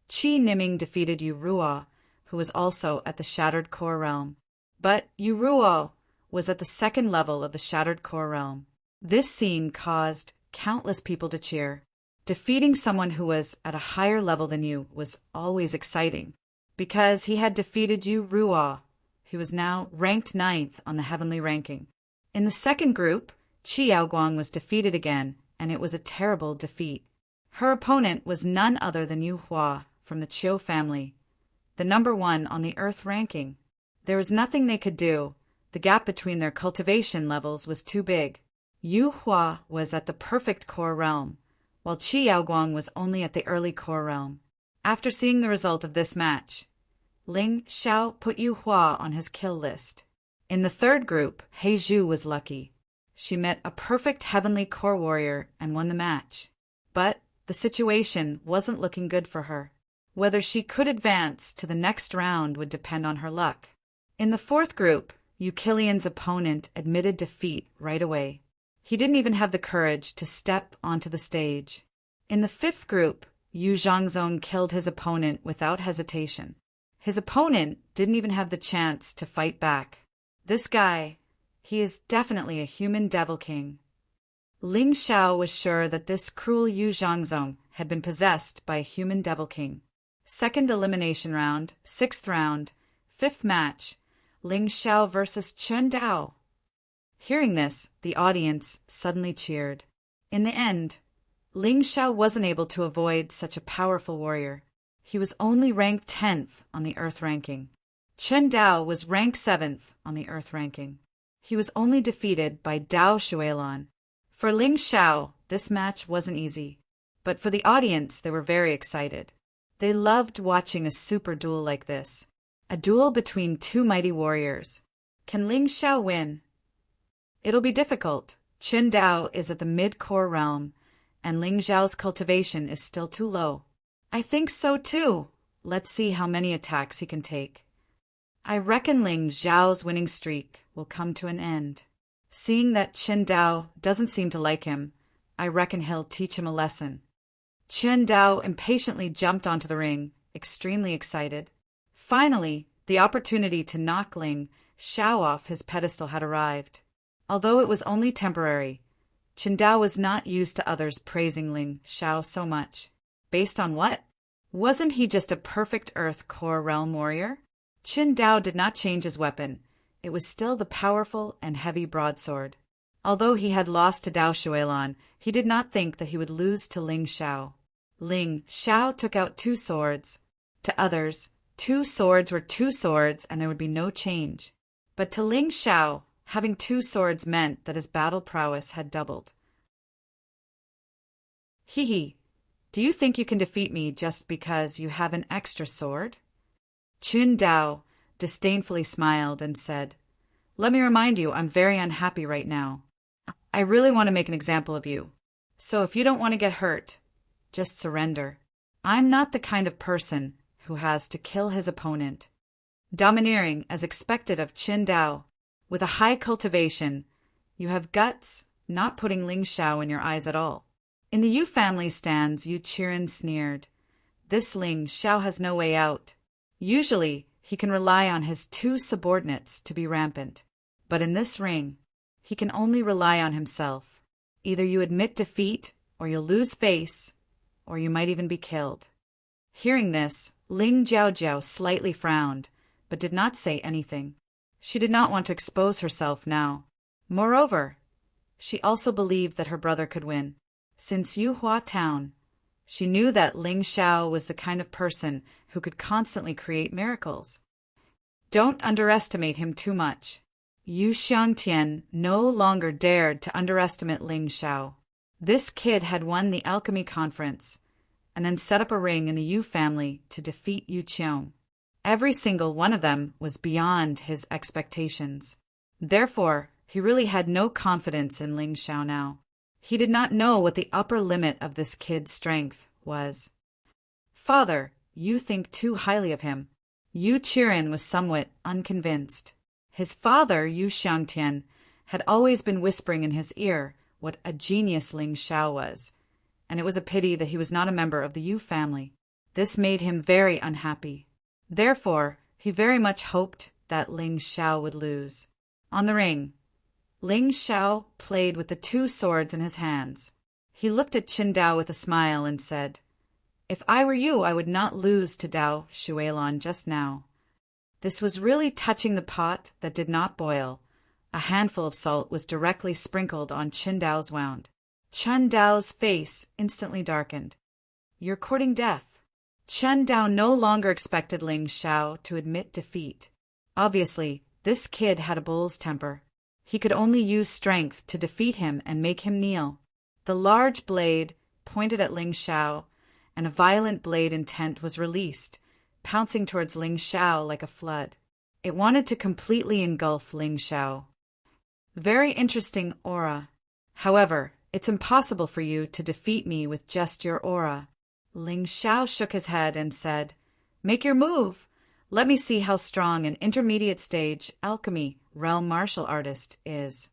Qi Niming defeated Yu Ruo, who was also at the Shattered Core Realm. But Yu Ruo was at the second level of the Shattered Core Realm. This scene caused countless people to cheer. Defeating someone who was at a higher level than you was always exciting, because he had defeated Yu Ruo, who was now ranked 9th on the heavenly ranking. In the second group, Qi Yaoguang was defeated again, and it was a terrible defeat. Her opponent was none other than Yu Hua from the Qiu family, the number 1 on the Earth ranking. There was nothing they could do. The gap between their cultivation levels was too big. Yu Hua was at the perfect core realm, while Qi Yaoguang was only at the early core realm. After seeing the result of this match, Ling Xiao put Yu Hua on his kill list. In the third group, He Zhu was lucky. She met a perfect heavenly core warrior and won the match. But the situation wasn't looking good for her. Whether she could advance to the next round would depend on her luck. In the fourth group, Yu Kilian's opponent admitted defeat right away. He didn't even have the courage to step onto the stage. In the fifth group, Yu Zhangzong killed his opponent without hesitation. His opponent didn't even have the chance to fight back. This guy, he is definitely a human devil king. Ling Xiao was sure that this cruel Yu Zhangzong had been possessed by a human devil king. Second elimination round, 6th round, 5th match, Ling Xiao versus Chen Dao. Hearing this, the audience suddenly cheered. In the end, Ling Xiao wasn't able to avoid such a powerful warrior. He was only ranked 10th on the Earth ranking. Chen Dao was ranked 7th on the Earth ranking. He was only defeated by Dao Shuilan. For Ling Xiao, this match wasn't easy, but for the audience, they were very excited. They loved watching a super duel like this, a duel between two mighty warriors. Can Ling Xiao win? It'll be difficult. Chen Dao is at the mid-core realm, and Ling Xiao's cultivation is still too low. I think so too. Let's see how many attacks he can take. I reckon Ling Xiao's winning streak will come to an end. Seeing that Chen Dao doesn't seem to like him, I reckon he'll teach him a lesson. Chen Dao impatiently jumped onto the ring, extremely excited. Finally, the opportunity to knock Ling Xiao off his pedestal had arrived. Although it was only temporary, Chen Dao was not used to others praising Ling Xiao so much. Based on what? Wasn't he just a perfect Earth Core Realm warrior? Chen Dao did not change his weapon. It was still the powerful and heavy broadsword. Although he had lost to Dao Shuilan, he did not think that he would lose to Ling Xiao. Ling Xiao took out 2 swords. To others, 2 swords were 2 swords and there would be no change. But to Ling Xiao, having 2 swords meant that his battle prowess had doubled. Hee, do you think you can defeat me just because you have an extra sword? Chen Dao disdainfully smiled and said, "Let me remind you, I'm very unhappy right now. I really want to make an example of you. So if you don't want to get hurt, just surrender. I'm not the kind of person who has to kill his opponent." Domineering, as expected of Chen Dao, with a high cultivation, you have guts, not putting Ling Xiao in your eyes at all. In the Yu family stands, Yu Qiren sneered. This Ling Xiao has no way out. Usually, he can rely on his 2 subordinates to be rampant. But in this ring, he can only rely on himself. Either you admit defeat, or you'll lose face, or you might even be killed. Hearing this, Ling Jiaojiao slightly frowned, but did not say anything. She did not want to expose herself now. Moreover, she also believed that her brother could win. Since Yuhua Town, she knew that Ling Xiao was the kind of person who could constantly create miracles. Don't underestimate him too much. Yu Xiangtian no longer dared to underestimate Ling Xiao. This kid had won the alchemy conference and then set up a ring in the Yu family to defeat Yu Qiong. Every single one of them was beyond his expectations. Therefore, he really had no confidence in Ling Xiao now. He did not know what the upper limit of this kid's strength was. "Father, you think too highly of him." Yu Qiren was somewhat unconvinced. His father, Yu Xiangtian, had always been whispering in his ear what a genius Ling Xiao was, and it was a pity that he was not a member of the Yu family. This made him very unhappy. Therefore, he very much hoped that Ling Xiao would lose. On the ring, Ling Xiao played with the two swords in his hands. He looked at Qin Dao with a smile and said, "If I were you, I would not lose to Dao Shuilon just now." This was really touching the pot that did not boil. A handful of salt was directly sprinkled on Qin Dao's wound. Qin Dao's face instantly darkened. "You're courting death." Qin Dao no longer expected Ling Xiao to admit defeat. Obviously, this kid had a bull's temper. He could only use strength to defeat him and make him kneel. The large blade pointed at Ling Xiao, and a violent blade intent was released, pouncing towards Ling Xiao like a flood. It wanted to completely engulf Ling Xiao. Very interesting aura. However, it's impossible for you to defeat me with just your aura. Ling Xiao shook his head and said, "Make your move. Let me see how strong an intermediate stage alchemy realm martial artist is."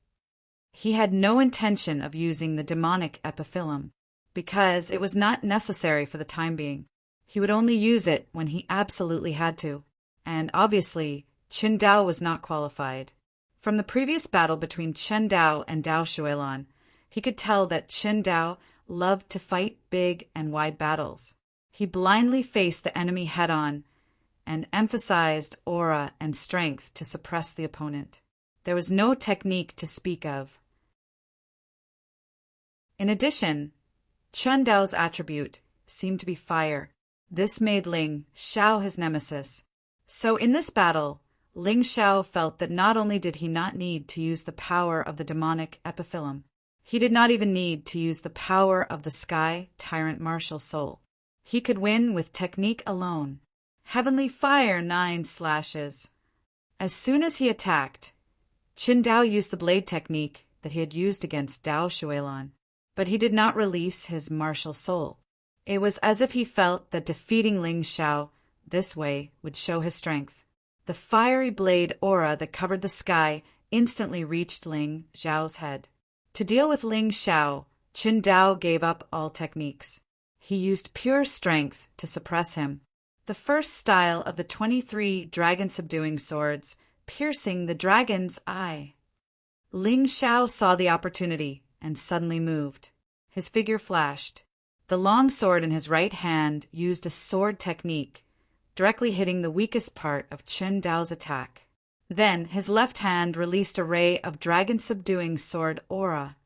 He had no intention of using the demonic epiphyllum, because it was not necessary for the time being. He would only use it when he absolutely had to, and obviously Qin Dao was not qualified. From the previous battle between Qin Dao and Dao Shuilon, he could tell that Qin Dao loved to fight big and wide battles. He blindly faced the enemy head-on and emphasized aura and strength to suppress the opponent. There was no technique to speak of. In addition, Qin Dao's attribute seemed to be fire. This made Ling Xiao his nemesis. So in this battle, Ling Xiao felt that not only did he not need to use the power of the demonic epiphyllum, he did not even need to use the power of the Sky Tyrant martial soul. He could win with technique alone. Heavenly Fire 9 slashes. As soon as he attacked, Qin Dao used the blade technique that he had used against Dao Shuilon, but he did not release his martial soul. It was as if he felt that defeating Ling Xiao this way would show his strength. The fiery blade aura that covered the sky instantly reached Ling Xiao's head. To deal with Ling Xiao, Qin Dao gave up all techniques. He used pure strength to suppress him. The first style of the 23 dragon-subduing swords, piercing the dragon's eye. Ling Xiao saw the opportunity and suddenly moved. His figure flashed. The long sword in his right hand used a sword technique, directly hitting the weakest part of Qin Dao's attack. Then his left hand released a ray of dragon-subduing sword aura,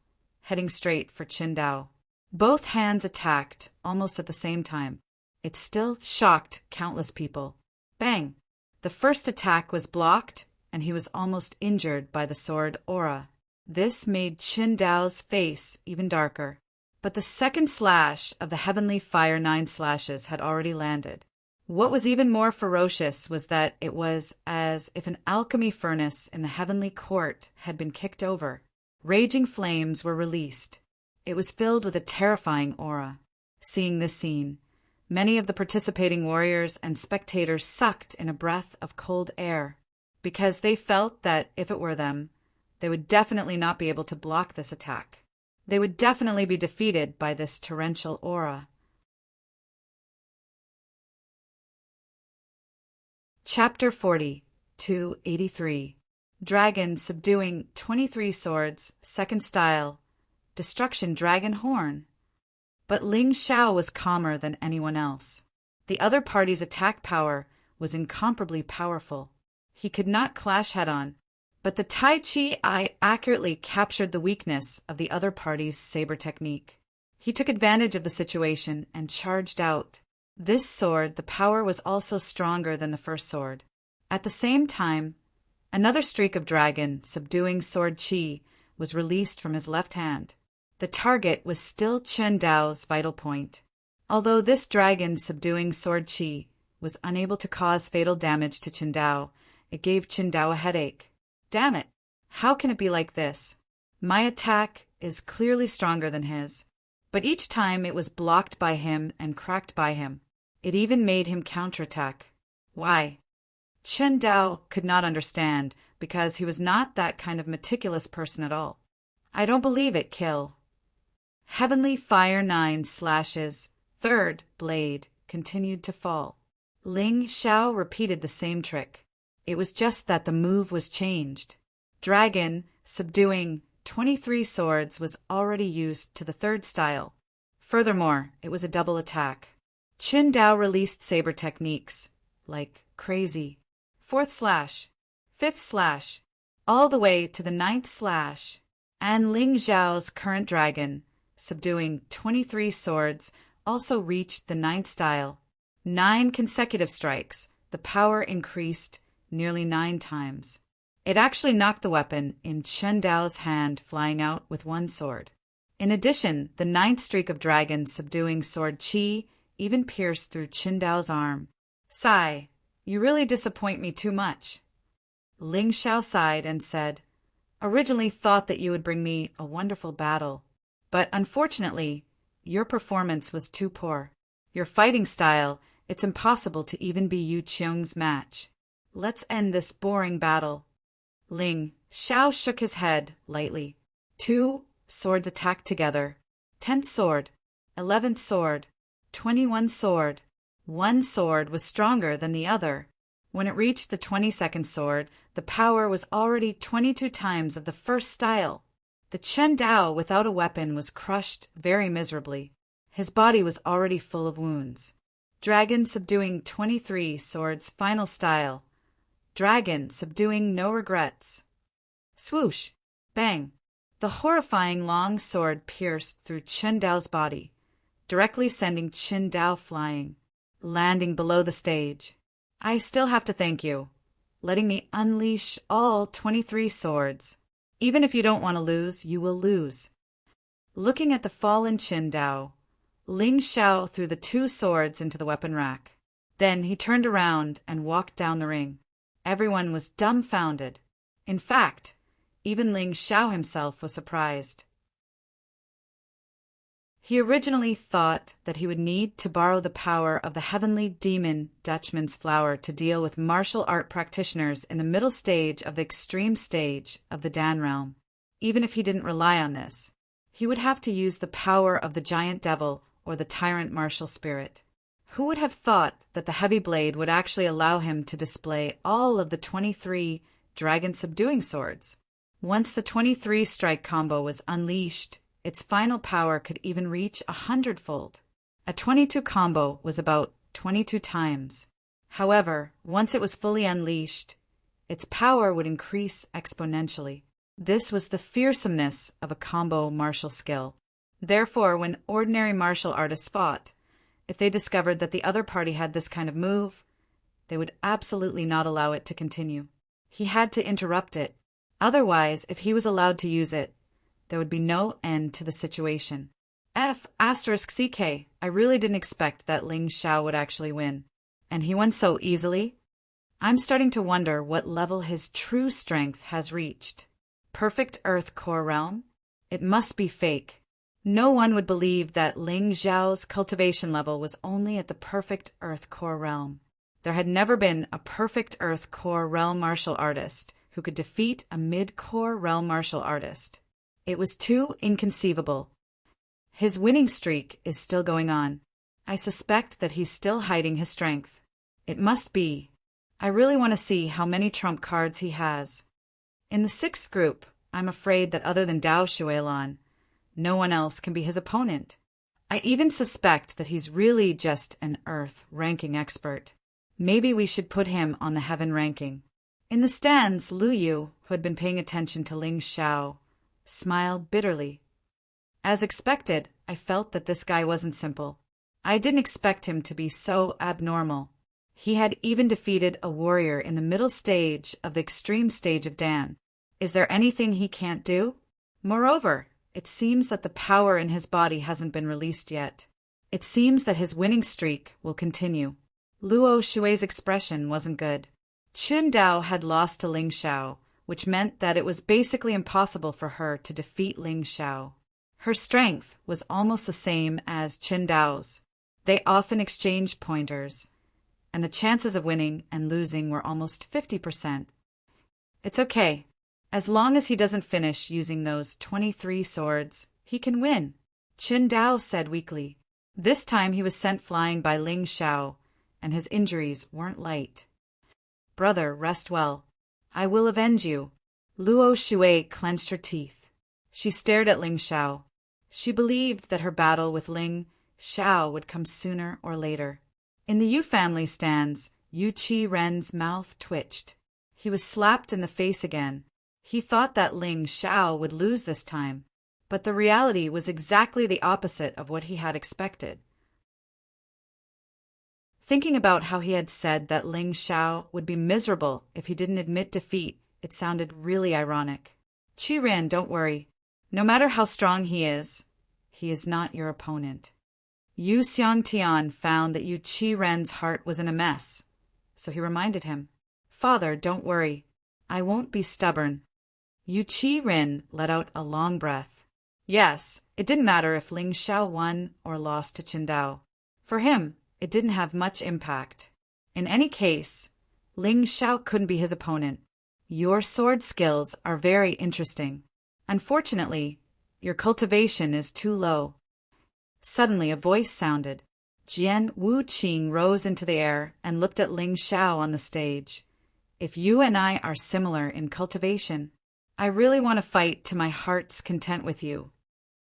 heading straight for Qin Dao. Both hands attacked almost at the same time. It still shocked countless people. Bang! The first attack was blocked, and he was almost injured by the sword aura. This made Qin Dao's face even darker. But the second slash of the Heavenly Fire 9 slashes had already landed. What was even more ferocious was that it was as if an alchemy furnace in the heavenly court had been kicked over. Raging flames were released. It was filled with a terrifying aura. Seeing this scene, many of the participating warriors and spectators sucked in a breath of cold air, because they felt that if it were them, they would definitely not be able to block this attack. They would definitely be defeated by this torrential aura. Chapter 40, 283. Dragon subduing 23 swords, second style, Destruction Dragon Horn. But Ling Xiao was calmer than anyone else. The other party's attack power was incomparably powerful. He could not clash head-on, but the Tai Chi eye accurately captured the weakness of the other party's saber technique. He took advantage of the situation and charged out. This sword, the power was also stronger than the first sword. At the same time, Another streak of dragon, subduing sword chi, was released from his left hand. The target was still Chen Dao's vital point. Although this dragon, subduing sword chi, was unable to cause fatal damage to Chen Dao, it gave Chen Dao a headache. Damn it! How can it be like this? My attack is clearly stronger than his. But each time it was blocked by him and cracked by him. It even made him counterattack. Why? Chen Dao could not understand, because he was not that kind of meticulous person at all. I don't believe it, kill. Heavenly Fire 9 slashes, third blade, continued to fall. Ling Xiao repeated the same trick. It was just that the move was changed. Dragon, subduing 23 swords, was already used to the third style. Furthermore, it was a double attack. Chen Dao released saber techniques, like crazy. Fourth slash, fifth slash, all the way to the ninth slash. And Ling Xiao's current dragon, subduing 23 swords, also reached the ninth style. 9 consecutive strikes, the power increased nearly 9 times. It actually knocked the weapon in Chen Dao's hand flying out with one sword. In addition, the ninth streak of dragon subduing sword chi even pierced through Chen Dao's arm. Sigh, you really disappoint me too much. Ling Xiao sighed and said, originally thought that you would bring me a wonderful battle, but unfortunately, your performance was too poor. Your fighting style, it's impossible to even be Yu Qiong's match. Let's end this boring battle. Ling Xiao shook his head lightly. 2 swords attacked together. 10th sword, 11th sword, 21 sword. One sword was stronger than the other. When it reached the 22nd sword, the power was already 22 times of the first style. The Chen Dao without a weapon was crushed very miserably. His body was already full of wounds. Dragon subduing 23 swords final style. Dragon subduing no regrets. Swoosh! Bang! The horrifying long sword pierced through Chen Dao's body, directly sending Chen Dao flying, landing below the stage. I still have to thank you, letting me unleash all 23 swords. Even if you don't want to lose, you will lose. Looking at the fallen Chen Dao, Ling Xiao threw the 2 swords into the weapon rack. Then he turned around and walked down the ring. Everyone was dumbfounded. In fact, even Ling Xiao himself was surprised. He originally thought that he would need to borrow the power of the heavenly demon Dutchman's flower to deal with martial art practitioners in the middle stage of the extreme stage of the Dan realm. Even if he didn't rely on this, he would have to use the power of the giant devil or the tyrant martial spirit. Who would have thought that the heavy blade would actually allow him to display all of the 23 dragon subduing swords? Once the 23 strike combo was unleashed, its final power could even reach 100-fold. A 22 combo was about 22 times. However, once it was fully unleashed, its power would increase exponentially. This was the fearsomeness of a combo martial skill. Therefore, when ordinary martial artists fought, if they discovered that the other party had this kind of move, they would absolutely not allow it to continue. He had to interrupt it. Otherwise, if he was allowed to use it, there would be no end to the situation. *CK, I really didn't expect that Ling Xiao would actually win. And he won so easily? I'm starting to wonder what level his true strength has reached. Perfect Earth Core Realm? It must be fake. No one would believe that Ling Xiao's cultivation level was only at the perfect Earth Core Realm. There had never been a perfect Earth Core Realm martial artist who could defeat a mid-core realm martial artist. It was too inconceivable. His winning streak is still going on. I suspect that he's still hiding his strength. It must be. I really want to see how many trump cards he has. In the 6th group, I'm afraid that other than Dao Shuelan, no one else can be his opponent. I even suspect that he's really just an Earth ranking expert. Maybe we should put him on the Heaven ranking. In the stands, Lu Yu, who had been paying attention to Ling Xiao, smiled bitterly. As expected, I felt that this guy wasn't simple. I didn't expect him to be so abnormal. He had even defeated a warrior in the middle stage of the extreme stage of Dan. Is there anything he can't do? Moreover, it seems that the power in his body hasn't been released yet. It seems that his winning streak will continue. Luo Shui's expression wasn't good. Chun Dao had lost to Ling Xiao, which meant that it was basically impossible for her to defeat Ling Xiao. Her strength was almost the same as Chun Dao's. They often exchanged pointers, and the chances of winning and losing were almost 50%. It's okay. As long as he doesn't finish using those 23 swords, he can win, Chun Dao said weakly. This time he was sent flying by Ling Xiao, and his injuries weren't light. Brother, rest well. I will avenge you. Luo Shui clenched her teeth. She stared at Ling Xiao. She believed that her battle with Ling Xiao would come sooner or later. In the Yu family stands, Yu Qi Ren's mouth twitched. He was slapped in the face again. He thought that Ling Xiao would lose this time, but the reality was exactly the opposite of what he had expected. Thinking about how he had said that Ling Xiao would be miserable if he didn't admit defeat, it sounded really ironic. Qi Ren, don't worry. No matter how strong he is not your opponent. Yu Xiangtian found that Yu Qi Ren's heart was in a mess, so he reminded him, Father, don't worry. I won't be stubborn. Yu Qi Ren let out a long breath. Yes, it didn't matter if Ling Xiao won or lost to Chun Dao. For him, it didn't have much impact. In any case, Ling Xiao couldn't be his opponent. Your sword skills are very interesting. Unfortunately, your cultivation is too low. Suddenly a voice sounded. Jian Wuqing rose into the air and looked at Ling Xiao on the stage. If you and I are similar in cultivation, I really want to fight to my heart's content with you.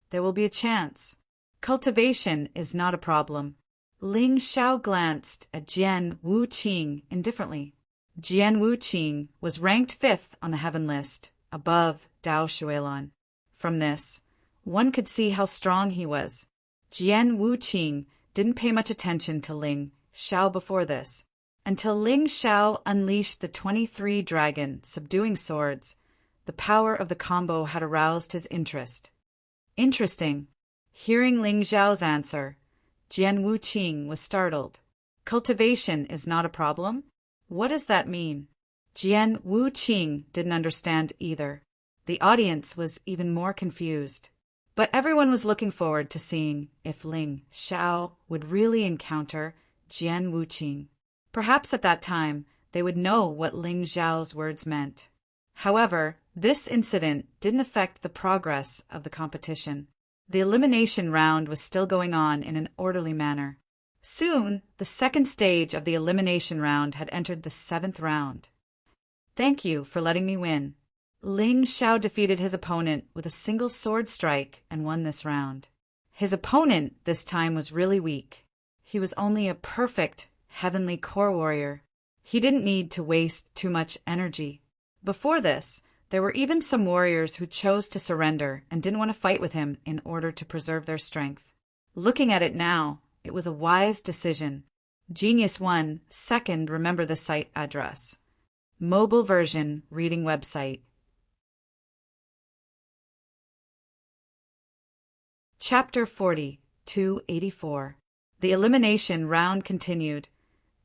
There will be a chance. Cultivation is not a problem. Ling Xiao glanced at Jian Wuqing indifferently. Jian Wuqing was ranked 5th on the heaven list, above Dao Shuilan. From this, one could see how strong he was. Jian Wuqing didn't pay much attention to Ling Xiao before this, until Ling Xiao unleashed the 23 dragon subduing swords. The power of the combo had aroused his interest. Interesting. Hearing Ling Xiao's answer, Jian Wuqing was startled. Cultivation is not a problem? What does that mean? Jian Wuqing didn't understand either. The audience was even more confused. But everyone was looking forward to seeing if Ling Xiao would really encounter Jian Wuqing. Perhaps at that time, they would know what Ling Xiao's words meant. However, this incident didn't affect the progress of the competition. The elimination round was still going on in an orderly manner. Soon, the second stage of the elimination round had entered the 7th round. Thank you for letting me win. Ling Xiao defeated his opponent with a single sword strike and won this round. His opponent this time was really weak. He was only a perfect heavenly core warrior. He didn't need to waste too much energy. Before this, there were even some warriors who chose to surrender and didn't want to fight with him in order to preserve their strength. Looking at it now, it was a wise decision. Genius 1, second, remember the site address. Mobile version, reading website. Chapter 40, 284. The elimination round continued,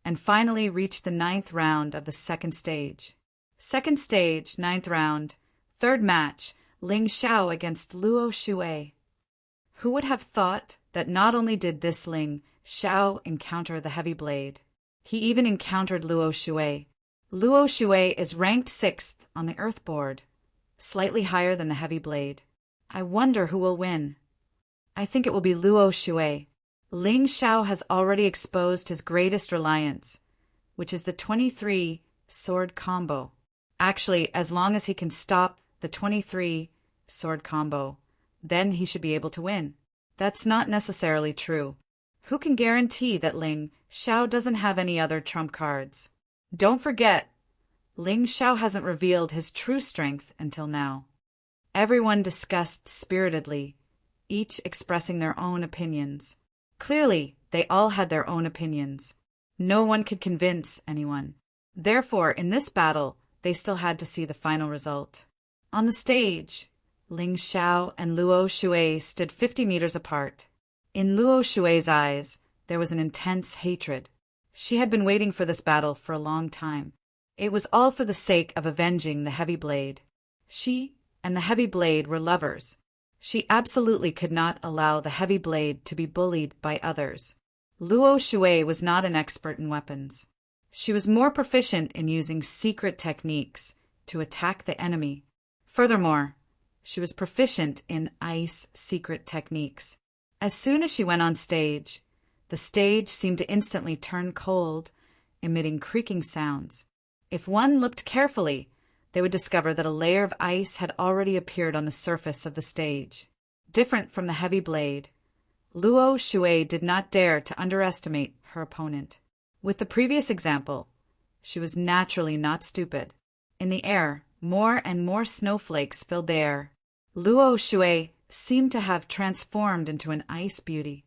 and finally reached the 9th round of the second stage. Second stage, 9th round, third match, Ling Xiao against Luo Shui. Who would have thought that not only did this Ling Xiao encounter the heavy blade, he even encountered Luo Shui. Luo Shui is ranked 6th on the Earth board, slightly higher than the heavy blade. I wonder who will win. I think it will be Luo Shui. Ling Xiao has already exposed his greatest reliance, which is the 23 sword combo. Actually, as long as he can stop the 23 sword combo, then he should be able to win. That's not necessarily true. Who can guarantee that Ling Xiao doesn't have any other trump cards? Don't forget, Ling Xiao hasn't revealed his true strength until now. Everyone discussed spiritedly, each expressing their own opinions. Clearly, they all had their own opinions. No one could convince anyone. Therefore, in this battle, they still had to see the final result. On the stage, Ling Xiao and Luo Shui stood 50 meters apart. In Luo Shui's eyes, there was an intense hatred. She had been waiting for this battle for a long time. It was all for the sake of avenging the heavy blade. She and the heavy blade were lovers. She absolutely could not allow the heavy blade to be bullied by others. Luo Shui was not an expert in weapons. She was more proficient in using secret techniques to attack the enemy. Furthermore, she was proficient in ice secret techniques. As soon as she went on stage, the stage seemed to instantly turn cold, emitting creaking sounds. If one looked carefully, they would discover that a layer of ice had already appeared on the surface of the stage. Different from the heavy blade, Luo Shui did not dare to underestimate her opponent. With the previous example, she was naturally not stupid. In the air, more and more snowflakes filled the air. Luo Shui seemed to have transformed into an ice beauty.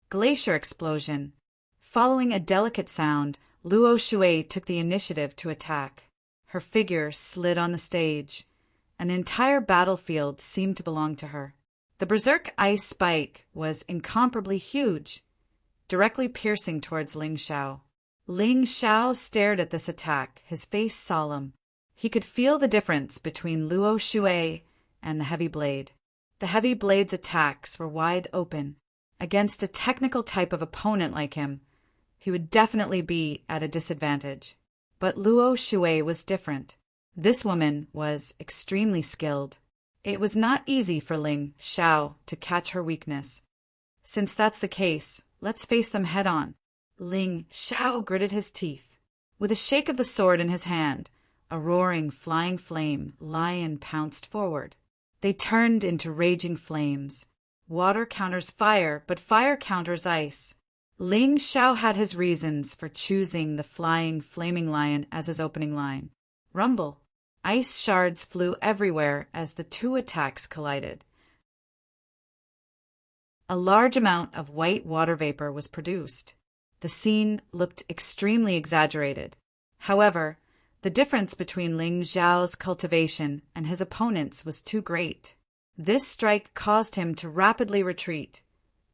Glacier explosion. Following a delicate sound, Luo Shui took the initiative to attack. Her figure slid on the stage. An entire battlefield seemed to belong to her. The berserk ice spike was incomparably huge, directly piercing towards Ling Xiao. Ling Xiao stared at this attack, his face solemn. He could feel the difference between Luo Shui and the heavy blade. The heavy blade's attacks were wide open. Against a technical type of opponent like him, he would definitely be at a disadvantage. But Luo Shui was different. This woman was extremely skilled. It was not easy for Ling Xiao to catch her weakness. Since that's the case, let's face them head on. Ling Xiao gritted his teeth. With a shake of the sword in his hand, a roaring, flying flame lion pounced forward. They turned into raging flames. Water counters fire, but fire counters ice. Ling Xiao had his reasons for choosing the flying, flaming lion as his opening line. Rumble. Ice shards flew everywhere as the two attacks collided. A large amount of white water vapor was produced. The scene looked extremely exaggerated. However, the difference between Ling Xiao's cultivation and his opponent's was too great. This strike caused him to rapidly retreat,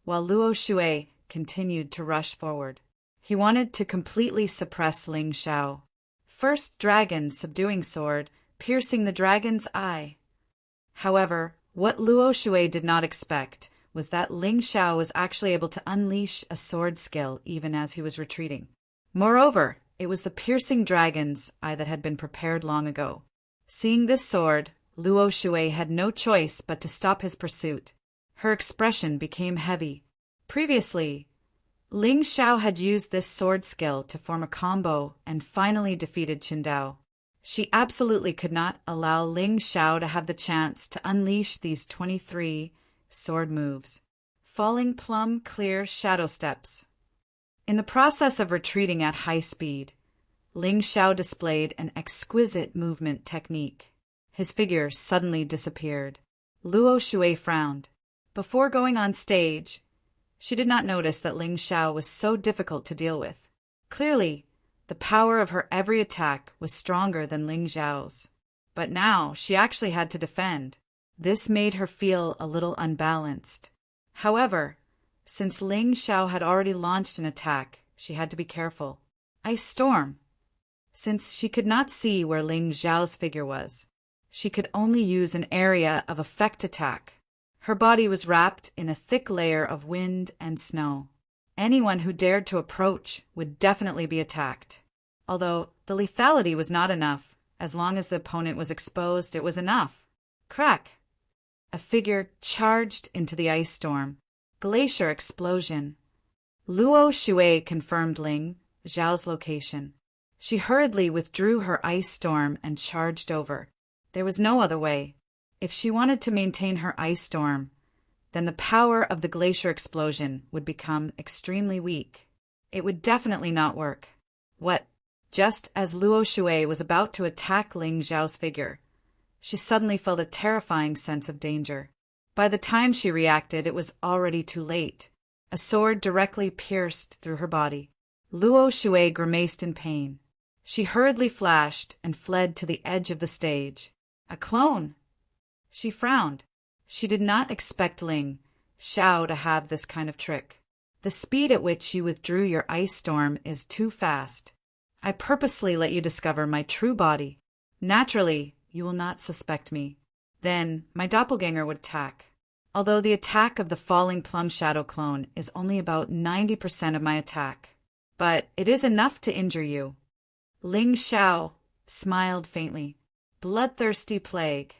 while Luo Shui continued to rush forward. He wanted to completely suppress Ling Xiao. First dragon subduing sword, piercing the dragon's eye. However, what Luo Shui did not expect was that Ling Xiao was actually able to unleash a sword skill even as he was retreating. Moreover, it was the piercing dragon's eye that had been prepared long ago. Seeing this sword, Luo Shui had no choice but to stop his pursuit. Her expression became heavy. Previously, Ling Xiao had used this sword skill to form a combo and finally defeated Qindao. She absolutely could not allow Ling Xiao to have the chance to unleash these 23 sword moves. Falling plumb clear shadow steps. In the process of retreating at high speed, Ling Xiao displayed an exquisite movement technique. His figure suddenly disappeared. Luo Shui frowned. Before going on stage, she did not notice that Ling Xiao was so difficult to deal with. Clearly, the power of her every attack was stronger than Ling Xiao's. But now she actually had to defend. This made her feel a little unbalanced. However, since Ling Xiao had already launched an attack, she had to be careful. Ice Storm. Since she could not see where Ling Xiao's figure was, she could only use an area of effect attack. Her body was wrapped in a thick layer of wind and snow. Anyone who dared to approach would definitely be attacked. Although the lethality was not enough, as long as the opponent was exposed, it was enough. Crack! A figure charged into the ice storm. Glacier explosion. Luo Shui confirmed Ling Xiao's location. She hurriedly withdrew her ice storm and charged over. There was no other way. If she wanted to maintain her ice storm, then the power of the glacier explosion would become extremely weak. It would definitely not work. What? Just as Luo Shui was about to attack Ling Xiao's figure, she suddenly felt a terrifying sense of danger. By the time she reacted, it was already too late. A sword directly pierced through her body. Luo Shui grimaced in pain. She hurriedly flashed and fled to the edge of the stage. A clone! She frowned. She did not expect Ling Xiao to have this kind of trick. The speed at which you withdrew your ice storm is too fast. I purposely let you discover my true body. Naturally, you will not suspect me. Then, my doppelganger would attack. Although the attack of the falling plum shadow clone is only about 90% of my attack. But it is enough to injure you. Ling Xiao smiled faintly. Bloodthirsty plague.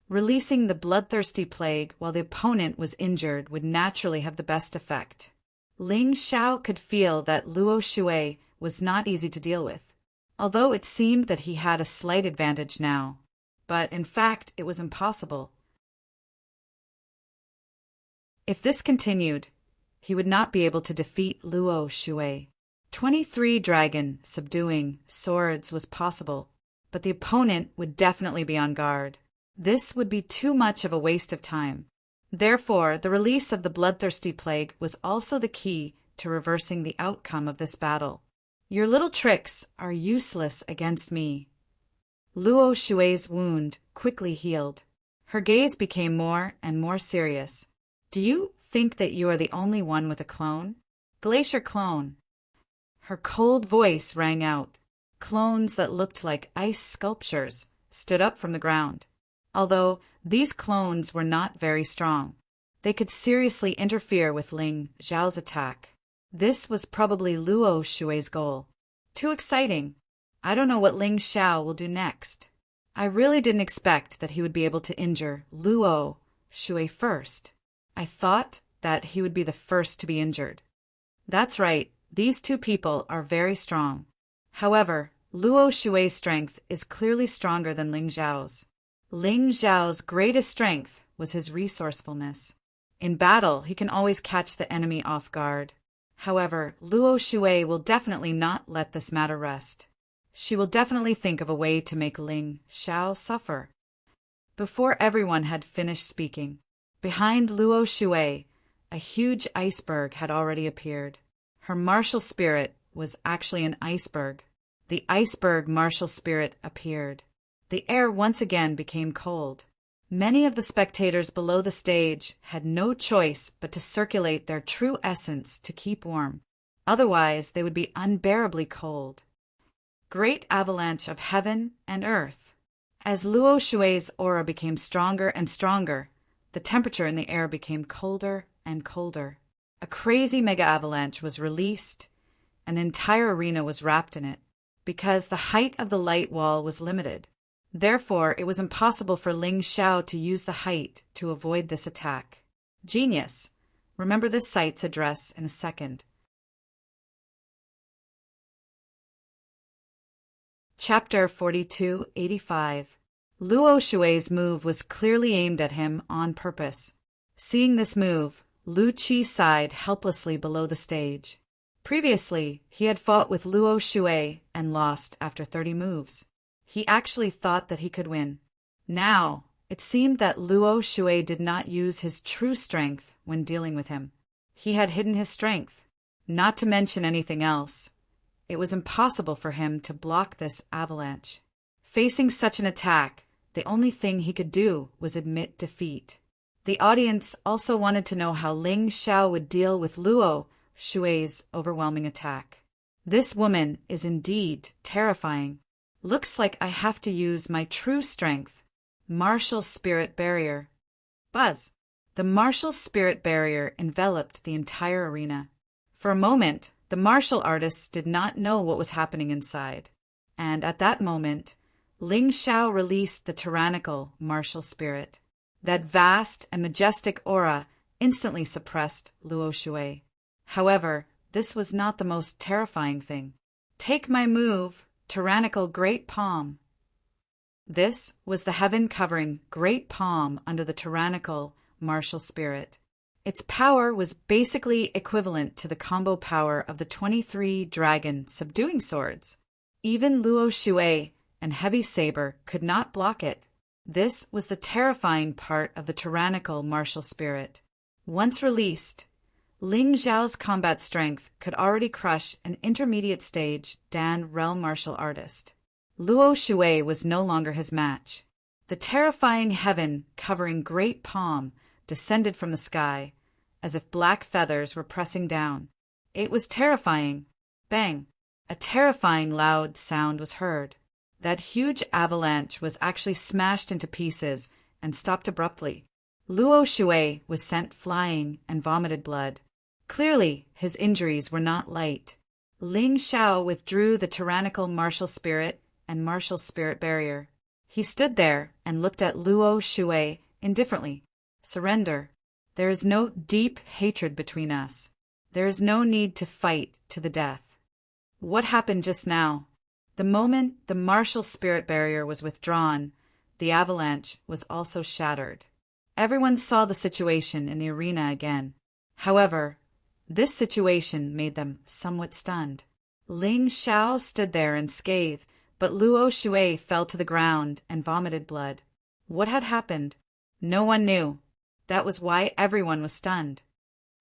Releasing the bloodthirsty plague while the opponent was injured would naturally have the best effect. Ling Xiao could feel that Luo Shui was not easy to deal with, although it seemed that he had a slight advantage now. But in fact, it was impossible. If this continued, he would not be able to defeat Luo Shui. 23 dragon subduing swords was possible, but the opponent would definitely be on guard. This would be too much of a waste of time. Therefore, the release of the bloodthirsty plague was also the key to reversing the outcome of this battle. Your little tricks are useless against me. Luo Shui's wound quickly healed. Her gaze became more and more serious. Do you think that you are the only one with a clone? Glacier clone. Her cold voice rang out. Clones that looked like ice sculptures stood up from the ground. Although these clones were not very strong, they could seriously interfere with Ling Xiao's attack. This was probably Luo Shui's goal. Too exciting. I don't know what Ling Xiao will do next. I really didn't expect that he would be able to injure Luo Shui first. I thought that he would be the first to be injured. That's right, these two people are very strong. However, Luo Shui's strength is clearly stronger than Ling Xiao's. Ling Xiao's greatest strength was his resourcefulness. In battle, he can always catch the enemy off guard. However, Luo Shui will definitely not let this matter rest. She will definitely think of a way to make Ling Xiao suffer. Before everyone had finished speaking, behind Luo Shui, a huge iceberg had already appeared. Her martial spirit was actually an iceberg. The iceberg martial spirit appeared. The air once again became cold. Many of the spectators below the stage had no choice but to circulate their true essence to keep warm. Otherwise, they would be unbearably cold. Great avalanche of heaven and earth. As Luo Shui's aura became stronger and stronger, the temperature in the air became colder and colder. A crazy mega avalanche was released, and the entire arena was wrapped in it, because the height of the light wall was limited. Therefore, it was impossible for Ling Xiao to use the height to avoid this attack. Genius! Remember this site's address in a second. Chapter 4285. Luo Shui's move was clearly aimed at him on purpose. Seeing this move, Lu Qi sighed helplessly below the stage. Previously, he had fought with Luo Shui and lost after 30 moves. He actually thought that he could win. Now, it seemed that Luo Shui did not use his true strength when dealing with him. He had hidden his strength, not to mention anything else. It was impossible for him to block this avalanche. Facing such an attack, the only thing he could do was admit defeat. The audience also wanted to know how Ling Xiao would deal with Luo Shui's overwhelming attack. This woman is indeed terrifying. Looks like I have to use my true strength. Martial Spirit Barrier. Buzz! The Martial Spirit Barrier enveloped the entire arena. For a moment, the martial artists did not know what was happening inside. And at that moment, Ling Xiao released the tyrannical martial spirit. That vast and majestic aura instantly suppressed Luo Shui. However, this was not the most terrifying thing. Take my move, Tyrannical Great Palm. This was the heaven-covering Great Palm under the tyrannical martial spirit. Its power was basically equivalent to the combo power of the 23 dragon subduing swords. Even Luo Shui and Heavy Saber could not block it. This was the terrifying part of the tyrannical martial spirit. Once released, Ling Xiao's combat strength could already crush an intermediate stage Dan realm martial artist. Luo Shui was no longer his match. The terrifying heaven covering Great Palm descended from the sky, as if black feathers were pressing down. It was terrifying. Bang! A terrifying loud sound was heard. That huge avalanche was actually smashed into pieces and stopped abruptly. Luo Shui was sent flying and vomited blood. Clearly, his injuries were not light. Ling Xiao withdrew the tyrannical martial spirit and martial spirit barrier. He stood there and looked at Luo Shui indifferently. Surrender. There is no deep hatred between us. There is no need to fight to the death. What happened just now? The moment the martial spirit barrier was withdrawn, the avalanche was also shattered. Everyone saw the situation in the arena again. However, this situation made them somewhat stunned. Ling Xiao stood there unscathed, but Luo Shui fell to the ground and vomited blood. What had happened? No one knew. That was why everyone was stunned.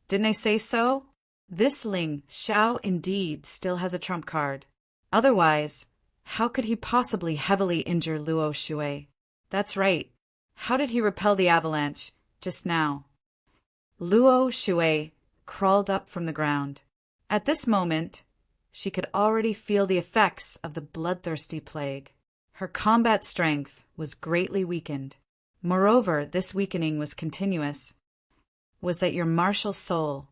Didn't I say so? This Ling Xiao indeed still has a trump card. Otherwise, how could he possibly heavily injure Luo Shui? That's right. How did he repel the avalanche just now? Luo Shui crawled up from the ground. At this moment, she could already feel the effects of the bloodthirsty plague. Her combat strength was greatly weakened. Moreover, this weakening was continuous. Was that your martial soul?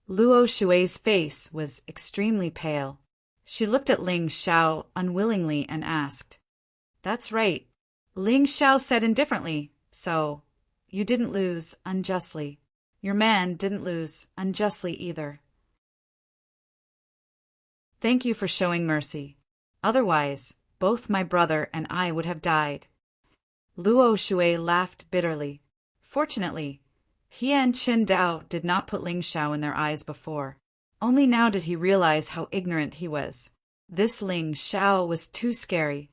Luo Shui's face was extremely pale. She looked at Ling Xiao unwillingly and asked, "That's right." Ling Xiao said indifferently, "So, you didn't lose unjustly. Your man didn't lose unjustly either. Thank you for showing mercy. Otherwise, both my brother and I would have died." Luo Shui laughed bitterly. Fortunately, he and Qin Dao did not put Ling Xiao in their eyes before. Only now did he realize how ignorant he was. This Ling Xiao was too scary.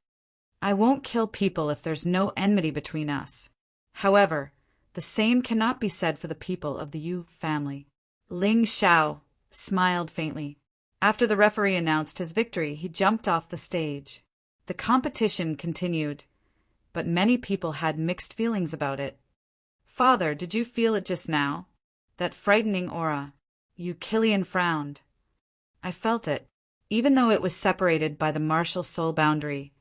I won't kill people if there's no enmity between us. However, the same cannot be said for the people of the Yu family. Ling Xiao smiled faintly. After the referee announced his victory, he jumped off the stage. The competition continued, but many people had mixed feelings about it. "Father, did you feel it just now? That frightening aura?" Yu Killian frowned. "I felt it. Even though it was separated by the martial soul boundary,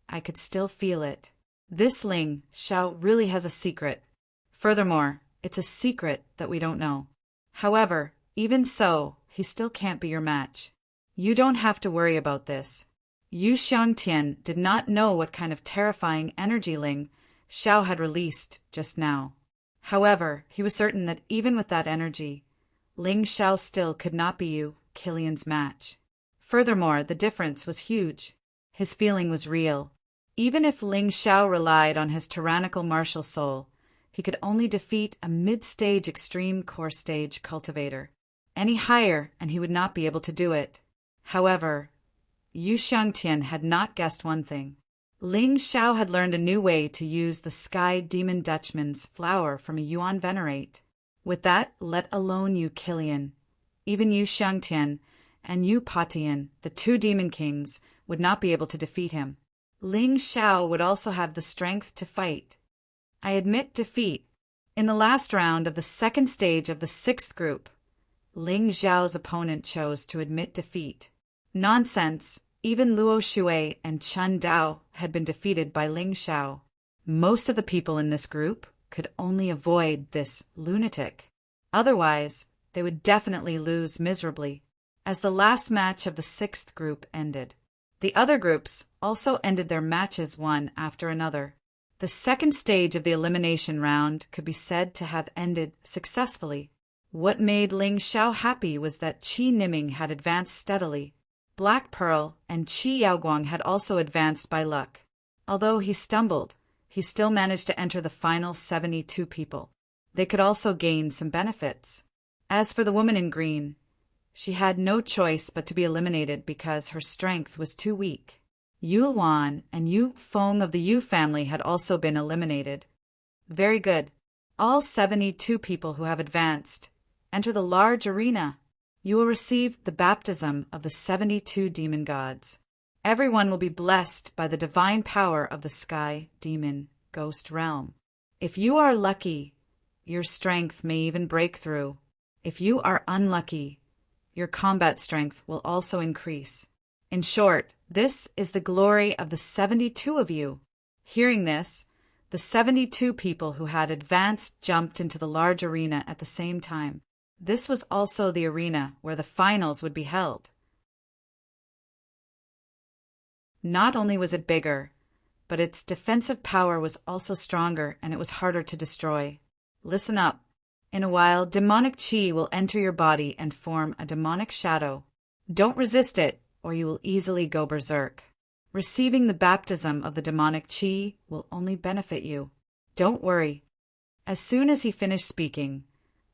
I could still feel it. This Ling Xiao really has a secret. Furthermore, it's a secret that we don't know. However, even so, he still can't be your match. You don't have to worry about this." Yu Xiangtian did not know what kind of terrifying energy Ling Xiao had released just now. However, he was certain that even with that energy, Ling Xiao still could not be Yu Killian's match. Furthermore, the difference was huge. His feeling was real. Even if Ling Xiao relied on his tyrannical martial soul, he could only defeat a mid-stage extreme core stage cultivator. Any higher, and he would not be able to do it. However, Yu Xiangtian had not guessed one thing. Ling Xiao had learned a new way to use the Sky Demon Dutchman's flower from a Yuan Venerate. With that, let alone Yu Killian, even Yu Xiangtian and Yu Patian, the two demon kings, would not be able to defeat him. Ling Xiao would also have the strength to fight. I admit defeat. In the last round of the second stage of the sixth group, Ling Xiao's opponent chose to admit defeat. Nonsense. Even Luo Shui and Qin Dao had been defeated by Ling Xiao. Most of the people in this group could only avoid this lunatic. Otherwise, they would definitely lose miserably. As the last match of the sixth group ended, the other groups also ended their matches one after another. The second stage of the elimination round could be said to have ended successfully. What made Ling Xiao happy was that Qi Niming had advanced steadily. Black Pearl and Qi Yaoguang had also advanced by luck. Although he stumbled, he still managed to enter the final 72 people. They could also gain some benefits. As for the woman in green, she had no choice but to be eliminated because her strength was too weak. Yu Luan and Yu Feng of the Yu family had also been eliminated. Very good. All 72 people who have advanced, enter the large arena. You will receive the baptism of the 72 demon gods. Everyone will be blessed by the divine power of the sky demon ghost realm. If you are lucky, your strength may even break through. If you are unlucky, your combat strength will also increase. In short, this is the glory of the 72 of you. Hearing this, the 72 people who had advanced jumped into the large arena at the same time. This was also the arena where the finals would be held. Not only was it bigger, but its defensive power was also stronger and it was harder to destroy. Listen up. In a while, demonic chi will enter your body and form a demonic shadow. Don't resist it, or you will easily go berserk. Receiving the baptism of the demonic chi will only benefit you. Don't worry. As soon as he finished speaking,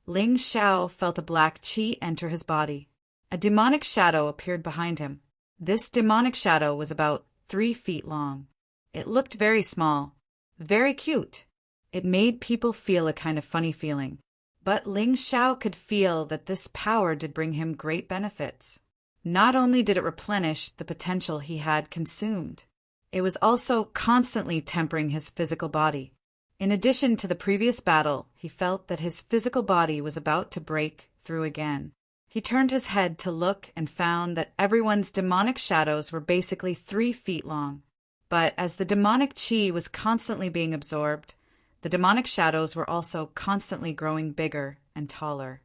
Ling Xiao felt a black chi enter his body. A demonic shadow appeared behind him. This demonic shadow was about 3 feet long. It looked very small, very cute. It made people feel a kind of funny feeling. But Ling Xiao could feel that this power did bring him great benefits. Not only did it replenish the potential he had consumed, it was also constantly tempering his physical body. In addition to the previous battle, he felt that his physical body was about to break through again. He turned his head to look and found that everyone's demonic shadows were basically 3 feet long. But as the demonic chi was constantly being absorbed, the demonic shadows were also constantly growing bigger and taller.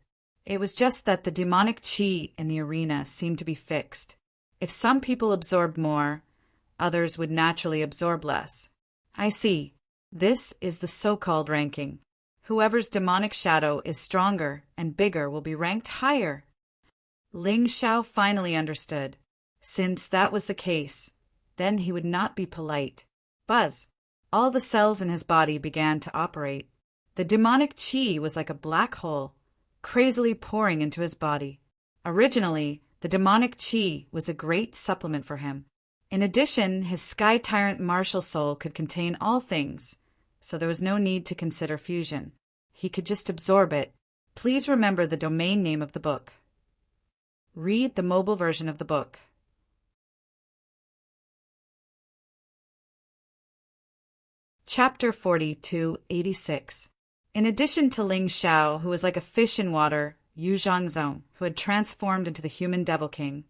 It was just that the demonic chi in the arena seemed to be fixed. If some people absorbed more, others would naturally absorb less. I see. This is the so-called ranking. Whoever's demonic shadow is stronger and bigger will be ranked higher. Ling Xiao finally understood. Since that was the case, then he would not be polite. Buzz! All the cells in his body began to operate. The demonic chi was like a black hole, crazily pouring into his body. Originally, the demonic chi was a great supplement for him. In addition, his Sky Tyrant martial soul could contain all things, so there was no need to consider fusion. He could just absorb it. Please remember the domain name of the book. Read the mobile version of the book. Chapter 4286. In addition to Ling Xiao, who was like a fish in water, Yu Zhangzong, who had transformed into the human devil king,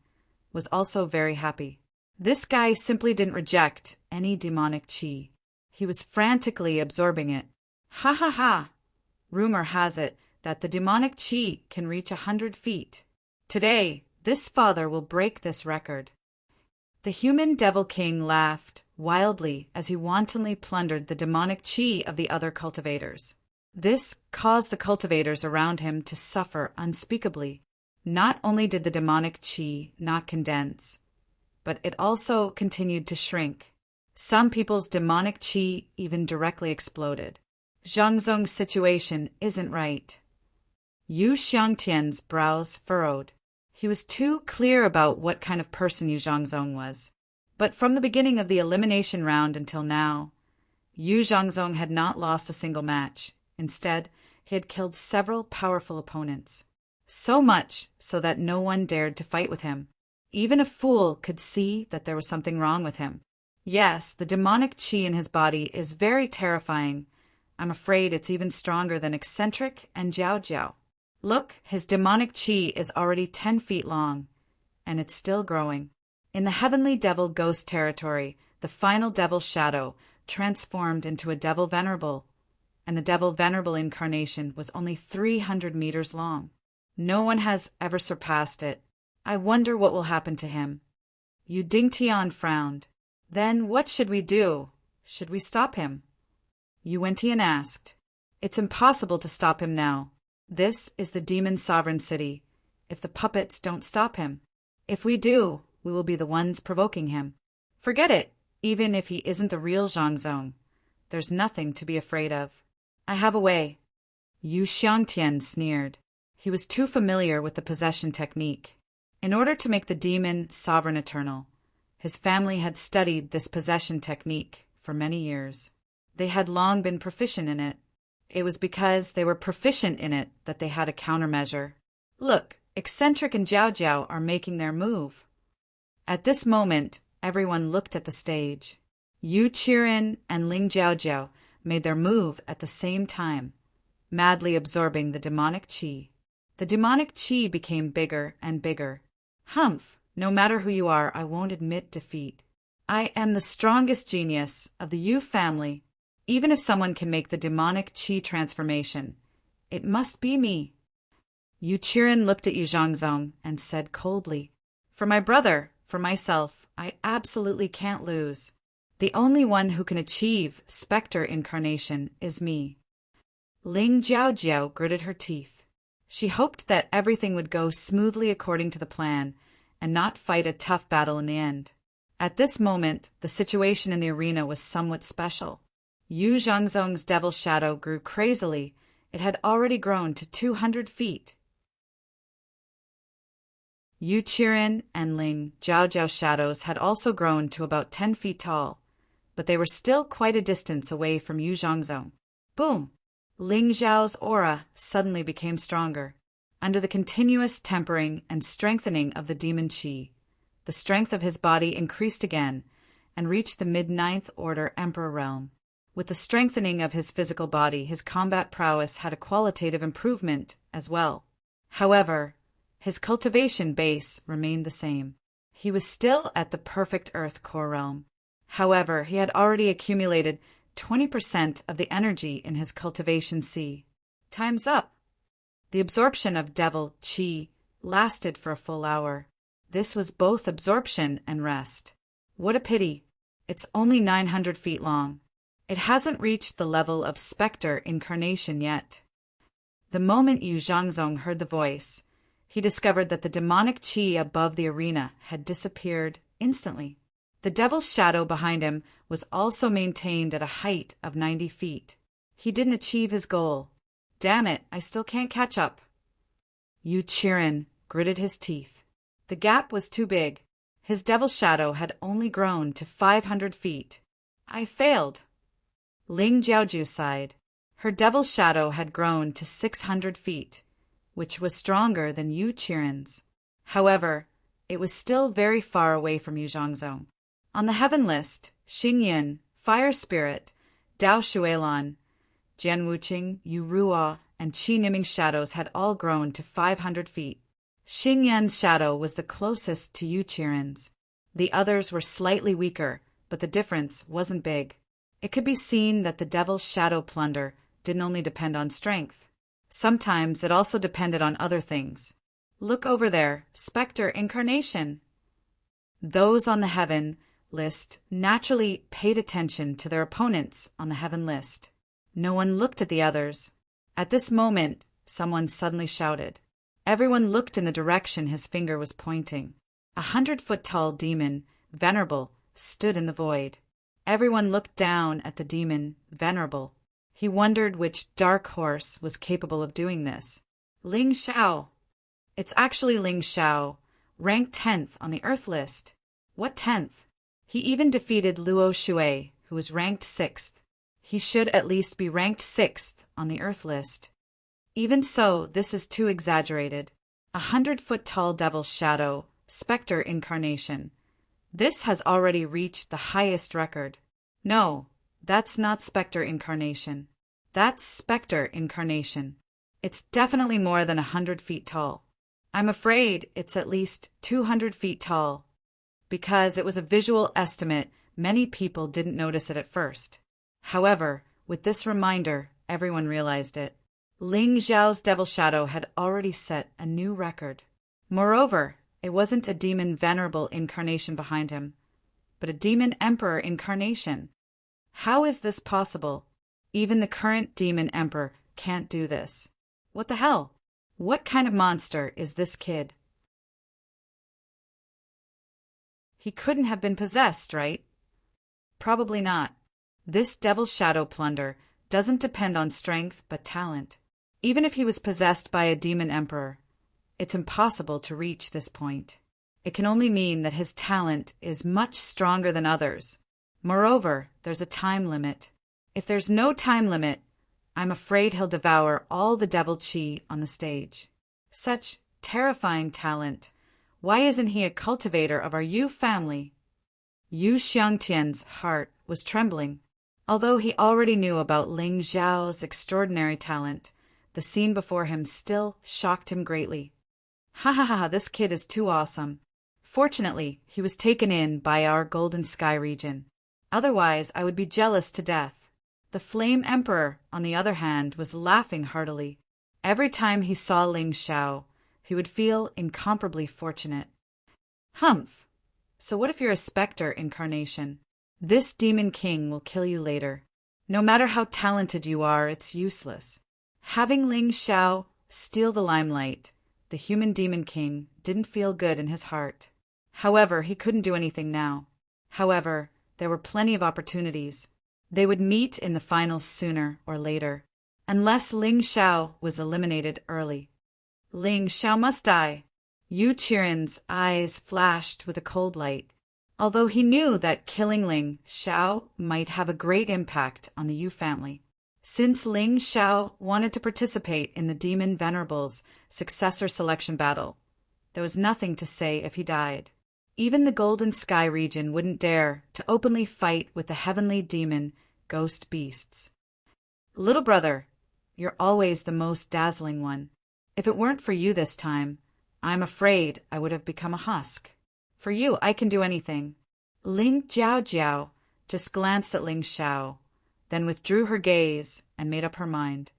was also very happy. This guy simply didn't reject any demonic chi. He was frantically absorbing it. Ha ha ha! Rumor has it that the demonic chi can reach 100 feet. Today, this father will break this record. The human devil king laughed wildly as he wantonly plundered the demonic chi of the other cultivators. This caused the cultivators around him to suffer unspeakably. Not only did the demonic chi not condense, but it also continued to shrink. Some people's demonic chi even directly exploded. Zhangzong's situation isn't right. Yu Xiangtian's brows furrowed. He was too clear about what kind of person Yu Zhangzong was. But from the beginning of the elimination round until now, Yu Zhangzong had not lost a single match. Instead, he had killed several powerful opponents. So much so that no one dared to fight with him. Even a fool could see that there was something wrong with him. Yes, the demonic chi in his body is very terrifying. I'm afraid it's even stronger than Eccentric and Jiao Jiao. Look, his demonic chi is already 10 feet long, and it's still growing. In the Heavenly Devil Ghost territory, the final Devil Shadow transformed into a Devil Venerable, and the Devil Venerable incarnation was only 300 meters long. No one has ever surpassed it. I wonder what will happen to him. Yu Dingtian frowned. Then what should we do? Should we stop him? Yu Wentian asked. It's impossible to stop him now. This is the demon sovereign city. If the puppets don't stop him. If we do, we will be the ones provoking him. Forget it, even if he isn't the real Zhangzong. There's nothing to be afraid of. I have a way. Yu Xiangtian sneered. He was too familiar with the possession technique. In order to make the demon sovereign eternal, his family had studied this possession technique for many years. They had long been proficient in it. It was because they were proficient in it that they had a countermeasure. Look, Eccentric and Jiao Jiao are making their move. At this moment, everyone looked at the stage. Yu Qiren and Ling Jiao Jiao made their move at the same time, madly absorbing the demonic qi. The demonic qi became bigger and bigger. Humph, no matter who you are, I won't admit defeat. I am the strongest genius of the Yu family. Even if someone can make the demonic qi transformation, it must be me. Yu Qiren looked at Yu Zhangzong and said coldly, For my brother, for myself, I absolutely can't lose. The only one who can achieve specter incarnation is me. Ling Jiao Jiao gritted her teeth. She hoped that everything would go smoothly according to the plan and not fight a tough battle in the end. At this moment, the situation in the arena was somewhat special. Yu Zhangzong's devil shadow grew crazily. It had already grown to 200 feet. Yu Qiren and Ling Jiao Jiao's shadows had also grown to about 10 feet tall, but they were still quite a distance away from Yu Zhangzong. Boom! Ling Zhao's aura suddenly became stronger. Under the continuous tempering and strengthening of the demon qi, the strength of his body increased again and reached the mid-ninth order emperor realm. With the strengthening of his physical body, his combat prowess had a qualitative improvement as well. However, his cultivation base remained the same. He was still at the perfect earth core realm. However, he had already accumulated 20% of the energy in his cultivation C. Time's up. The absorption of devil qi lasted for a full hour. This was both absorption and rest. What a pity. It's only 900 feet long. It hasn't reached the level of specter incarnation yet. The moment Yu Zhangzong heard the voice, he discovered that the demonic qi above the arena had disappeared instantly. The devil's shadow behind him was also maintained at a height of 90 feet. He didn't achieve his goal. Damn it, I still can't catch up. Yu Qiren gritted his teeth. The gap was too big. His devil shadow had only grown to 500 feet. I failed. Ling Jiaoju sighed. Her devil shadow had grown to 600 feet, which was stronger than Yu Qiren's. However, it was still very far away from Yu Zhangzong. On the heaven list, Xingyan, Fire Spirit, Dao Shuelan, Jian Wuqing, Yu Ruo, and Qi Niming's shadows had all grown to 500 feet. Xingyan's shadow was the closest to Yu Qiren's. The others were slightly weaker, but the difference wasn't big. It could be seen that the devil's shadow plunder didn't only depend on strength. Sometimes it also depended on other things. Look over there, specter incarnation. Those on the heaven list naturally paid attention to their opponents on the heaven list. No one looked at the others. At this moment, someone suddenly shouted. Everyone looked in the direction his finger was pointing. 100-foot-tall demon, Venerable, stood in the void. Everyone looked down at the demon, Venerable. He wondered which dark horse was capable of doing this. Ling Xiao. It's actually Ling Xiao, ranked 10th on the Earth list. What 10th? He even defeated Luo Shui, who was ranked 6th. He should at least be ranked 6th on the Earth list. Even so, this is too exaggerated. 100-foot-tall devil's shadow, specter incarnation. This has already reached the highest record. No, that's not specter incarnation. That's specter incarnation. It's definitely more than 100 feet tall. I'm afraid it's at least 200 feet tall. Because it was a visual estimate, many people didn't notice it at first. However, with this reminder, everyone realized it. Ling Zhao's devil shadow had already set a new record. Moreover, it wasn't a demon venerable incarnation behind him, but a demon emperor incarnation. How is this possible? Even the current demon emperor can't do this. What the hell? What kind of monster is this kid? He couldn't have been possessed, right? Probably not. This devil shadow plunder doesn't depend on strength but talent. Even if he was possessed by a demon emperor, it's impossible to reach this point. It can only mean that his talent is much stronger than others. Moreover, there's a time limit. If there's no time limit, I'm afraid he'll devour all the devil chi on the stage. Such terrifying talent. Why isn't he a cultivator of our Yu family? Yu Xiangtian's heart was trembling. Although he already knew about Ling Zhao's extraordinary talent, the scene before him still shocked him greatly. Ha ha ha, this kid is too awesome. Fortunately, he was taken in by our Golden Sky region. Otherwise, I would be jealous to death. The Flame Emperor, on the other hand, was laughing heartily. Every time he saw Ling Zhao, he would feel incomparably fortunate. Humph! So what if you're a specter incarnation? This demon king will kill you later. No matter how talented you are, it's useless. Having Ling Zhao steal the limelight, the human demon king didn't feel good in his heart. However, he couldn't do anything now. However, there were plenty of opportunities. They would meet in the finals sooner or later, unless Ling Zhao was eliminated early. Ling Zhao must die. Yu Qiren's eyes flashed with a cold light. Although he knew that killing Ling Zhao might have a great impact on the Yu family. Since Ling Zhao wanted to participate in the Demon Venerable's successor selection battle, there was nothing to say if he died. Even the Golden Sky region wouldn't dare to openly fight with the heavenly demon ghost beasts. Little brother, you're always the most dazzling one. If it weren't for you this time, I'm afraid I would have become a husk. For you, I can do anything. Ling Jiao just glanced at Ling Zhao, then withdrew her gaze and made up her mind.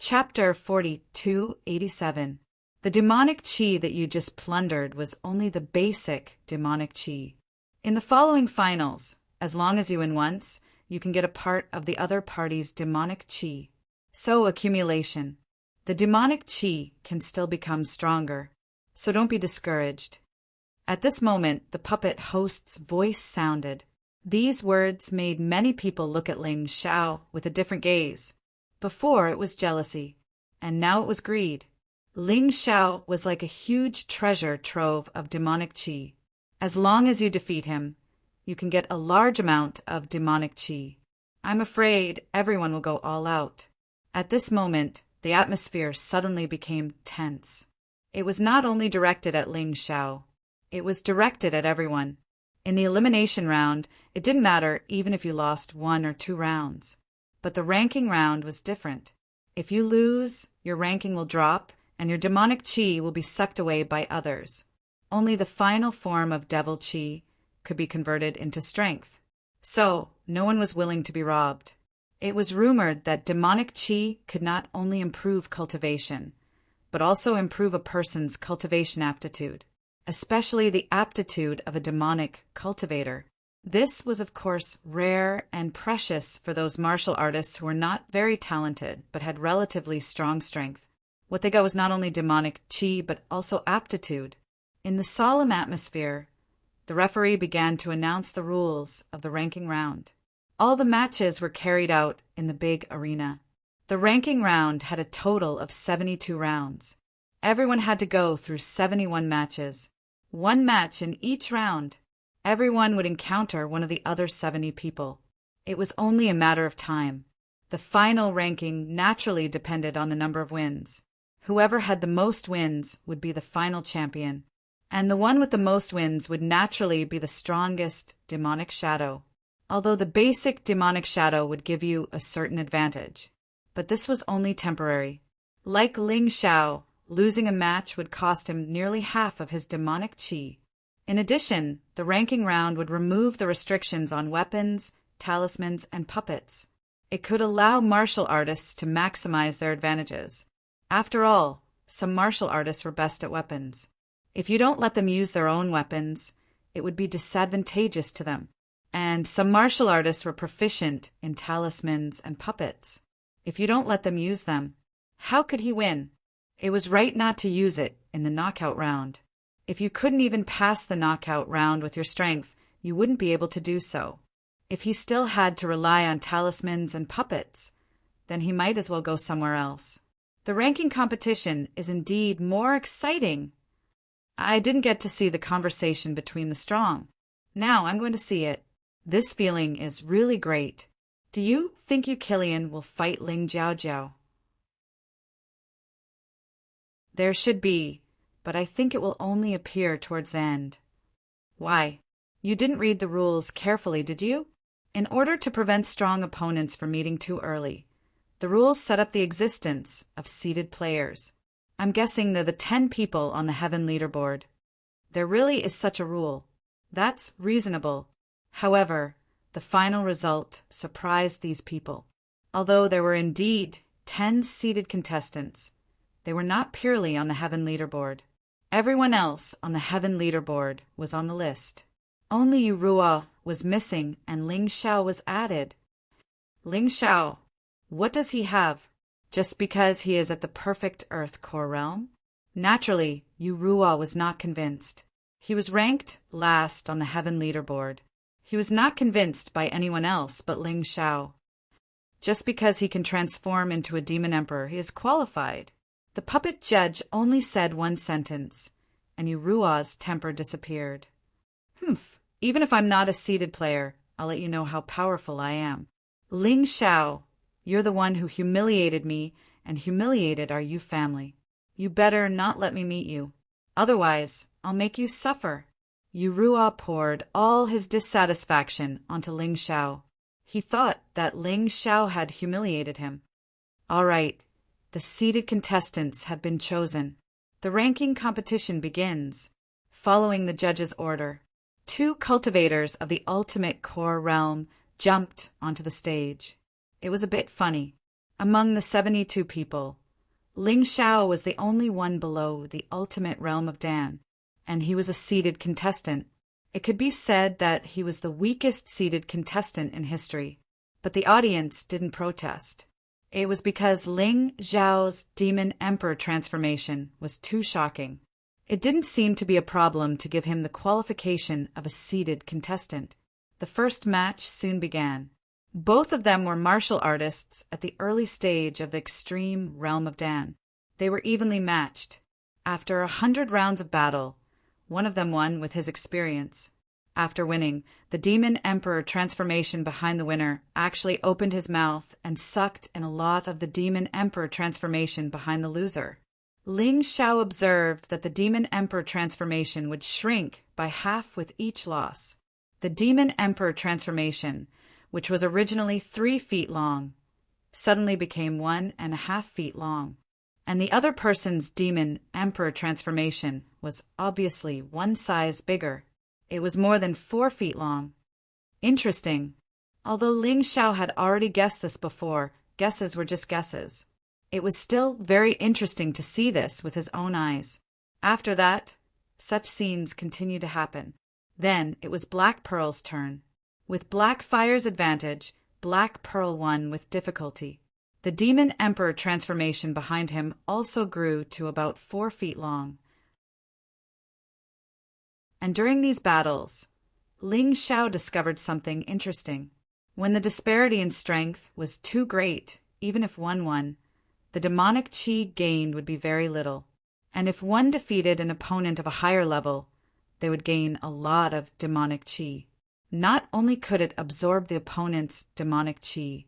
Chapter 4287. The demonic chi that you just plundered was only the basic demonic chi. In the following finals, as long as you win once, you can get a part of the other party's demonic chi. So accumulation. The demonic chi can still become stronger, so don't be discouraged. At this moment, the puppet host's voice sounded. These words made many people look at Ling Zhao with a different gaze. Before it was jealousy, and now it was greed. Ling Zhao was like a huge treasure trove of demonic chi. As long as you defeat him, you can get a large amount of demonic chi. I'm afraid everyone will go all out. At this moment, the atmosphere suddenly became tense. It was not only directed at Ling Zhao, it was directed at everyone. In the elimination round, it didn't matter even if you lost 1 or 2 rounds. But the ranking round was different. If you lose, your ranking will drop, and your demonic chi will be sucked away by others. Only the final form of devil chi could be converted into strength. So, no one was willing to be robbed. It was rumored that demonic chi could not only improve cultivation, but also improve a person's cultivation aptitude, especially the aptitude of a demonic cultivator. This was, of course, rare and precious for those martial artists who were not very talented but had relatively strong strength. What they got was not only demonic chi but also aptitude. In the solemn atmosphere, the referee began to announce the rules of the ranking round. All the matches were carried out in the big arena. The ranking round had a total of 72 rounds. Everyone had to go through 71 matches. 1 match in each round. Everyone would encounter one of the other 70 people. It was only a matter of time. The final ranking naturally depended on the number of wins. Whoever had the most wins would be the final champion, and the one with the most wins would naturally be the strongest demonic shadow. Although the basic demonic shadow would give you a certain advantage. But this was only temporary. Like Ling Zhao, losing a match would cost him nearly half of his demonic chi. In addition, the ranking round would remove the restrictions on weapons, talismans, and puppets. It could allow martial artists to maximize their advantages. After all, some martial artists were best at weapons. If you don't let them use their own weapons, it would be disadvantageous to them. And some martial artists were proficient in talismans and puppets. If you don't let them use them, how could he win? It was right not to use it in the knockout round. If you couldn't even pass the knockout round with your strength, you wouldn't be able to do so. If he still had to rely on talismans and puppets, then he might as well go somewhere else. The ranking competition is indeed more exciting. I didn't get to see the conversation between the strong. Now I'm going to see it. This feeling is really great. Do you think Killian will fight Ling Jiao? There should be, but I think it will only appear towards the end. Why? You didn't read the rules carefully, did you? In order to prevent strong opponents from meeting too early, the rules set up the existence of seeded players. I'm guessing they're the 10 people on the Heaven leaderboard. There really is such a rule. That's reasonable. However, the final result surprised these people. Although there were indeed 10 seeded contestants, they were not purely on the Heaven leaderboard. Everyone else on the Heaven leaderboard was on the list. Only Yu Ruo was missing and Ling Xiao was added. Ling Xiao, what does he have? Just because he is at the perfect Earth core realm? Naturally, Yu Ruo was not convinced. He was ranked last on the Heaven leaderboard. He was not convinced by anyone else but Ling Xiao. Just because he can transform into a demon emperor, he is qualified. The puppet judge only said one sentence, and Yu Ruo's temper disappeared. Even if I'm not a seeded player, I'll let you know how powerful I am. Ling Xiao, you're the one who humiliated me and humiliated our Yu family. You better not let me meet you. Otherwise, I'll make you suffer. Yu Ruo poured all his dissatisfaction onto Ling Xiao. He thought that Ling Xiao had humiliated him. All right, the seeded contestants have been chosen. The ranking competition begins. Following the judge's order, 2 cultivators of the ultimate core realm jumped onto the stage. It was a bit funny. Among the 72 people, Ling Xiao was the only one below the ultimate realm of Dan, and he was a seeded contestant. It could be said that he was the weakest seeded contestant in history, but the audience didn't protest. It was because Ling Xiao's Demon Emperor transformation was too shocking. It didn't seem to be a problem to give him the qualification of a seeded contestant. The first match soon began. Both of them were martial artists at the early stage of the extreme realm of Dan. They were evenly matched. After 100 rounds of battle, one of them won with his experience. After winning, the Demon Emperor transformation behind the winner actually opened his mouth and sucked in a lot of the Demon Emperor transformation behind the loser. Ling Xiao observed that the Demon Emperor transformation would shrink by half with each loss. The Demon Emperor transformation, which was originally 3 feet long, suddenly became 1.5 feet long. And the other person's Demon Emperor transformation was obviously 1 size bigger. It was more than 4 feet long. Interesting. Although Ling Xiao had already guessed this before, guesses were just guesses. It was still very interesting to see this with his own eyes. After that, such scenes continued to happen. Then it was Black Pearl's turn. With Black Fire's advantage, Black Pearl won with difficulty. The Demon Emperor transformation behind him also grew to about 4 feet long. And during these battles, Ling Xiao discovered something interesting. When the disparity in strength was too great, even if one won, the demonic qi gained would be very little. And if one defeated an opponent of a higher level, they would gain a lot of demonic qi. Not only could it absorb the opponent's demonic qi,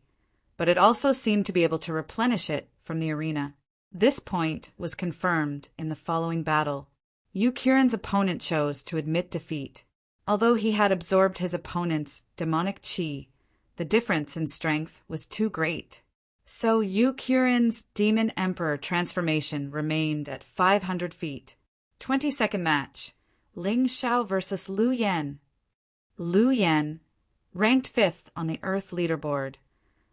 but it also seemed to be able to replenish it from the arena. This point was confirmed in the following battle. Yu Qiren's opponent chose to admit defeat. Although he had absorbed his opponent's demonic qi, the difference in strength was too great. So Yu Qiren's Demon Emperor transformation remained at 500 feet. 22nd match, Ling Xiao versus Lu Yan. Lu Yan, ranked 5th on the Earth leaderboard,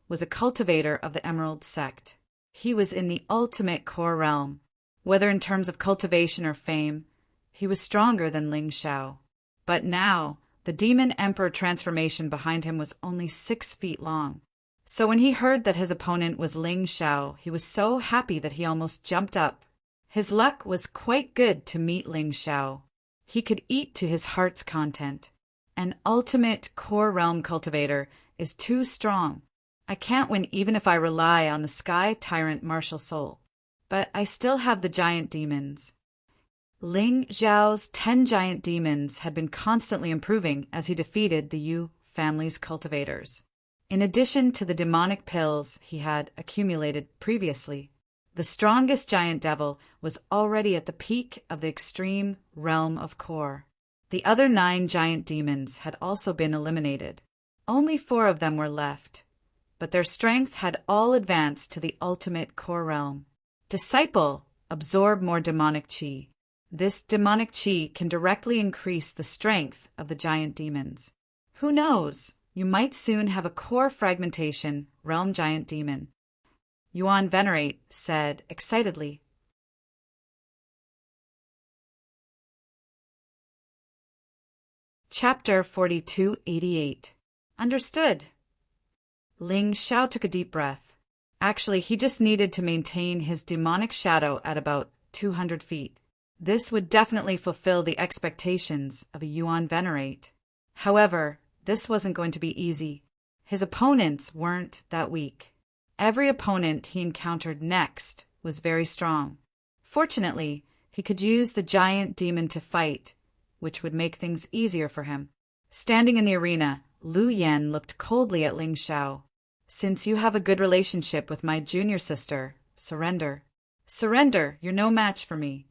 was a cultivator of the Emerald Sect. He was in the ultimate core realm. Whether in terms of cultivation or fame, he was stronger than Ling Xiao. But now, the Demon Emperor transformation behind him was only 6 feet long. So when he heard that his opponent was Ling Xiao, he was so happy that he almost jumped up. His luck was quite good to meet Ling Xiao. He could eat to his heart's content. An ultimate core realm cultivator is too strong. I can't win even if I rely on the Sky Tyrant martial soul. But I still have the giant demons. Ling Xiao's 10 giant demons had been constantly improving as he defeated the Yu family's cultivators. In addition to the demonic pills he had accumulated previously, the strongest giant devil was already at the peak of the extreme realm of core. The other 9 giant demons had also been eliminated. Only 4 of them were left, but their strength had all advanced to the ultimate core realm. Disciple, absorb more demonic chi. This demonic chi can directly increase the strength of the giant demons. Who knows? You might soon have a core fragmentation realm giant demon. Yuan Venerate said excitedly. Chapter 4288. Understood. Ling Xiao took a deep breath. Actually, he just needed to maintain his demonic shadow at about 200 feet. This would definitely fulfill the expectations of a Yuan Venerate. However, this wasn't going to be easy. His opponents weren't that weak. Every opponent he encountered next was very strong. Fortunately, he could use the giant demon to fight, which would make things easier for him. Standing in the arena, Lu Yan looked coldly at Ling Xiao. Since you have a good relationship with my junior sister, surrender. Surrender, you're no match for me.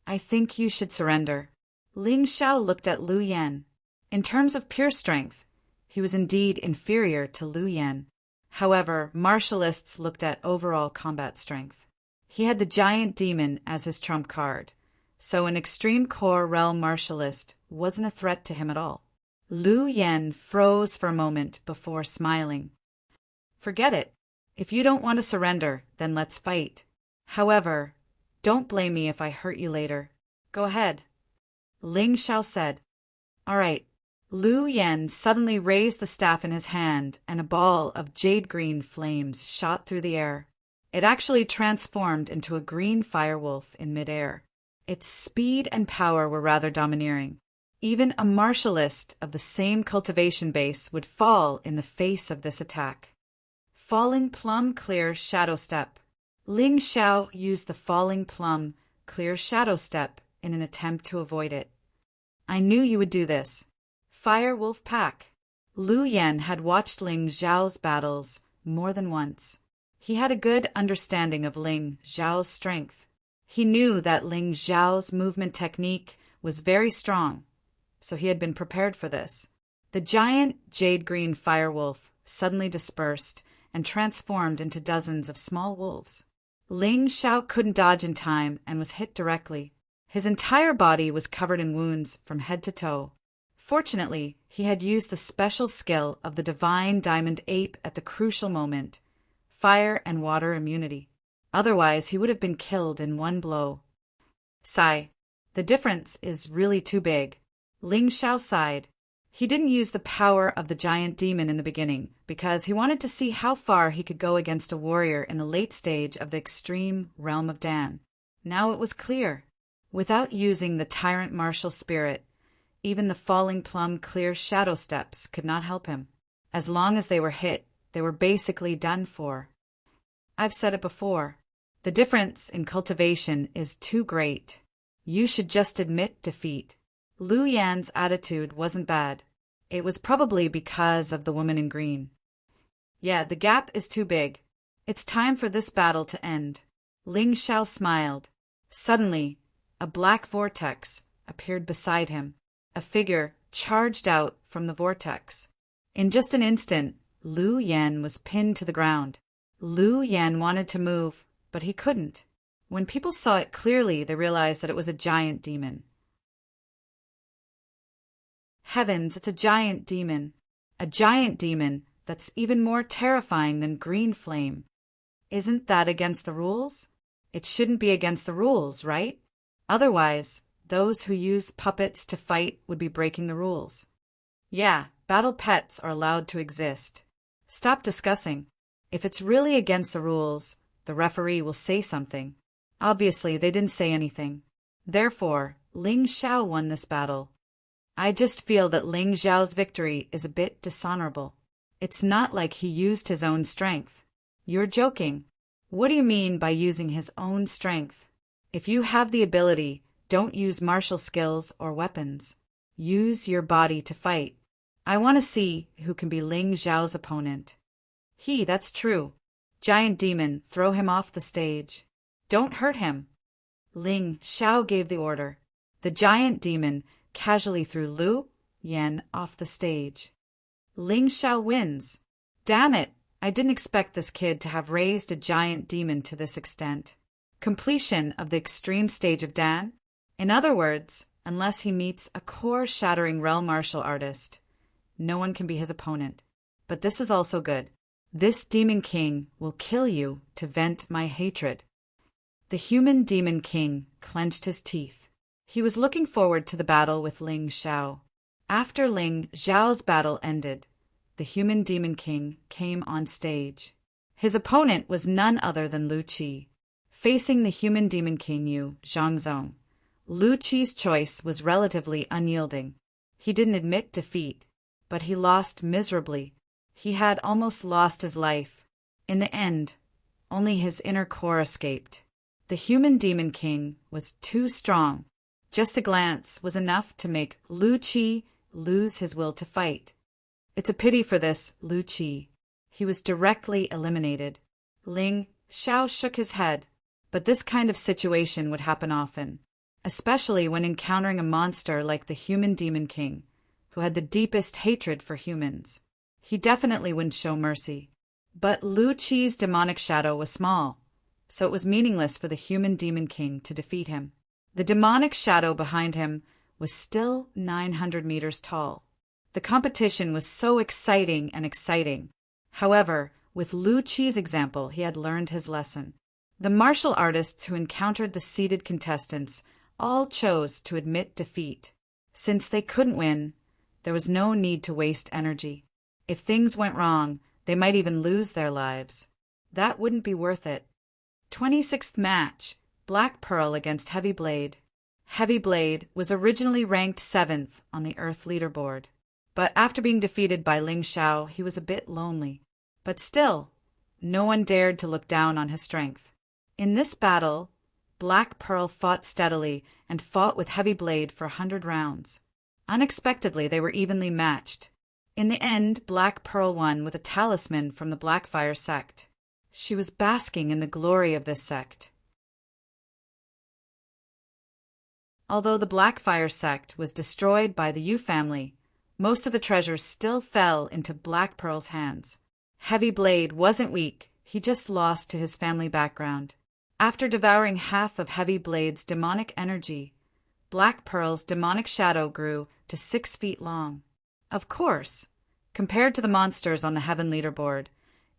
I think you should surrender. Ling Xiao looked at Lu Yan. In terms of pure strength, he was indeed inferior to Lu Yan. However, martialists looked at overall combat strength. He had the giant demon as his trump card, so an extreme core realm martialist wasn't a threat to him at all. Lu Yan froze for a moment before smiling. Forget it. If you don't want to surrender, then let's fight. However, don't blame me if I hurt you later. Go ahead. Ling Xiao said. All right. Lu Yan suddenly raised the staff in his hand, and a ball of jade-green flames shot through the air. It actually transformed into a green firewolf in midair. Its speed and power were rather domineering. Even a martialist of the same cultivation base would fall in the face of this attack. Falling Plum Clear Shadow Step. Ling Xiao used the Falling Plum Clear Shadow Step in an attempt to avoid it. I knew you would do this. Fire Wolf Pack. Lu Yan had watched Ling Xiao's battles more than once. He had a good understanding of Ling Xiao's strength. He knew that Ling Xiao's movement technique was very strong, so he had been prepared for this. The giant jade-green firewolf suddenly dispersed and transformed into dozens of small wolves. Ling Xiao couldn't dodge in time and was hit directly. His entire body was covered in wounds from head to toe. Fortunately, he had used the special skill of the divine diamond ape at the crucial moment, fire and water immunity. Otherwise, he would have been killed in one blow. Sigh. The difference is really too big. Ling Xiao sighed. He didn't use the power of the giant demon in the beginning because he wanted to see how far he could go against a warrior in the late stage of the extreme realm of Dan. Now it was clear. Without using the Tyrant martial spirit, even the Falling Plum Clear Shadow Steps could not help him. As long as they were hit, they were basically done for. I've said it before. The difference in cultivation is too great. You should just admit defeat. Lu Yan's attitude wasn't bad. It was probably because of the woman in green. Yeah, the gap is too big. It's time for this battle to end. Ling Xiao smiled. Suddenly, a black vortex appeared beside him. A figure charged out from the vortex. In just an instant, Lu Yan was pinned to the ground. Lu Yan wanted to move, but he couldn't. When people saw it clearly, they realized that it was a giant demon. Heavens, it's a giant demon. A giant demon that's even more terrifying than Green Flame. Isn't that against the rules? It shouldn't be against the rules, right? Otherwise, those who use puppets to fight would be breaking the rules. Yeah, battle pets are allowed to exist. Stop discussing. If it's really against the rules, the referee will say something. Obviously, they didn't say anything. Therefore, Ling Xiao won this battle. I just feel that Ling Xiao's victory is a bit dishonorable. It's not like he used his own strength. You're joking. What do you mean by using his own strength? If you have the ability, don't use martial skills or weapons. Use your body to fight. I want to see who can be Ling Xiao's opponent. That's true. Giant demon, throw him off the stage. Don't hurt him. Ling Xiao gave the order. The giant demon casually threw Lu Yan off the stage. Ling Xiao wins. Damn it, I didn't expect this kid to have raised a giant demon to this extent. Completion of the extreme stage of Dan? In other words, unless he meets a core-shattering realm martial artist, no one can be his opponent. But this is also good. This demon king will kill you to vent my hatred. The human demon king clenched his teeth. He was looking forward to the battle with Ling Xiao. After Ling Xiao's battle ended, the human demon king came on stage. His opponent was none other than Lu Qi. Facing the human demon king Yu Zhangzong, Lu Qi's choice was relatively unyielding. He didn't admit defeat, but he lost miserably. He had almost lost his life. In the end, only his inner core escaped. The human demon king was too strong. Just a glance was enough to make Lu Qi lose his will to fight. It's a pity for this Lu Qi. He was directly eliminated. Ling Xiao shook his head, but this kind of situation would happen often, especially when encountering a monster like the human demon king, who had the deepest hatred for humans. He definitely wouldn't show mercy. But Lu Qi's demonic shadow was small, so it was meaningless for the human demon king to defeat him. The demonic shadow behind him was still 900 meters tall. The competition was so exciting. However, with Lu Qi's example, he had learned his lesson. The martial artists who encountered the seeded contestants all chose to admit defeat. Since they couldn't win, there was no need to waste energy. If things went wrong, they might even lose their lives. That wouldn't be worth it. 26th match, Black Pearl against Heavy Blade. Heavy Blade was originally ranked 7th on the Earth leaderboard, but after being defeated by Ling Xiao, he was a bit lonely. But still, no one dared to look down on his strength. In this battle, Black Pearl fought steadily and fought with Heavy Blade for 100 rounds. Unexpectedly, they were evenly matched. In the end, Black Pearl won with a talisman from the Blackfire sect. She was basking in the glory of this sect. Although the Blackfire sect was destroyed by the Yu family, most of the treasures still fell into Black Pearl's hands. Heavy Blade wasn't weak, he just lost to his family background. After devouring half of Heavy Blade's demonic energy, Black Pearl's demonic shadow grew to 6 feet long. Of course, compared to the monsters on the Heaven leaderboard,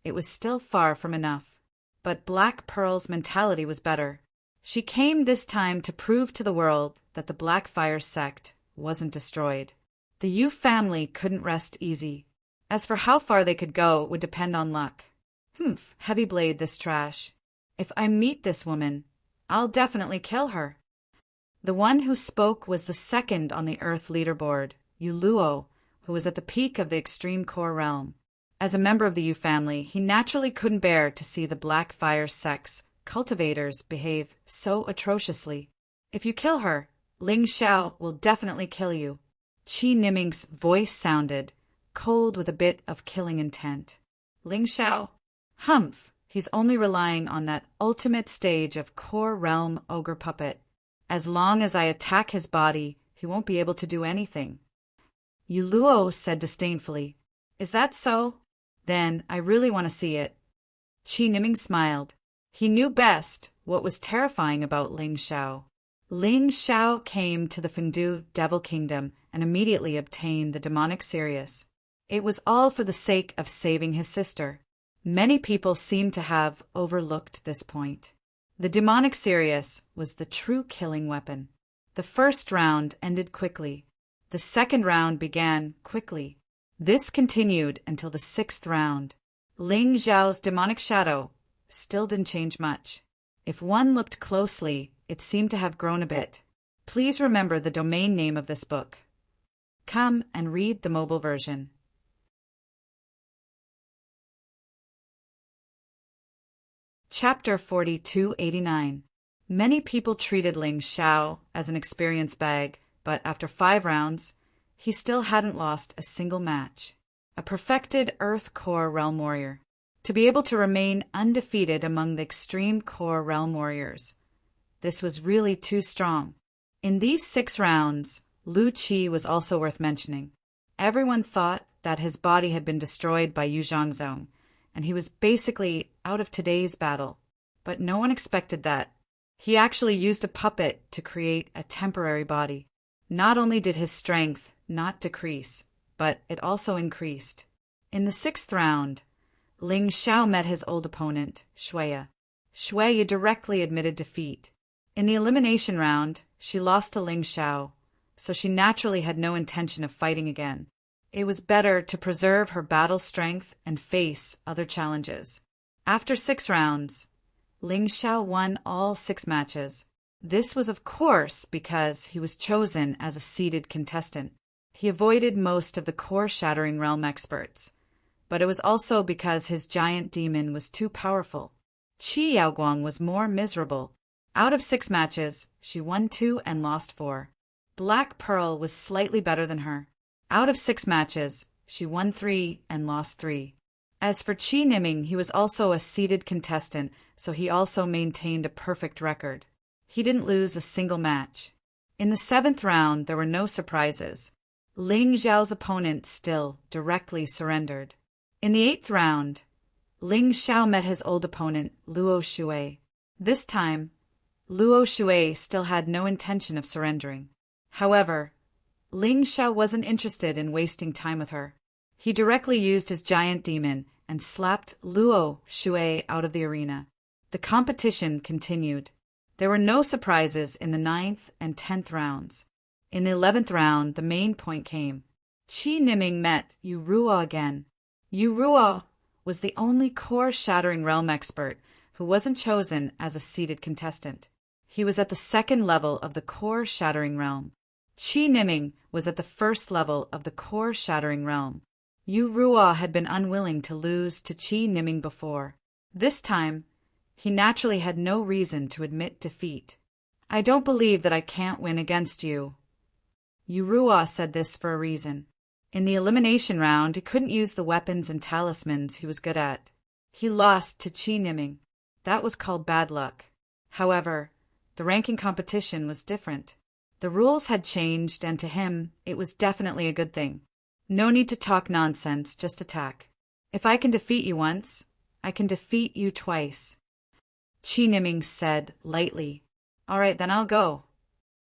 it was still far from enough. But Black Pearl's mentality was better. She came this time to prove to the world that the Blackfire sect wasn't destroyed. The Yu family couldn't rest easy. As for how far they could go would depend on luck. Heavy Blade, this trash. If I meet this woman, I'll definitely kill her. The one who spoke was the second on the Earth leaderboard, Yu Luo, who was at the peak of the extreme core realm. As a member of the Yu family, he naturally couldn't bear to see the Blackfire sect's cultivators behave so atrociously. If you kill her, Ling Xiao will definitely kill you. Qi Niming's voice sounded cold with a bit of killing intent. Ling Xiao? He's only relying on that ultimate stage of core realm ogre puppet. As long as I attack his body, he won't be able to do anything. Yu Luo said disdainfully, Is that so? Then I really want to see it. Qi Niming smiled. He knew best what was terrifying about Ling Xiao. Ling Xiao came to the Fengdu Devil Kingdom and immediately obtained the demonic Sirius. It was all for the sake of saving his sister. Many people seem to have overlooked this point. The demonic Sirius was the true killing weapon. The first round ended quickly. The second round began quickly. This continued until the 6th round. Ling Xiao's demonic shadow still didn't change much. If one looked closely, it seemed to have grown a bit. Please remember the domain name of this book. Come and read the mobile version. Chapter 4289. Many people treated Ling Xiao as an experience bag, but after 5 rounds, he still hadn't lost a single match. A perfected Earth Core Realm Warrior. To be able to remain undefeated among the Extreme Core Realm Warriors. This was really too strong. In these 6 rounds, Lu Qi was also worth mentioning. Everyone thought that his body had been destroyed by Yu Zhangzong, and he was basically out of today's battle. But no one expected that. He actually used a puppet to create a temporary body. Not only did his strength not decrease, but it also increased. In the 6th round, Ling Xiao met his old opponent, Shuya. Shuya directly admitted defeat. In the elimination round, she lost to Ling Xiao, so she naturally had no intention of fighting again. It was better to preserve her battle strength and face other challenges. After 6 rounds, Ling Xiao won all 6 matches. This was of course because he was chosen as a seeded contestant. He avoided most of the core-shattering realm experts, but it was also because his giant demon was too powerful. Qi Yaoguang was more miserable. Out of 6 matches, she won 2 and lost 4. Black Pearl was slightly better than her. Out of 6 matches, she won 3 and lost 3. As for Qi Niming, he was also a seeded contestant, so he also maintained a perfect record. He didn't lose a single match. In the 7th round, there were no surprises. Ling Xiao's opponent still directly surrendered. In the 8th round, Ling Xiao met his old opponent, Luo Shui. This time, Luo Shui still had no intention of surrendering. However, Ling Xiao wasn't interested in wasting time with her. He directly used his giant demon and slapped Luo Shui out of the arena. The competition continued. There were no surprises in the 9th and 10th rounds. In the 11th round, the main point came. Qi Niming met Yu Ruo again. Yu Ruo was the only core-shattering realm expert who wasn't chosen as a seeded contestant. He was at the 2nd level of the core-shattering realm. Qi Niming was at the 1st level of the core-shattering realm. Yu Ruo had been unwilling to lose to Qi Niming before. This time, he naturally had no reason to admit defeat. I don't believe that I can't win against you. Yu Ruo said this for a reason. In the elimination round, he couldn't use the weapons and talismans he was good at. He lost to Qi Niming. That was called bad luck. However, the ranking competition was different. The rules had changed, and to him, it was definitely a good thing. No need to talk nonsense, just attack. If I can defeat you once, I can defeat you twice. Qi Niming said lightly. All right, then I'll go.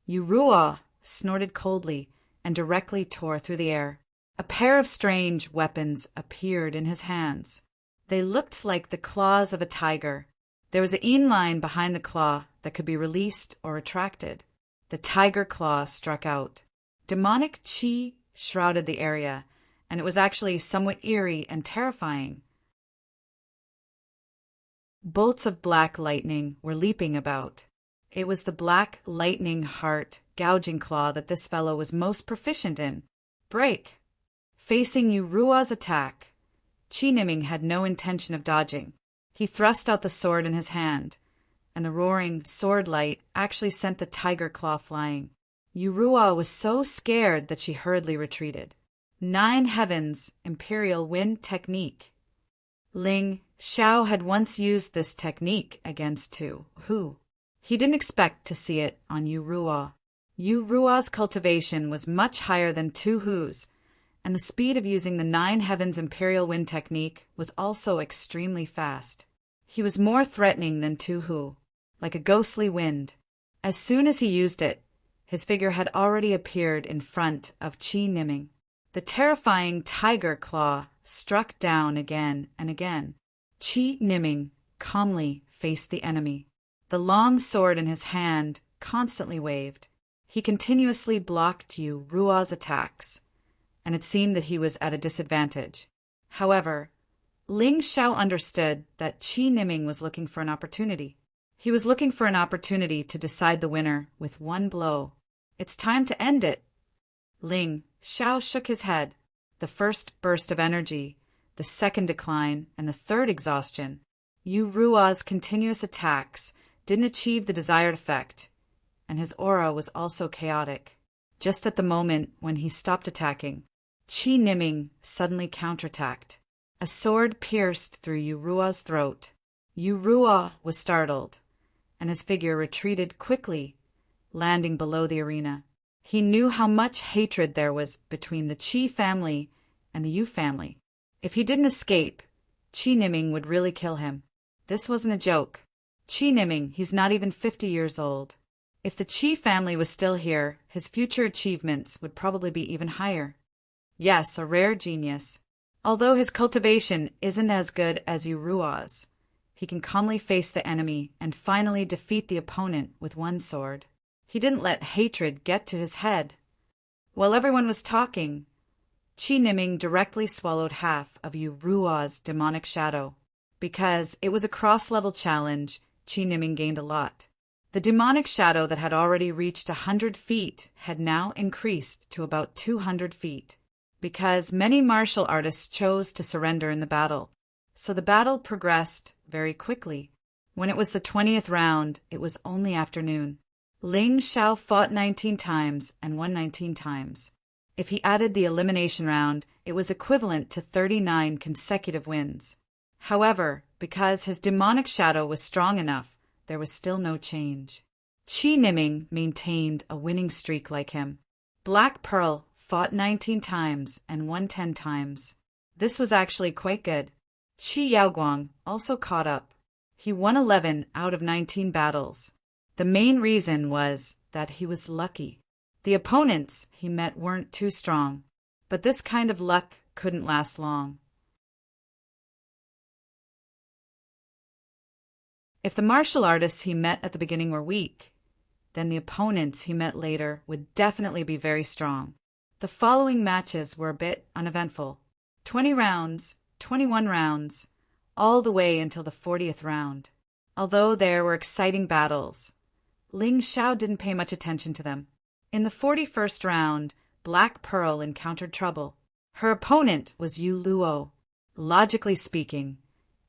Yu Ruo snorted coldly and directly tore through the air. A pair of strange weapons appeared in his hands. They looked like the claws of a tiger. There was a yin line behind the claw that could be released or retracted. The tiger claw struck out. Demonic qi shrouded the area, and it was actually somewhat eerie and terrifying. Bolts of black lightning were leaping about. It was the black lightning heart gouging claw that this fellow was most proficient in. Break! Facing Yu Ruo's attack, Qi Niming had no intention of dodging. He thrust out the sword in his hand, and the roaring sword light actually sent the tiger claw flying. Yu Ruo was so scared that she hurriedly retreated. 9 Heavens Imperial Wind Technique. Ling Xiao had once used this technique against Tu Hu. He didn't expect to see it on Yu Ruo. Yu Ruo's cultivation was much higher than Tu Hu's, and the speed of using the 9 Heavens Imperial Wind Technique was also extremely fast. He was more threatening than Tu Hu, like a ghostly wind. As soon as he used it, his figure had already appeared in front of Qi Niming. The terrifying tiger claw struck down again and again. Qi Niming calmly faced the enemy. The long sword in his hand constantly waved. He continuously blocked Yu Ruo's attacks, and it seemed that he was at a disadvantage. However, Ling Xiao understood that Qi Niming was looking for an opportunity. He was looking for an opportunity to decide the winner with one blow. It's time to end it. Ling Xiao shook his head. The first burst of energy, the second decline, and the third exhaustion. Yu Ruo's continuous attacks didn't achieve the desired effect, and his aura was also chaotic. Just at the moment when he stopped attacking, Qi Niming suddenly counterattacked. A sword pierced through Yu Ruo's throat. Yu Ruo was startled, and his figure retreated quickly, landing below the arena. He knew how much hatred there was between the Qi family and the Yu family. If he didn't escape, Qi Niming would really kill him. This wasn't a joke. Qi Niming, he's not even 50 years old. If the Qi family was still here, his future achievements would probably be even higher. Yes, a rare genius. Although his cultivation isn't as good as Yu Ruo's, he can calmly face the enemy and finally defeat the opponent with one sword. He didn't let hatred get to his head. While everyone was talking, Qi Niming directly swallowed half of Yu Ruo's demonic shadow. Because it was a cross-level challenge, Qi Niming gained a lot. The demonic shadow that had already reached 100 feet had now increased to about 200 feet. Because many martial artists chose to surrender in the battle, so the battle progressed very quickly. When it was the 20th round, it was only afternoon. Ling Xiao fought 19 times and won 19 times. If he added the elimination round, it was equivalent to 39 consecutive wins. However, because his demonic shadow was strong enough, there was still no change. Qi Niming maintained a winning streak like him. Black Pearl fought 19 times and won 10 times. This was actually quite good. Qi Yaoguang also caught up. He won 11 out of 19 battles. The main reason was that he was lucky. The opponents he met weren't too strong, but this kind of luck couldn't last long. If the martial artists he met at the beginning were weak, then the opponents he met later would definitely be very strong. The following matches were a bit uneventful. 20 rounds, 21 rounds, all the way until the 40th round. Although there were exciting battles, Ling Xiao didn't pay much attention to them. In the 41st round, Black Pearl encountered trouble. Her opponent was Yu Luo. Logically speaking,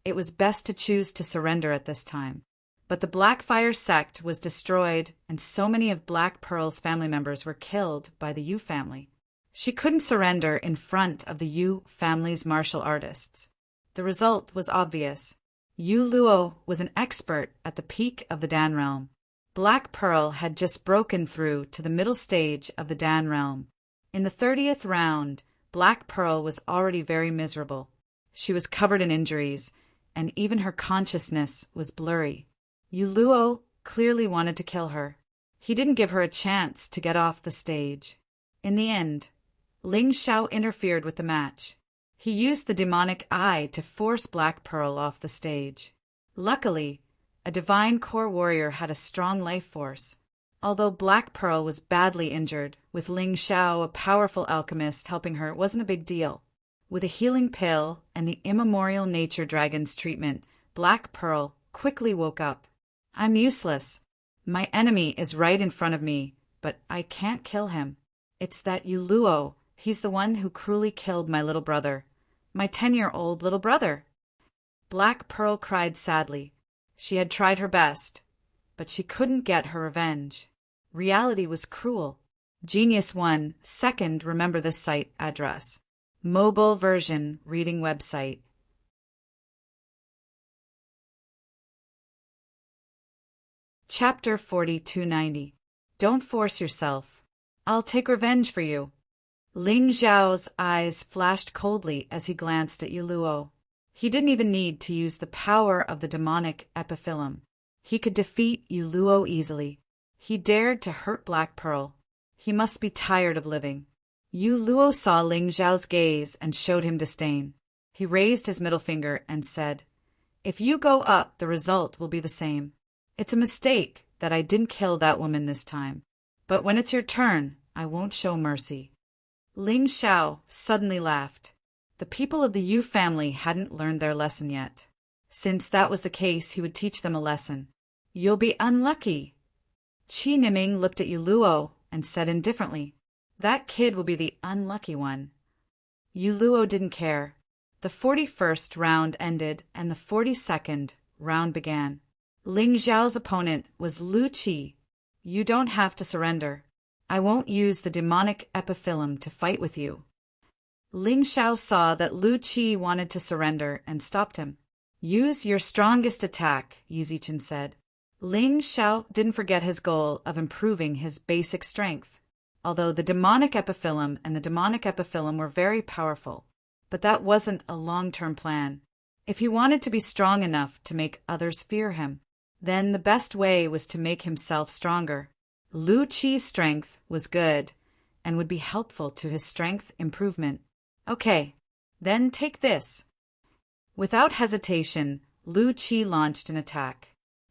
it was best to choose to surrender at this time. But the Blackfire sect was destroyed, and so many of Black Pearl's family members were killed by the Yu family. She couldn't surrender in front of the Yu family's martial artists. The result was obvious. Yu Luo was an expert at the peak of the Dan realm. Black Pearl had just broken through to the middle stage of the Dan realm. In the 30th round, Black Pearl was already very miserable. She was covered in injuries, and even her consciousness was blurry. Yu Luo clearly wanted to kill her. He didn't give her a chance to get off the stage. In the end, Ling Xiao interfered with the match. He used the demonic eye to force Black Pearl off the stage. Luckily, a divine core warrior had a strong life force. Although Black Pearl was badly injured, with Ling Xiao, a powerful alchemist, helping her, it wasn't a big deal. With a healing pill and the immemorial nature dragon's treatment, Black Pearl quickly woke up. I'm useless. My enemy is right in front of me, but I can't kill him. It's that Yu Luo. He's the one who cruelly killed my little brother. My 10-year-old little brother. Black Pearl cried sadly. She had tried her best, but she couldn't get her revenge. Reality was cruel. Genius 1, second, remember this site address. Mobile version reading website. Chapter 4290. Don't force yourself. I'll take revenge for you. Ling Xiao's eyes flashed coldly as he glanced at Yu Luo. He didn't even need to use the power of the demonic epiphyllum. He could defeat Yu Luo easily. He dared to hurt Black Pearl. He must be tired of living. Yu Luo saw Ling Xiao's gaze and showed him disdain. He raised his middle finger and said, "If you go up, the result will be the same. It's a mistake that I didn't kill that woman this time. But when it's your turn, I won't show mercy." Ling Xiao suddenly laughed. The people of the Yu family hadn't learned their lesson yet. Since that was the case, he would teach them a lesson. "You'll be unlucky." Qi Niming looked at Yu Luo and said indifferently, "That kid will be the unlucky one." Yu Luo didn't care. The 41st round ended and the 42nd round began. Ling Xiao's opponent was Lu Qi. "You don't have to surrender. I won't use the demonic epiphyllum to fight with you." Ling Xiao saw that Lu Qi wanted to surrender and stopped him. "Use your strongest attack," Yu Zichen said. Ling Xiao didn't forget his goal of improving his basic strength, although the demonic epiphyllum and the demonic epiphyllum were very powerful. But that wasn't a long-term plan. If he wanted to be strong enough to make others fear him, then the best way was to make himself stronger. Lu Qi's strength was good and would be helpful to his strength improvement. "Okay, then take this." Without hesitation, Lu Qi launched an attack.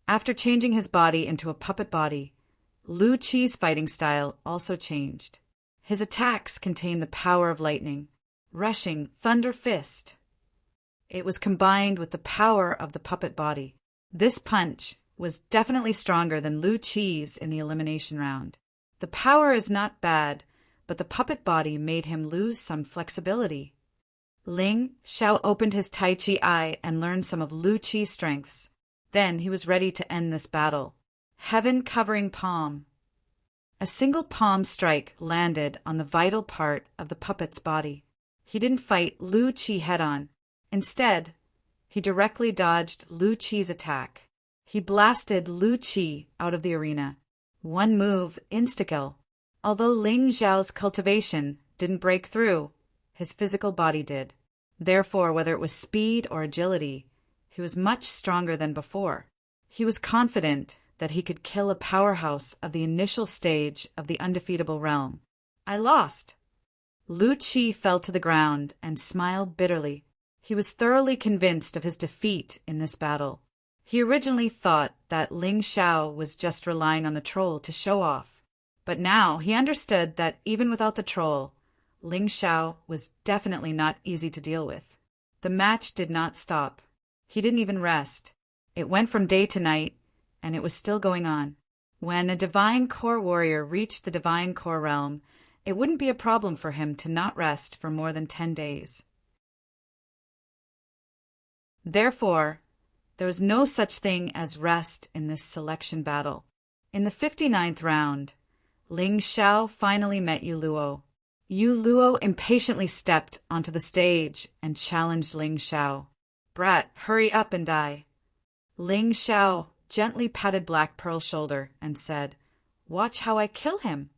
After changing his body into a puppet body, Lu Qi's fighting style also changed. His attacks contained the power of lightning, rushing thunder fist. It was combined with the power of the puppet body. This punch was definitely stronger than Lu Qi's in the elimination round. The power is not bad, but the puppet body made him lose some flexibility. Ling Xiao opened his Tai Chi eye and learned some of Lu Qi's strengths. Then he was ready to end this battle. Heaven-covering palm. A single palm strike landed on the vital part of the puppet's body. He didn't fight Lu Qi head-on. Instead, he directly dodged Lu Qi's attack. He blasted Lu Qi out of the arena. One move, insta-kill. Although Ling Xiao's cultivation didn't break through, his physical body did. Therefore, whether it was speed or agility, he was much stronger than before. He was confident that he could kill a powerhouse of the initial stage of the undefeatable realm. "I lost." Lu Qi fell to the ground and smiled bitterly. He was thoroughly convinced of his defeat in this battle. He originally thought that Ling Xiao was just relying on the troll to show off. But now he understood that even without the troll, Ling Xiao was definitely not easy to deal with. The match did not stop. He didn't even rest. It went from day to night, and it was still going on. When a divine core warrior reached the divine core realm, it wouldn't be a problem for him to not rest for more than 10 days. Therefore, there was no such thing as rest in this selection battle. In the 59th round, Ling Xiao finally met Yu Luo. Yu Luo impatiently stepped onto the stage and challenged Ling Xiao. "Brat, hurry up and die." Ling Xiao gently patted Black Pearl's shoulder and said, "Watch how I kill him."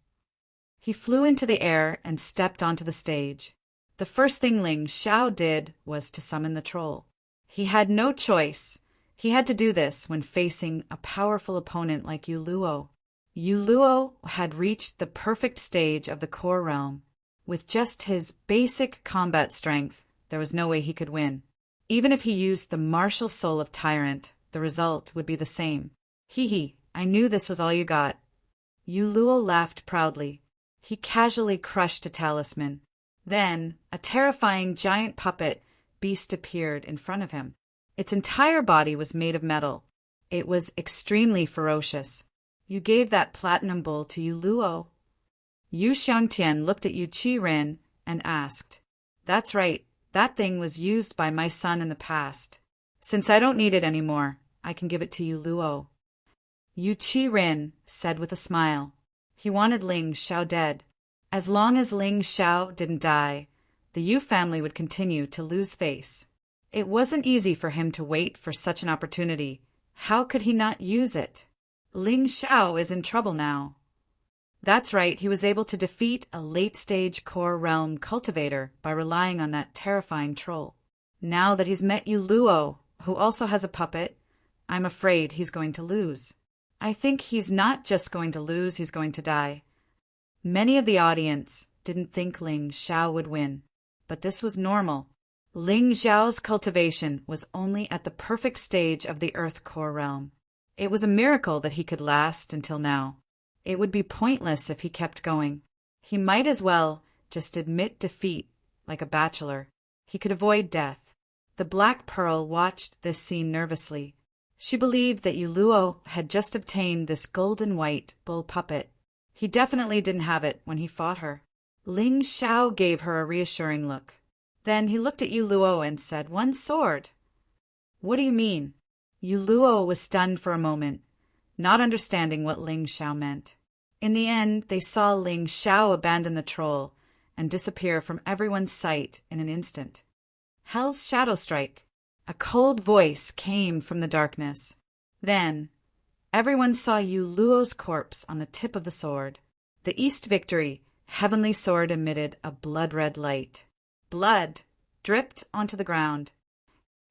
He flew into the air and stepped onto the stage. The first thing Ling Xiao did was to summon the troll. He had no choice. He had to do this when facing a powerful opponent like Yu Luo. Yu Luo had reached the perfect stage of the core realm. With just his basic combat strength, there was no way he could win. Even if he used the martial soul of Tyrant, the result would be the same. "Hee, I knew this was all you got." Yu Luo laughed proudly. He casually crushed a talisman. Then, a terrifying giant puppet beast appeared in front of him. Its entire body was made of metal. It was extremely ferocious. "You gave that platinum bull to Yu Luo?" Yu Xiangtian looked at Yu Qiren and asked, "That's right, that thing was used by my son in the past. Since I don't need it anymore, I can give it to Yu Luo." Yu Qiren said with a smile. He wanted Ling Xiao dead. As long as Ling Xiao didn't die, the Yu family would continue to lose face. It wasn't easy for him to wait for such an opportunity. How could he not use it? Ling Xiao is in trouble now. That's right, he was able to defeat a late-stage core realm cultivator by relying on that terrifying troll. Now that he's met Yu Luo, who also has a puppet, I'm afraid he's going to lose. I think he's not just going to lose, he's going to die. Many of the audience didn't think Ling Xiao would win, but this was normal. Ling Xiao's cultivation was only at the perfect stage of the Earth core realm. It was a miracle that he could last until now. It would be pointless if he kept going. He might as well just admit defeat, like a bachelor. He could avoid death. The Black Pearl watched this scene nervously. She believed that Yu Luo had just obtained this golden white bull puppet. He definitely didn't have it when he fought her. Ling Xiao gave her a reassuring look. Then he looked at Yu Luo and said, "One sword." "What do you mean?" Yu Luo was stunned for a moment, not understanding what Ling Xiao meant. In the end, they saw Ling Xiao abandon the troll and disappear from everyone's sight in an instant. Hell's Shadow Strike. A cold voice came from the darkness. Then, everyone saw Yu Luo's corpse on the tip of the sword. The East Victory, heavenly sword emitted a blood-red light. Blood dripped onto the ground.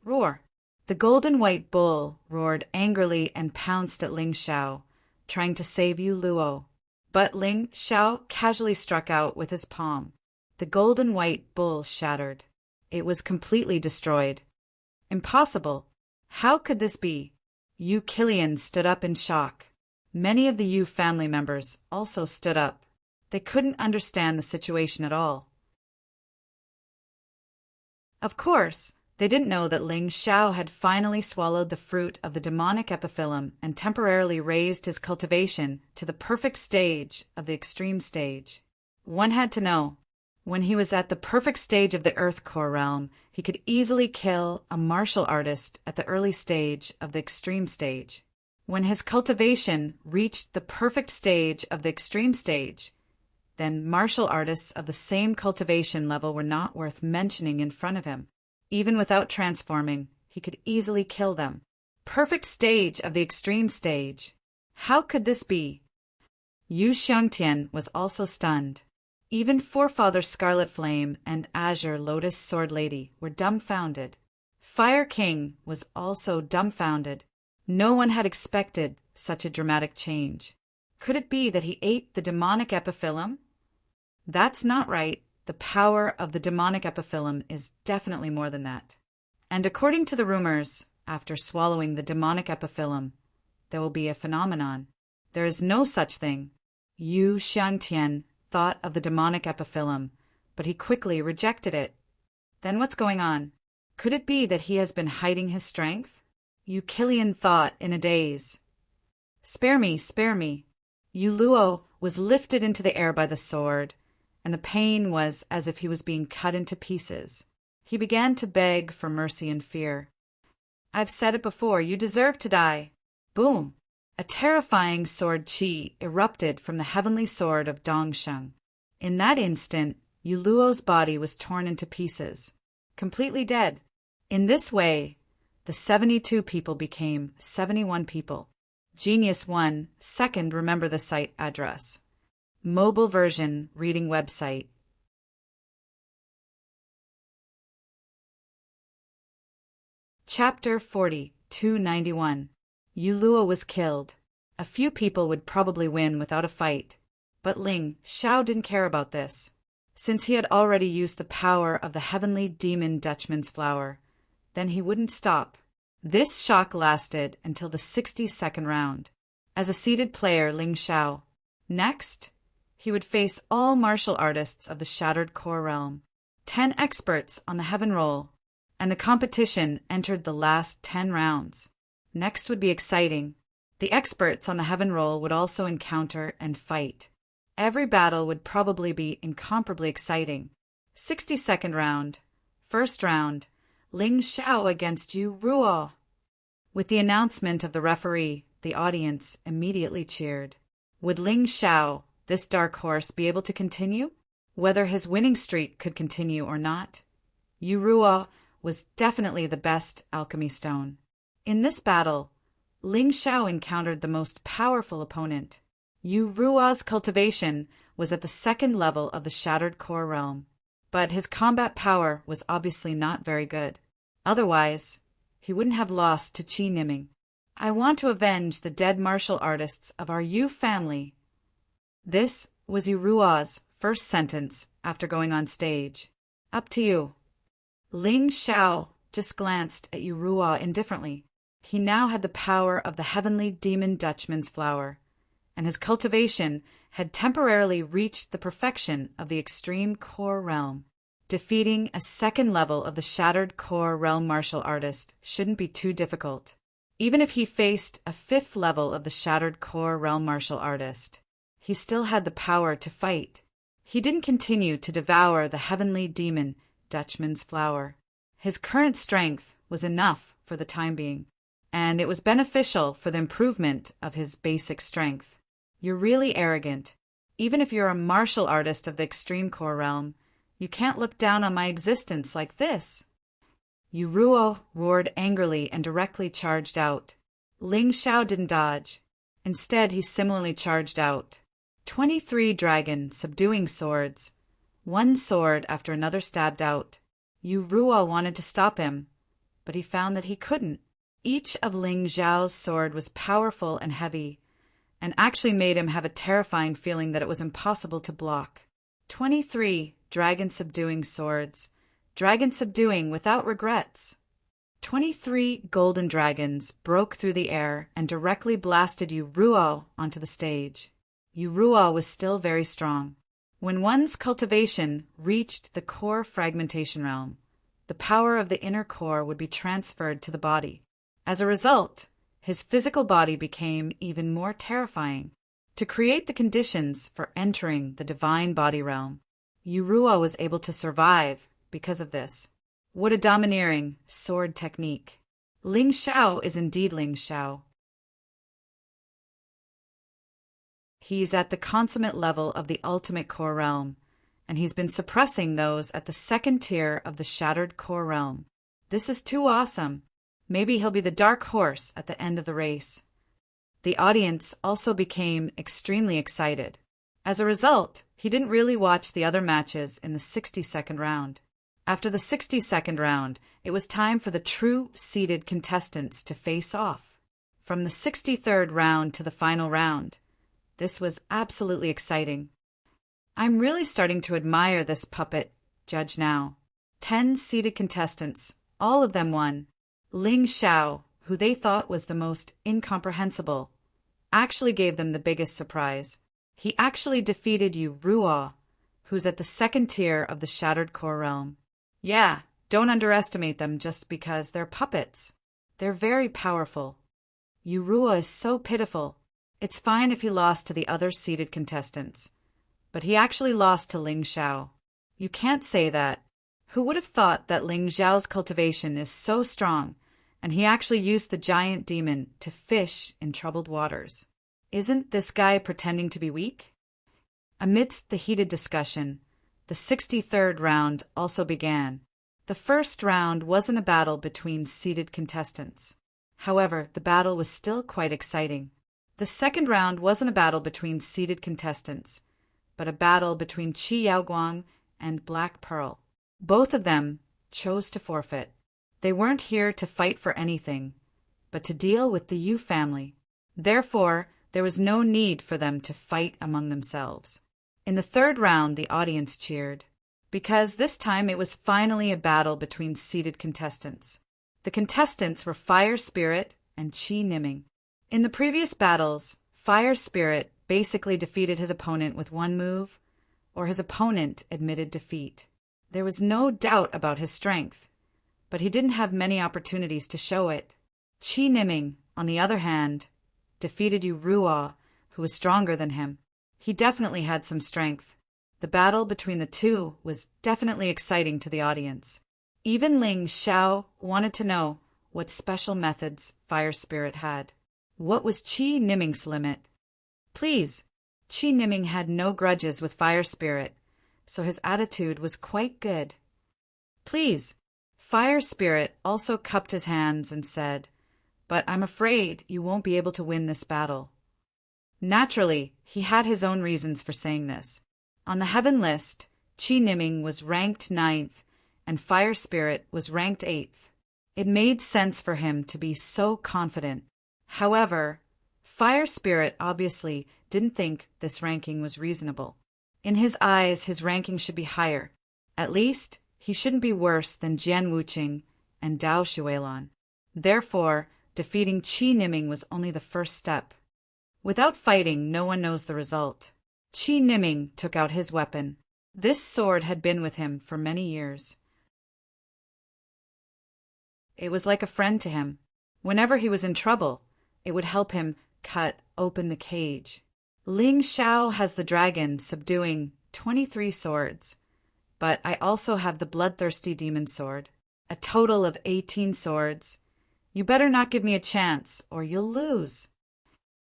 Roar! The golden white bull roared angrily and pounced at Ling Xiao, trying to save Yu Luo. But Ling Xiao casually struck out with his palm. The golden white bull shattered. It was completely destroyed. Impossible! How could this be? Yu Qilian stood up in shock. Many of the Yu family members also stood up. They couldn't understand the situation at all. Of course, they didn't know that Ling Xiao had finally swallowed the fruit of the demonic epiphyllum and temporarily raised his cultivation to the perfect stage of the extreme stage. One had to know. When he was at the perfect stage of the Earth Core realm, he could easily kill a martial artist at the early stage of the extreme stage. When his cultivation reached the perfect stage of the extreme stage, then martial artists of the same cultivation level were not worth mentioning in front of him. Even without transforming, he could easily kill them. Perfect stage of the extreme stage. How could this be? Yu Xiangtian was also stunned. Even Forefather Scarlet Flame and Azure Lotus Sword Lady were dumbfounded. Fire King was also dumbfounded. No one had expected such a dramatic change. Could it be that he ate the demonic epiphyllum? That's not right. The power of the demonic epiphyllum is definitely more than that. And according to the rumors, after swallowing the demonic epiphyllum, there will be a phenomenon. There is no such thing. Yu Xiangtian thought of the demonic epiphyllum, but he quickly rejected it. Then what's going on? Could it be that he has been hiding his strength? Yu Qilian thought in a daze. Spare me, spare me. Yu Luo was lifted into the air by the sword, and the pain was as if he was being cut into pieces. He began to beg for mercy and fear. I've said it before, you deserve to die. Boom! A terrifying sword qi erupted from the heavenly sword of Dongsheng. In that instant, Yu Luo's body was torn into pieces, completely dead. In this way, the 72 people became 71 people. Genius 1, second, remember the site address. Mobile version reading website. Chapter 40, 291. Yu Luo was killed. A few people would probably win without a fight, but Ling Xiao didn't care about this. Since he had already used the power of the heavenly demon Dutchman's flower, then he wouldn't stop. This shock lasted until the 62nd round. As a seated player, Ling Xiao. Next, he would face all martial artists of the Shattered Core realm, 10 experts on the heaven roll, and the competition entered the last 10 rounds. Next would be exciting. The experts on the heaven roll would also encounter and fight. Every battle would probably be incomparably exciting. 62nd round. First round. Ling Xiao against Yu Luo. With the announcement of the referee, the audience immediately cheered. Would Ling Xiao, this dark horse, be able to continue? Whether his winning streak could continue or not? Yu Luo was definitely the best alchemy stone. In this battle, Ling Xiao encountered the most powerful opponent. Yu Luo's cultivation was at the 2nd level of the Shattered Core realm, but his combat power was obviously not very good. Otherwise, he wouldn't have lost to Qi Niming. I want to avenge the dead martial artists of our Yu family. This was Yu Luo's first sentence after going on stage. Up to you. Ling Xiao just glanced at Yu Luo indifferently. He now had the power of the heavenly demon Dutchman's flower, and his cultivation had temporarily reached the perfection of the extreme core realm. Defeating a 2nd level of the Shattered Core realm martial artist shouldn't be too difficult. Even if he faced a 5th level of the Shattered Core realm martial artist, he still had the power to fight. He didn't continue to devour the heavenly demon Dutchman's flower. His current strength was enough for the time being, and it was beneficial for the improvement of his basic strength. You're really arrogant. Even if you're a martial artist of the extreme core realm, you can't look down on my existence like this. Yu Ruo roared angrily and directly charged out. Ling Xiao didn't dodge. Instead, he similarly charged out. 23 dragon subduing swords. One sword after another stabbed out. Yu Ruo wanted to stop him, but he found that he couldn't. Each of Ling Xiao's sword was powerful and heavy, and actually made him have a terrifying feeling that it was impossible to block. 23 dragon subduing swords. Dragon subduing without regrets. 23 golden dragons broke through the air and directly blasted Yu Ruo onto the stage. Yu Ruo was still very strong. When one's cultivation reached the core fragmentation realm, the power of the inner core would be transferred to the body. As a result, his physical body became even more terrifying. To create the conditions for entering the divine body realm, Yu Ruo was able to survive because of this. What a domineering sword technique. Ling Xiao is indeed Ling Xiao. He's at the consummate level of the ultimate core realm, and he's been suppressing those at the second tier of the shattered core realm. This is too awesome. Maybe he'll be the dark horse at the end of the race. The audience also became extremely excited. As a result, he didn't really watch the other matches in the 60-second round. After the 60-second round, it was time for the true seeded contestants to face off. From the 63rd round to the final round, this was absolutely exciting. I'm really starting to admire this puppet judge now. 10 seeded contestants, all of them won. Ling Xiao, who they thought was the most incomprehensible, actually gave them the biggest surprise. He actually defeated Yu Ruo, who's at the second tier of the shattered core realm. Yeah, don't underestimate them just because they're puppets. They're very powerful. Yu Ruo is so pitiful. It's fine if he lost to the other seeded contestants, but he actually lost to Ling Xiao. You can't say that. Who would have thought that Ling Xiao's cultivation is so strong, and he actually used the giant demon to fish in troubled waters? Isn't this guy pretending to be weak? Amidst the heated discussion, the 63rd round also began. The first round wasn't a battle between seeded contestants. However, the battle was still quite exciting. The second round wasn't a battle between seeded contestants, but a battle between Qi Yaoguang and Black Pearl. Both of them chose to forfeit. They weren't here to fight for anything, but to deal with the Yu family. Therefore, there was no need for them to fight among themselves. In the third round, the audience cheered, because this time it was finally a battle between seeded contestants. The contestants were Fire Spirit and Qi Niming. In the previous battles, Fire Spirit basically defeated his opponent with one move, or his opponent admitted defeat. There was no doubt about his strength, but he didn't have many opportunities to show it. Qi Niming, on the other hand, defeated Yu Ruo, who was stronger than him. He definitely had some strength. The battle between the two was definitely exciting to the audience. Even Ling Xiao wanted to know what special methods Fire Spirit had. What was Qi Niming's limit? Please, Qi Niming had no grudges with Fire Spirit, so his attitude was quite good. Please, Fire Spirit also cupped his hands and said, "But I'm afraid you won't be able to win this battle." Naturally, he had his own reasons for saying this. On the heaven list, Qi Niming was ranked 9th, and Fire Spirit was ranked 8th. It made sense for him to be so confident. However, Fire Spirit obviously didn't think this ranking was reasonable. In his eyes, his ranking should be higher. At least, he shouldn't be worse than Jian Wuqing and Dao Xuelan. Therefore, defeating Qi Niming was only the first step. Without fighting, no one knows the result. Qi Niming took out his weapon. This sword had been with him for many years. It was like a friend to him. Whenever he was in trouble, it would help him cut open the cage. Ling Xiao has the dragon subduing 23 swords, but I also have the bloodthirsty demon sword. A total of 18 swords. You better not give me a chance, or you'll lose.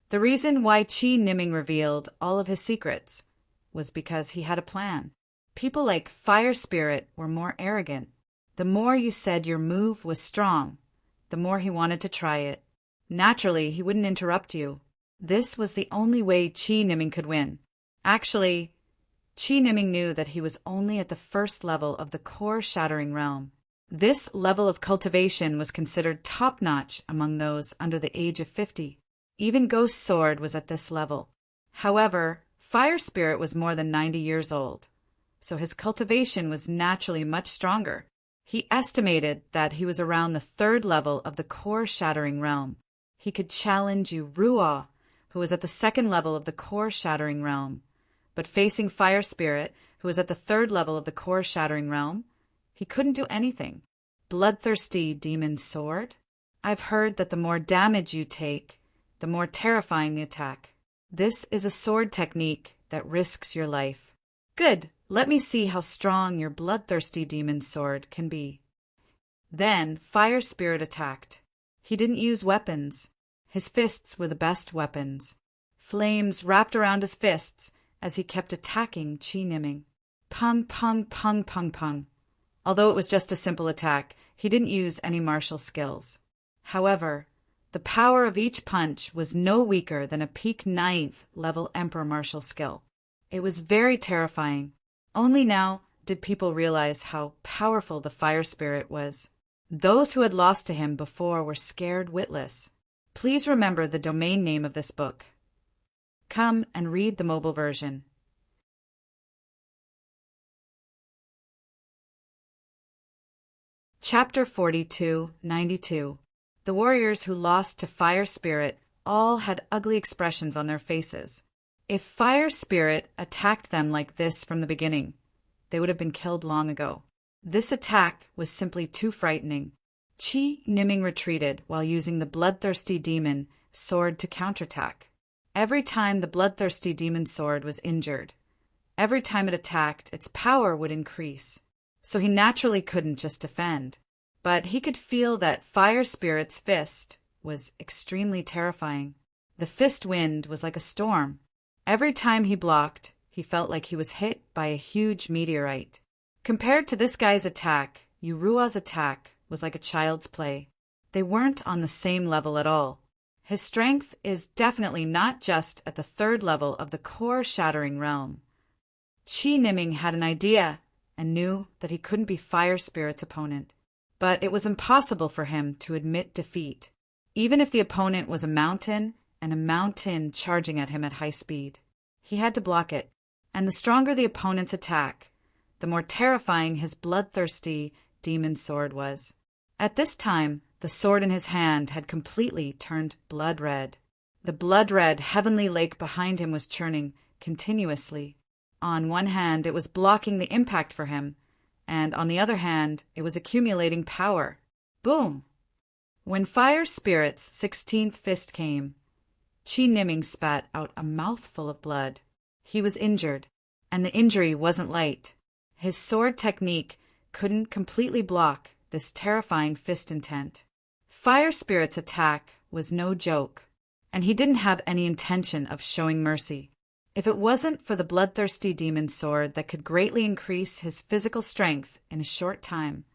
The reason why Chi Niming revealed all of his secrets was because he had a plan. People like Fire Spirit were more arrogant. The more you said your move was strong, the more he wanted to try it. Naturally, he wouldn't interrupt you. This was the only way Chi Niming could win. Actually, Chi Niming knew that he was only at the first level of the core shattering realm. This level of cultivation was considered top-notch among those under the age of 50. Even Ghost Sword was at this level. However, Fire Spirit was more than 90 years old, so his cultivation was naturally much stronger. He estimated that he was around the third level of the core shattering realm. He could challenge Yu Ruo, who was at the second level of the core shattering realm. But facing Fire Spirit, who was at the third level of the core shattering realm, he couldn't do anything. Bloodthirsty Demon Sword? I've heard that the more damage you take, the more terrifying the attack. This is a sword technique that risks your life. Good, let me see how strong your bloodthirsty demon sword can be. Then Fire Spirit attacked. He didn't use weapons. His fists were the best weapons. Flames wrapped around his fists as he kept attacking Chi Niming. Pung, pung, pung, pung, pung. Although it was just a simple attack, he didn't use any martial skills. However, the power of each punch was no weaker than a peak 9th level Emperor martial skill. It was very terrifying. Only now did people realize how powerful the Fire Spirit was. Those who had lost to him before were scared witless. Please remember the domain name of this book. Come and read the mobile version. Chapter 4292. The warriors who lost to Fire Spirit all had ugly expressions on their faces. If Fire Spirit attacked them like this from the beginning, they would have been killed long ago. This attack was simply too frightening. Chi Niming retreated while using the bloodthirsty demon sword to counterattack. Every time the bloodthirsty demon sword was injured, every time it attacked, its power would increase. So he naturally couldn't just defend. But he could feel that Fire Spirit's fist was extremely terrifying. The fist wind was like a storm. Every time he blocked, he felt like he was hit by a huge meteorite. Compared to this guy's attack, Yu Ruo's attack was like a child's play. They weren't on the same level at all. His strength is definitely not just at the third level of the core shattering realm. Chi Niming had an idea and knew that he couldn't be Fire Spirit's opponent. But it was impossible for him to admit defeat, even if the opponent was a mountain and a mountain charging at him at high speed. He had to block it, and the stronger the opponent's attack, the more terrifying his bloodthirsty demon sword was. At this time, the sword in his hand had completely turned blood red. The blood-red heavenly lake behind him was churning continuously. On one hand, it was blocking the impact for him, and on the other hand, it was accumulating power. Boom! When Fire Spirit's 16th fist came, Chi Niming spat out a mouthful of blood. He was injured, and the injury wasn't light. His sword technique couldn't completely block this terrifying fist intent. Fire Spirit's attack was no joke, and he didn't have any intention of showing mercy. If it wasn't for the bloodthirsty demon sword that could greatly increase his physical strength in a short time,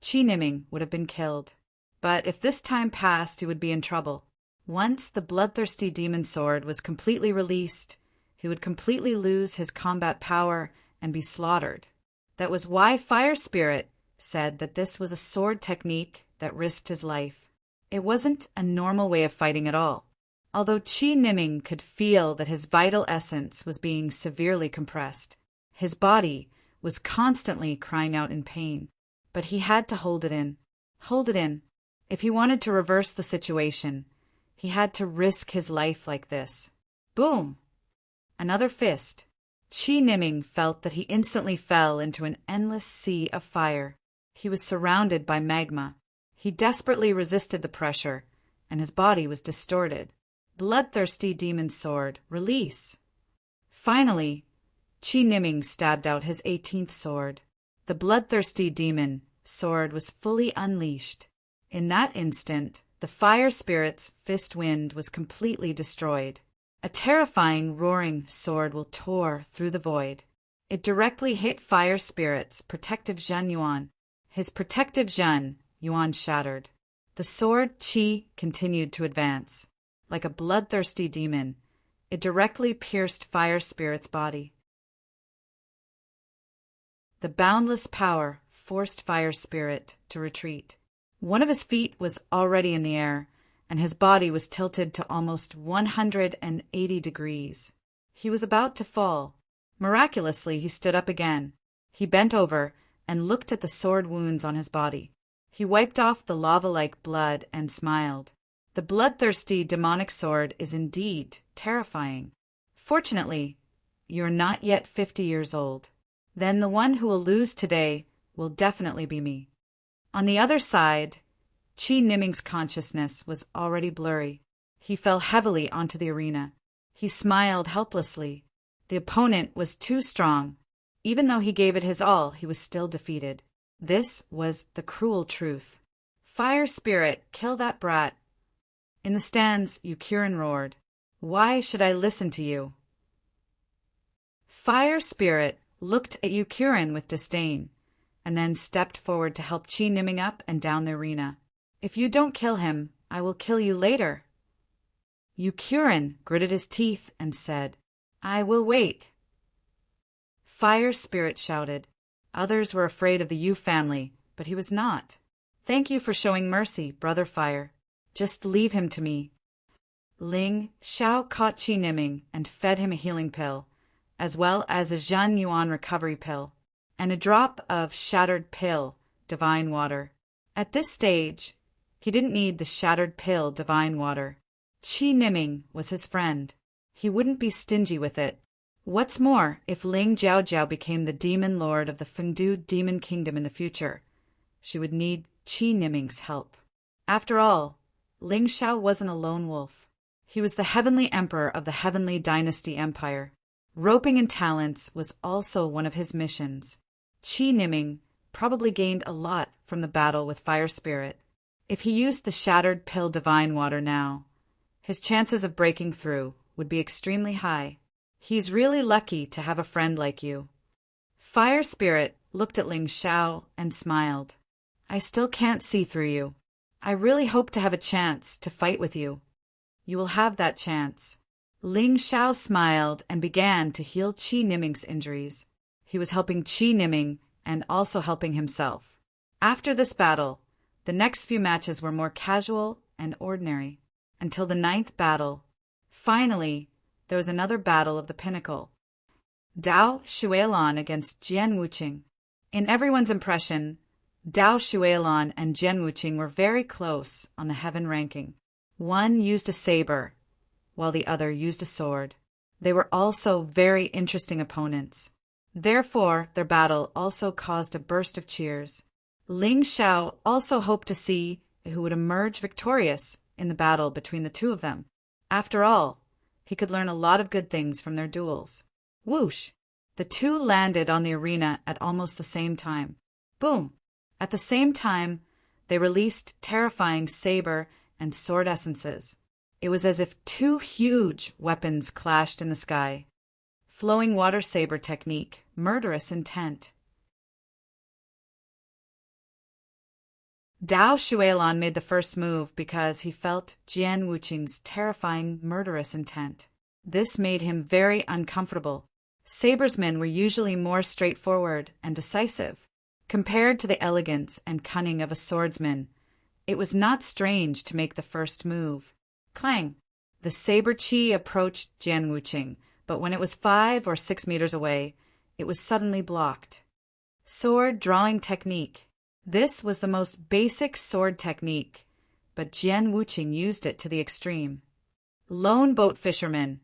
Chi Niming would have been killed. But if this time passed, he would be in trouble. Once the bloodthirsty demon sword was completely released, he would completely lose his combat power and be slaughtered. That was why Fire Spirit said that this was a sword technique that risked his life. It wasn't a normal way of fighting at all. Although Chi Niming could feel that his vital essence was being severely compressed, his body was constantly crying out in pain. But he had to hold it in. Hold it in. If he wanted to reverse the situation, he had to risk his life like this. Boom! Another fist. Chi Niming felt that he instantly fell into an endless sea of fire. He was surrounded by magma. He desperately resisted the pressure, and his body was distorted. Bloodthirsty demon sword, release! Finally, Chi Niming stabbed out his 18th sword. The bloodthirsty demon sword was fully unleashed. In that instant, The fire spirit's fist wind was completely destroyed. A terrifying, roaring sword will tore through the void. It directly hit fire spirit's protective Zhen Yuan. His protective Zhen Yuan shattered. The sword Qi continued to advance. Like a bloodthirsty demon, it directly pierced fire spirit's body. The boundless power forced fire spirit to retreat. One of his feet was already in the air, and his body was tilted to almost 180 degrees. He was about to fall. Miraculously, he stood up again. He bent over and looked at the sword wounds on his body. He wiped off the lava-like blood and smiled. The bloodthirsty demonic sword is indeed terrifying. Fortunately, you're not yet 50 years old. Then the one who will lose today will definitely be me. On the other side, Qi Niming's consciousness was already blurry. He fell heavily onto the arena. He smiled helplessly. The opponent was too strong. Even though he gave it his all, he was still defeated. This was the cruel truth. Fire spirit, kill that brat. In the stands, Yukirin roared. Why should I listen to you? Fire spirit looked at Yukirin with disdain, and then stepped forward to help Qi Niming up and down the arena. If you don't kill him, I will kill you later. Yukirin gritted his teeth and said, I will wait. Fire spirit shouted. Others were afraid of the Yu family, but he was not. Thank you for showing mercy, Brother Fire. Just leave him to me. Ling Xiao caught Qi Niming and fed him a healing pill, as well as a Zhen Yuan recovery pill, and a drop of shattered pill, divine water. At this stage, he didn't need the shattered pill, divine water. Qi Niming was his friend. He wouldn't be stingy with it. What's more, if Ling Jiaojiao became the demon lord of the Fengdu demon kingdom in the future, she would need Qi Niming's help. After all, Ling Xiao wasn't a lone wolf. He was the heavenly emperor of the heavenly dynasty empire. Roping in talents was also one of his missions. Qi Niming probably gained a lot from the battle with Fire Spirit. If he used the shattered pill divine water now, his chances of breaking through would be extremely high. He's really lucky to have a friend like you. Fire Spirit looked at Ling Xiao and smiled. I still can't see through you. I really hope to have a chance to fight with you. You will have that chance. Ling Xiao smiled and began to heal Qi Niming's injuries. He was helping Qi Niming and also helping himself. After this battle, the next few matches were more casual and ordinary, until the 9th battle. Finally, there was another battle of the pinnacle. Dao Shuilan against Jian Wuqing. In everyone's impression, Dao Shuilan and Jian Wuqing were very close on the heaven ranking. One used a saber, while the other used a sword. They were also very interesting opponents. Therefore, their battle also caused a burst of cheers. Ling Xiao also hoped to see who would emerge victorious in the battle between the two of them. After all, he could learn a lot of good things from their duels. Whoosh! The two landed on the arena at almost the same time. Boom! At the same time, they released terrifying saber and sword essences. It was as if two huge weapons clashed in the sky. Flowing water saber technique, murderous intent. Dao Shuilan made the first move because he felt Jian Wuqing's terrifying, murderous intent. This made him very uncomfortable. Sabersmen were usually more straightforward and decisive. Compared to the elegance and cunning of a swordsman, it was not strange to make the first move. Clang! The saber chi approached Jian Wuqing, but when it was 5 or 6 meters away, it was suddenly blocked. Sword drawing technique. This was the most basic sword technique, but Jian Wuqing used it to the extreme. Lone boat fisherman.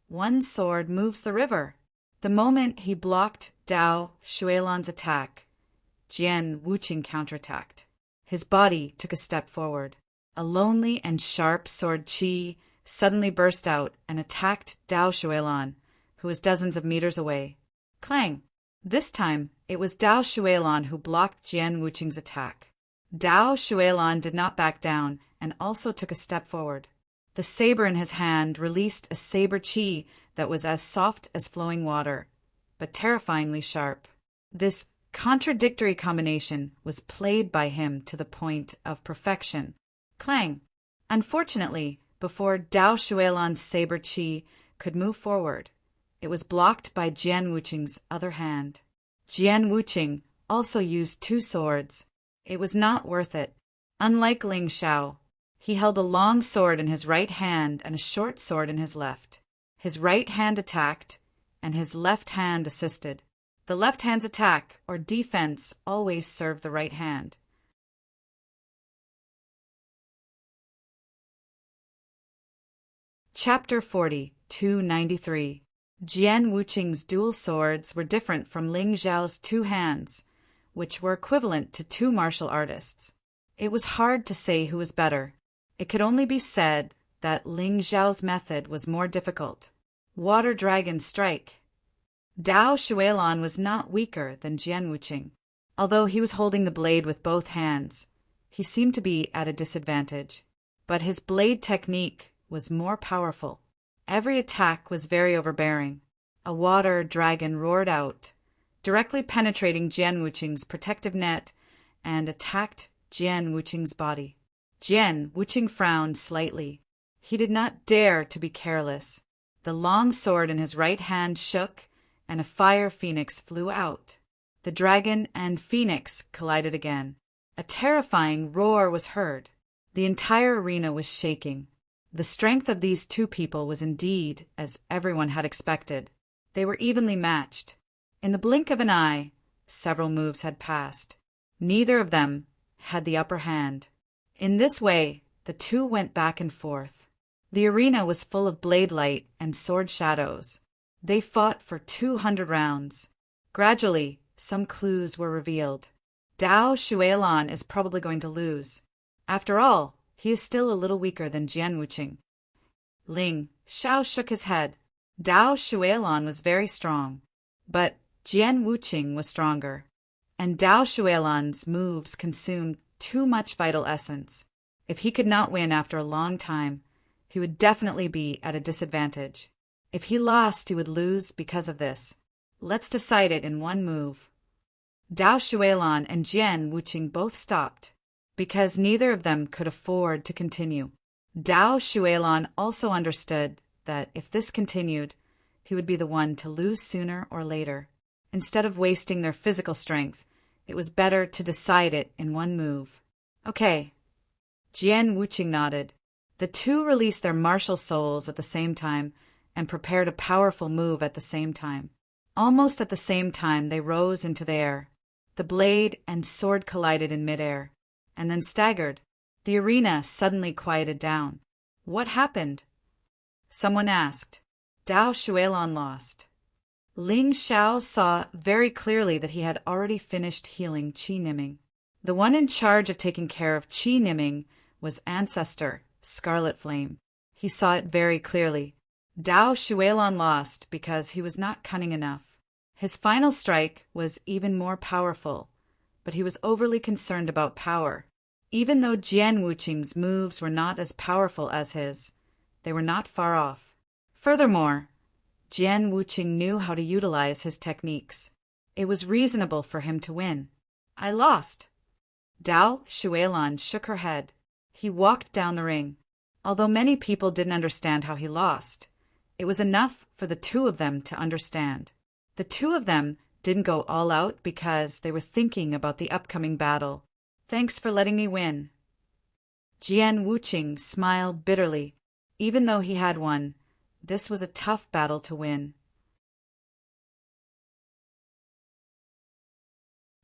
One sword moves the river. The moment he blocked Dao Shuilan's attack, Jian Wuqing counterattacked. His body took a step forward. A lonely and sharp sword chi suddenly burst out and attacked Dao Shuilan, who was dozens of meters away. Clang! This time, it was Dao Shuilan who blocked Jian Wuqing's attack. Dao Shuilan did not back down and also took a step forward. The saber in his hand released a saber chi that was as soft as flowing water, but terrifyingly sharp. This contradictory combination was played by him to the point of perfection. Clang! Unfortunately, before Dao Shuilan's saber chi could move forward, it was blocked by Jian Wuqing's other hand. Jian Wuqing also used 2 swords. It was not worth it. Unlike Ling Xiao, he held a long sword in his right hand and a short sword in his left. His right hand attacked, and his left hand assisted. The left hand's attack or defense always served the right hand. Chapter 40, 293. Jian Wuqing's dual swords were different from Ling Xiao's 2 hands, which were equivalent to 2 martial artists. It was hard to say who was better. It could only be said that Ling Xiao's method was more difficult. Water Dragon Strike. Dao Shuilan was not weaker than Jian Wuqing. Although he was holding the blade with both hands, he seemed to be at a disadvantage. But his blade technique was more powerful. Every attack was very overbearing. A water dragon roared out, directly penetrating Jian Wuqing's protective net, and attacked Jian Wuqing's body. Jian Wuqing frowned slightly. He did not dare to be careless. The long sword in his right hand shook, and a fire phoenix flew out. The dragon and phoenix collided again. A terrifying roar was heard. The entire arena was shaking. The strength of these 2 people was indeed as everyone had expected. They were evenly matched. In the blink of an eye, several moves had passed. Neither of them had the upper hand. In this way, the 2 went back and forth. The arena was full of blade light and sword shadows. They fought for 200 rounds. Gradually, some clues were revealed. Dao Shuilan is probably going to lose. After all, he is still a little weaker than Jian Wuqing. Ling Xiao shook his head. Dao Shuilan was very strong, but Jian Wuqing was stronger, and Dao Shuilan's moves consumed too much vital essence. If he could not win after a long time, he would definitely be at a disadvantage. If he lost, he would lose because of this. Let's decide it in one move. Dao Shuilan and Jian Wuqing both stopped, because neither of them could afford to continue. Dao Shuilan also understood that if this continued, he would be the one to lose sooner or later. Instead of wasting their physical strength, it was better to decide it in one move. Okay. Jian Wuqing nodded. The 2 released their martial souls at the same time and prepared a powerful move at the same time. Almost at the same time, they rose into the air. The blade and sword collided in midair, and then staggered. The arena suddenly quieted down. What happened? Someone asked. Dao Shuilan lost. Ling Xiao saw very clearly that he had already finished healing Qi Niming. The one in charge of taking care of Qi Niming was Ancestor, Scarlet Flame. He saw it very clearly. Dao Shuilan lost because he was not cunning enough. His final strike was even more powerful, but he was overly concerned about power. Even though Jian Wuqing's moves were not as powerful as his, they were not far off. Furthermore, Jian Wuqing knew how to utilize his techniques. It was reasonable for him to win. I lost. Dao Shuilan shook her head. He walked down the ring. Although many people didn't understand how he lost, it was enough for the 2 of them to understand. The 2 of them didn't go all out because they were thinking about the upcoming battle. Thanks for letting me win. Jian Wuqing smiled bitterly. Even though he had won, this was a tough battle to win.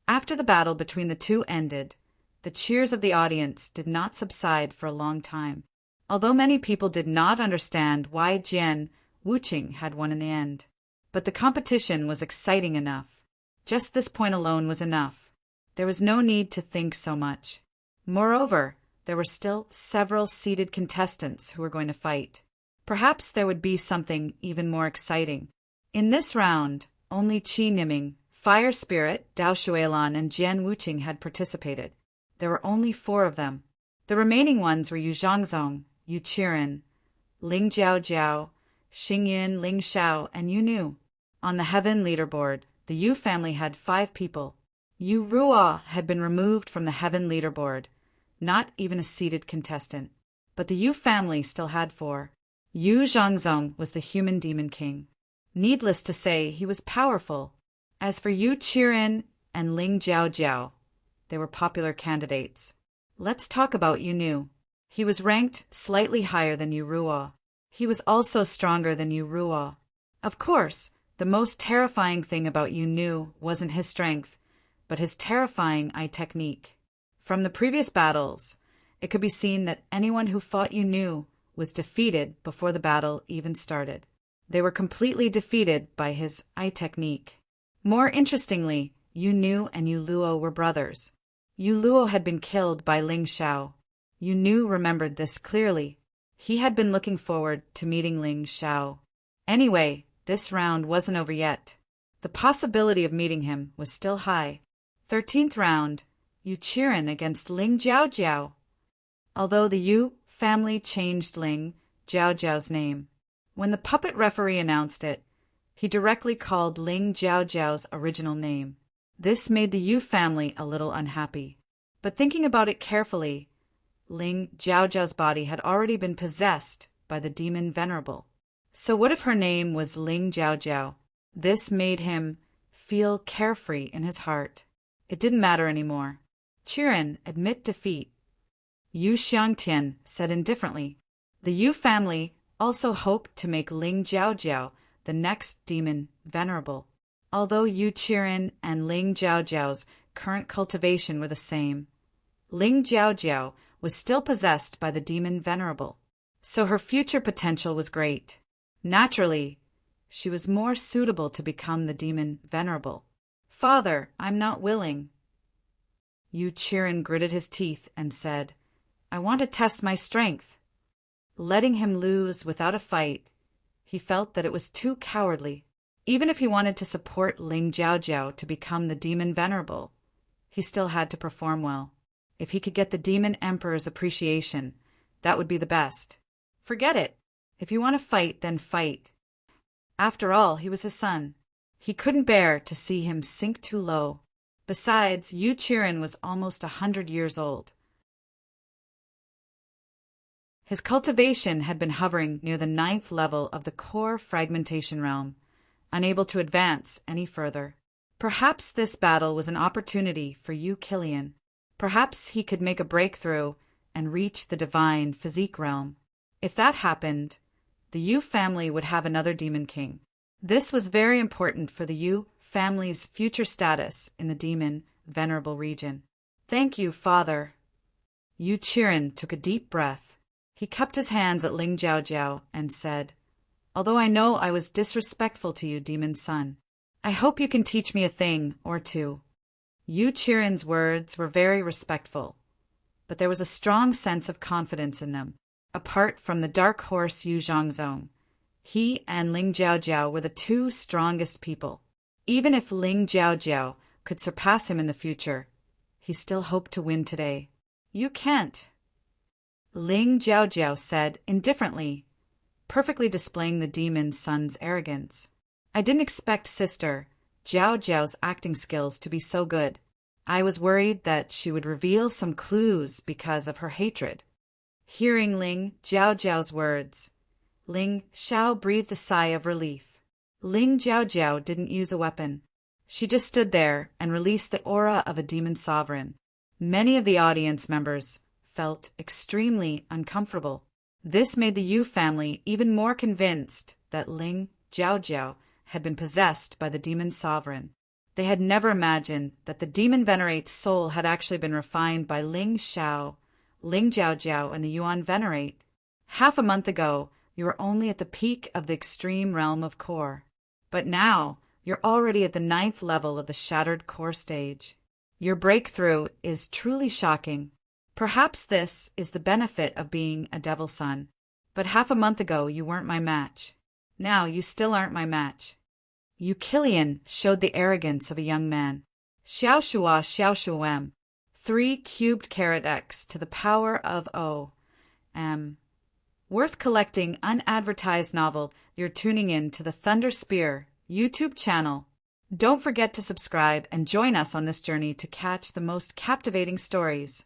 After the battle between the 2 ended, the cheers of the audience did not subside for a long time, although many people did not understand why Jian Wuqing had won in the end. But the competition was exciting enough. Just this point alone was enough. There was no need to think so much. Moreover, there were still several seeded contestants who were going to fight. Perhaps there would be something even more exciting. In this round, only Qi Niming, Fire Spirit, Dao Shuilan, and Jian Wuqing had participated. There were only 4 of them. The remaining ones were Yu Zhongzong, Yu Qiren, Ling Jiaojiao, Xingyun, Ling Xiao, and Yu Nu. On the heaven leaderboard, the Yu family had 5 people. Yu Ruo had been removed from the heaven leaderboard, not even a seated contestant. But the Yu family still had 4. Yu Zhongzong was the human demon king. Needless to say, he was powerful. As for Yu Qiren and Ling Jiaojiao, they were popular candidates. Let's talk about Yu Nu. He was ranked slightly higher than Yu Ruo. He was also stronger than Yu Ruo. Of course, the most terrifying thing about Yu Nu wasn't his strength, but his terrifying eye technique. From the previous battles, it could be seen that anyone who fought Yu Nu was defeated before the battle even started. They were completely defeated by his eye technique. More interestingly, Yu Nu and Yu Luo were brothers. Yu Luo had been killed by Ling Xiao. Yu Nu remembered this clearly. He had been looking forward to meeting Ling Xiao. Anyway, this round wasn't over yet. The possibility of meeting him was still high. 13th round, Yu Qiren against Ling Jiaojiao. Although the Yu family changed Ling Jiaojiao's name, when the puppet referee announced it, he directly called Ling Jiaojiao's original name. This made the Yu family a little unhappy. But thinking about it carefully, Ling Jiaojiao's body had already been possessed by the demon Venerable. So what if her name was Ling Jiaojiao? This made him feel carefree in his heart. It didn't matter anymore. Qiren, admit defeat. Yu Xiangtian said indifferently. The Yu family also hoped to make Ling Jiaojiao the next demon Venerable. Although Yu Qiren and Ling Jiaojiao's current cultivation were the same, Ling Jiaojiao was still possessed by the demon Venerable, so her future potential was great. Naturally, she was more suitable to become the demon Venerable. Father, I'm not willing. Yu Qiren gritted his teeth and said, I want to test my strength. Letting him lose without a fight, he felt that it was too cowardly. Even if he wanted to support Ling Jiaojiao to become the demon Venerable, he still had to perform well. If he could get the demon emperor's appreciation, that would be the best. Forget it. If you want to fight, then fight. After all, he was his son. He couldn't bear to see him sink too low. Besides, Yu Qiren was almost 100 years old. His cultivation had been hovering near the 9th level of the core fragmentation realm, unable to advance any further. Perhaps this battle was an opportunity for Yu Qilian. Perhaps he could make a breakthrough and reach the divine physique realm. If that happened, the Yu family would have another demon king. This was very important for the Yu family's future status in the demon Venerable region. Thank you, Father. Yu Qiren took a deep breath. He cupped his hands at Ling Jiaojiao and said, Although I know I was disrespectful to you, demon son, I hope you can teach me a thing or two. Yu Qiren's words were very respectful, but there was a strong sense of confidence in them. Apart from the dark horse Yu Zhongzong, he and Ling Jiaojiao were the 2 strongest people. Even if Ling Jiaojiao could surpass him in the future, he still hoped to win today. You can't, Ling Jiaojiao said indifferently, perfectly displaying the demon son's arrogance. I didn't expect Sister Jiaojiao's acting skills to be so good. I was worried that she would reveal some clues because of her hatred. Hearing Ling Jiaojiao's words, Ling Xiao breathed a sigh of relief. Ling Jiaojiao didn't use a weapon. She just stood there and released the aura of a demon sovereign. Many of the audience members felt extremely uncomfortable. This made the Yu family even more convinced that Ling Jiaojiao had been possessed by the demon sovereign. They had never imagined that the demon venerate's soul had actually been refined by Ling Xiao, Ling Jiaojiao, and the Yuan venerate. Half a month ago, you were only at the peak of the extreme realm of core. But now, you're already at the 9th level of the shattered core stage. Your breakthrough is truly shocking. Perhaps this is the benefit of being a devil son. But half a month ago, you weren't my match. Now, you still aren't my match. Yu Qilian showed the arrogance of a young man. Xiao Shua Xiao Shuem. 3 cubed carat X to the power of O. Worth collecting unadvertised novel. You're tuning in to the Thunder Spear YouTube channel. Don't forget to subscribe and join us on this journey to catch the most captivating stories.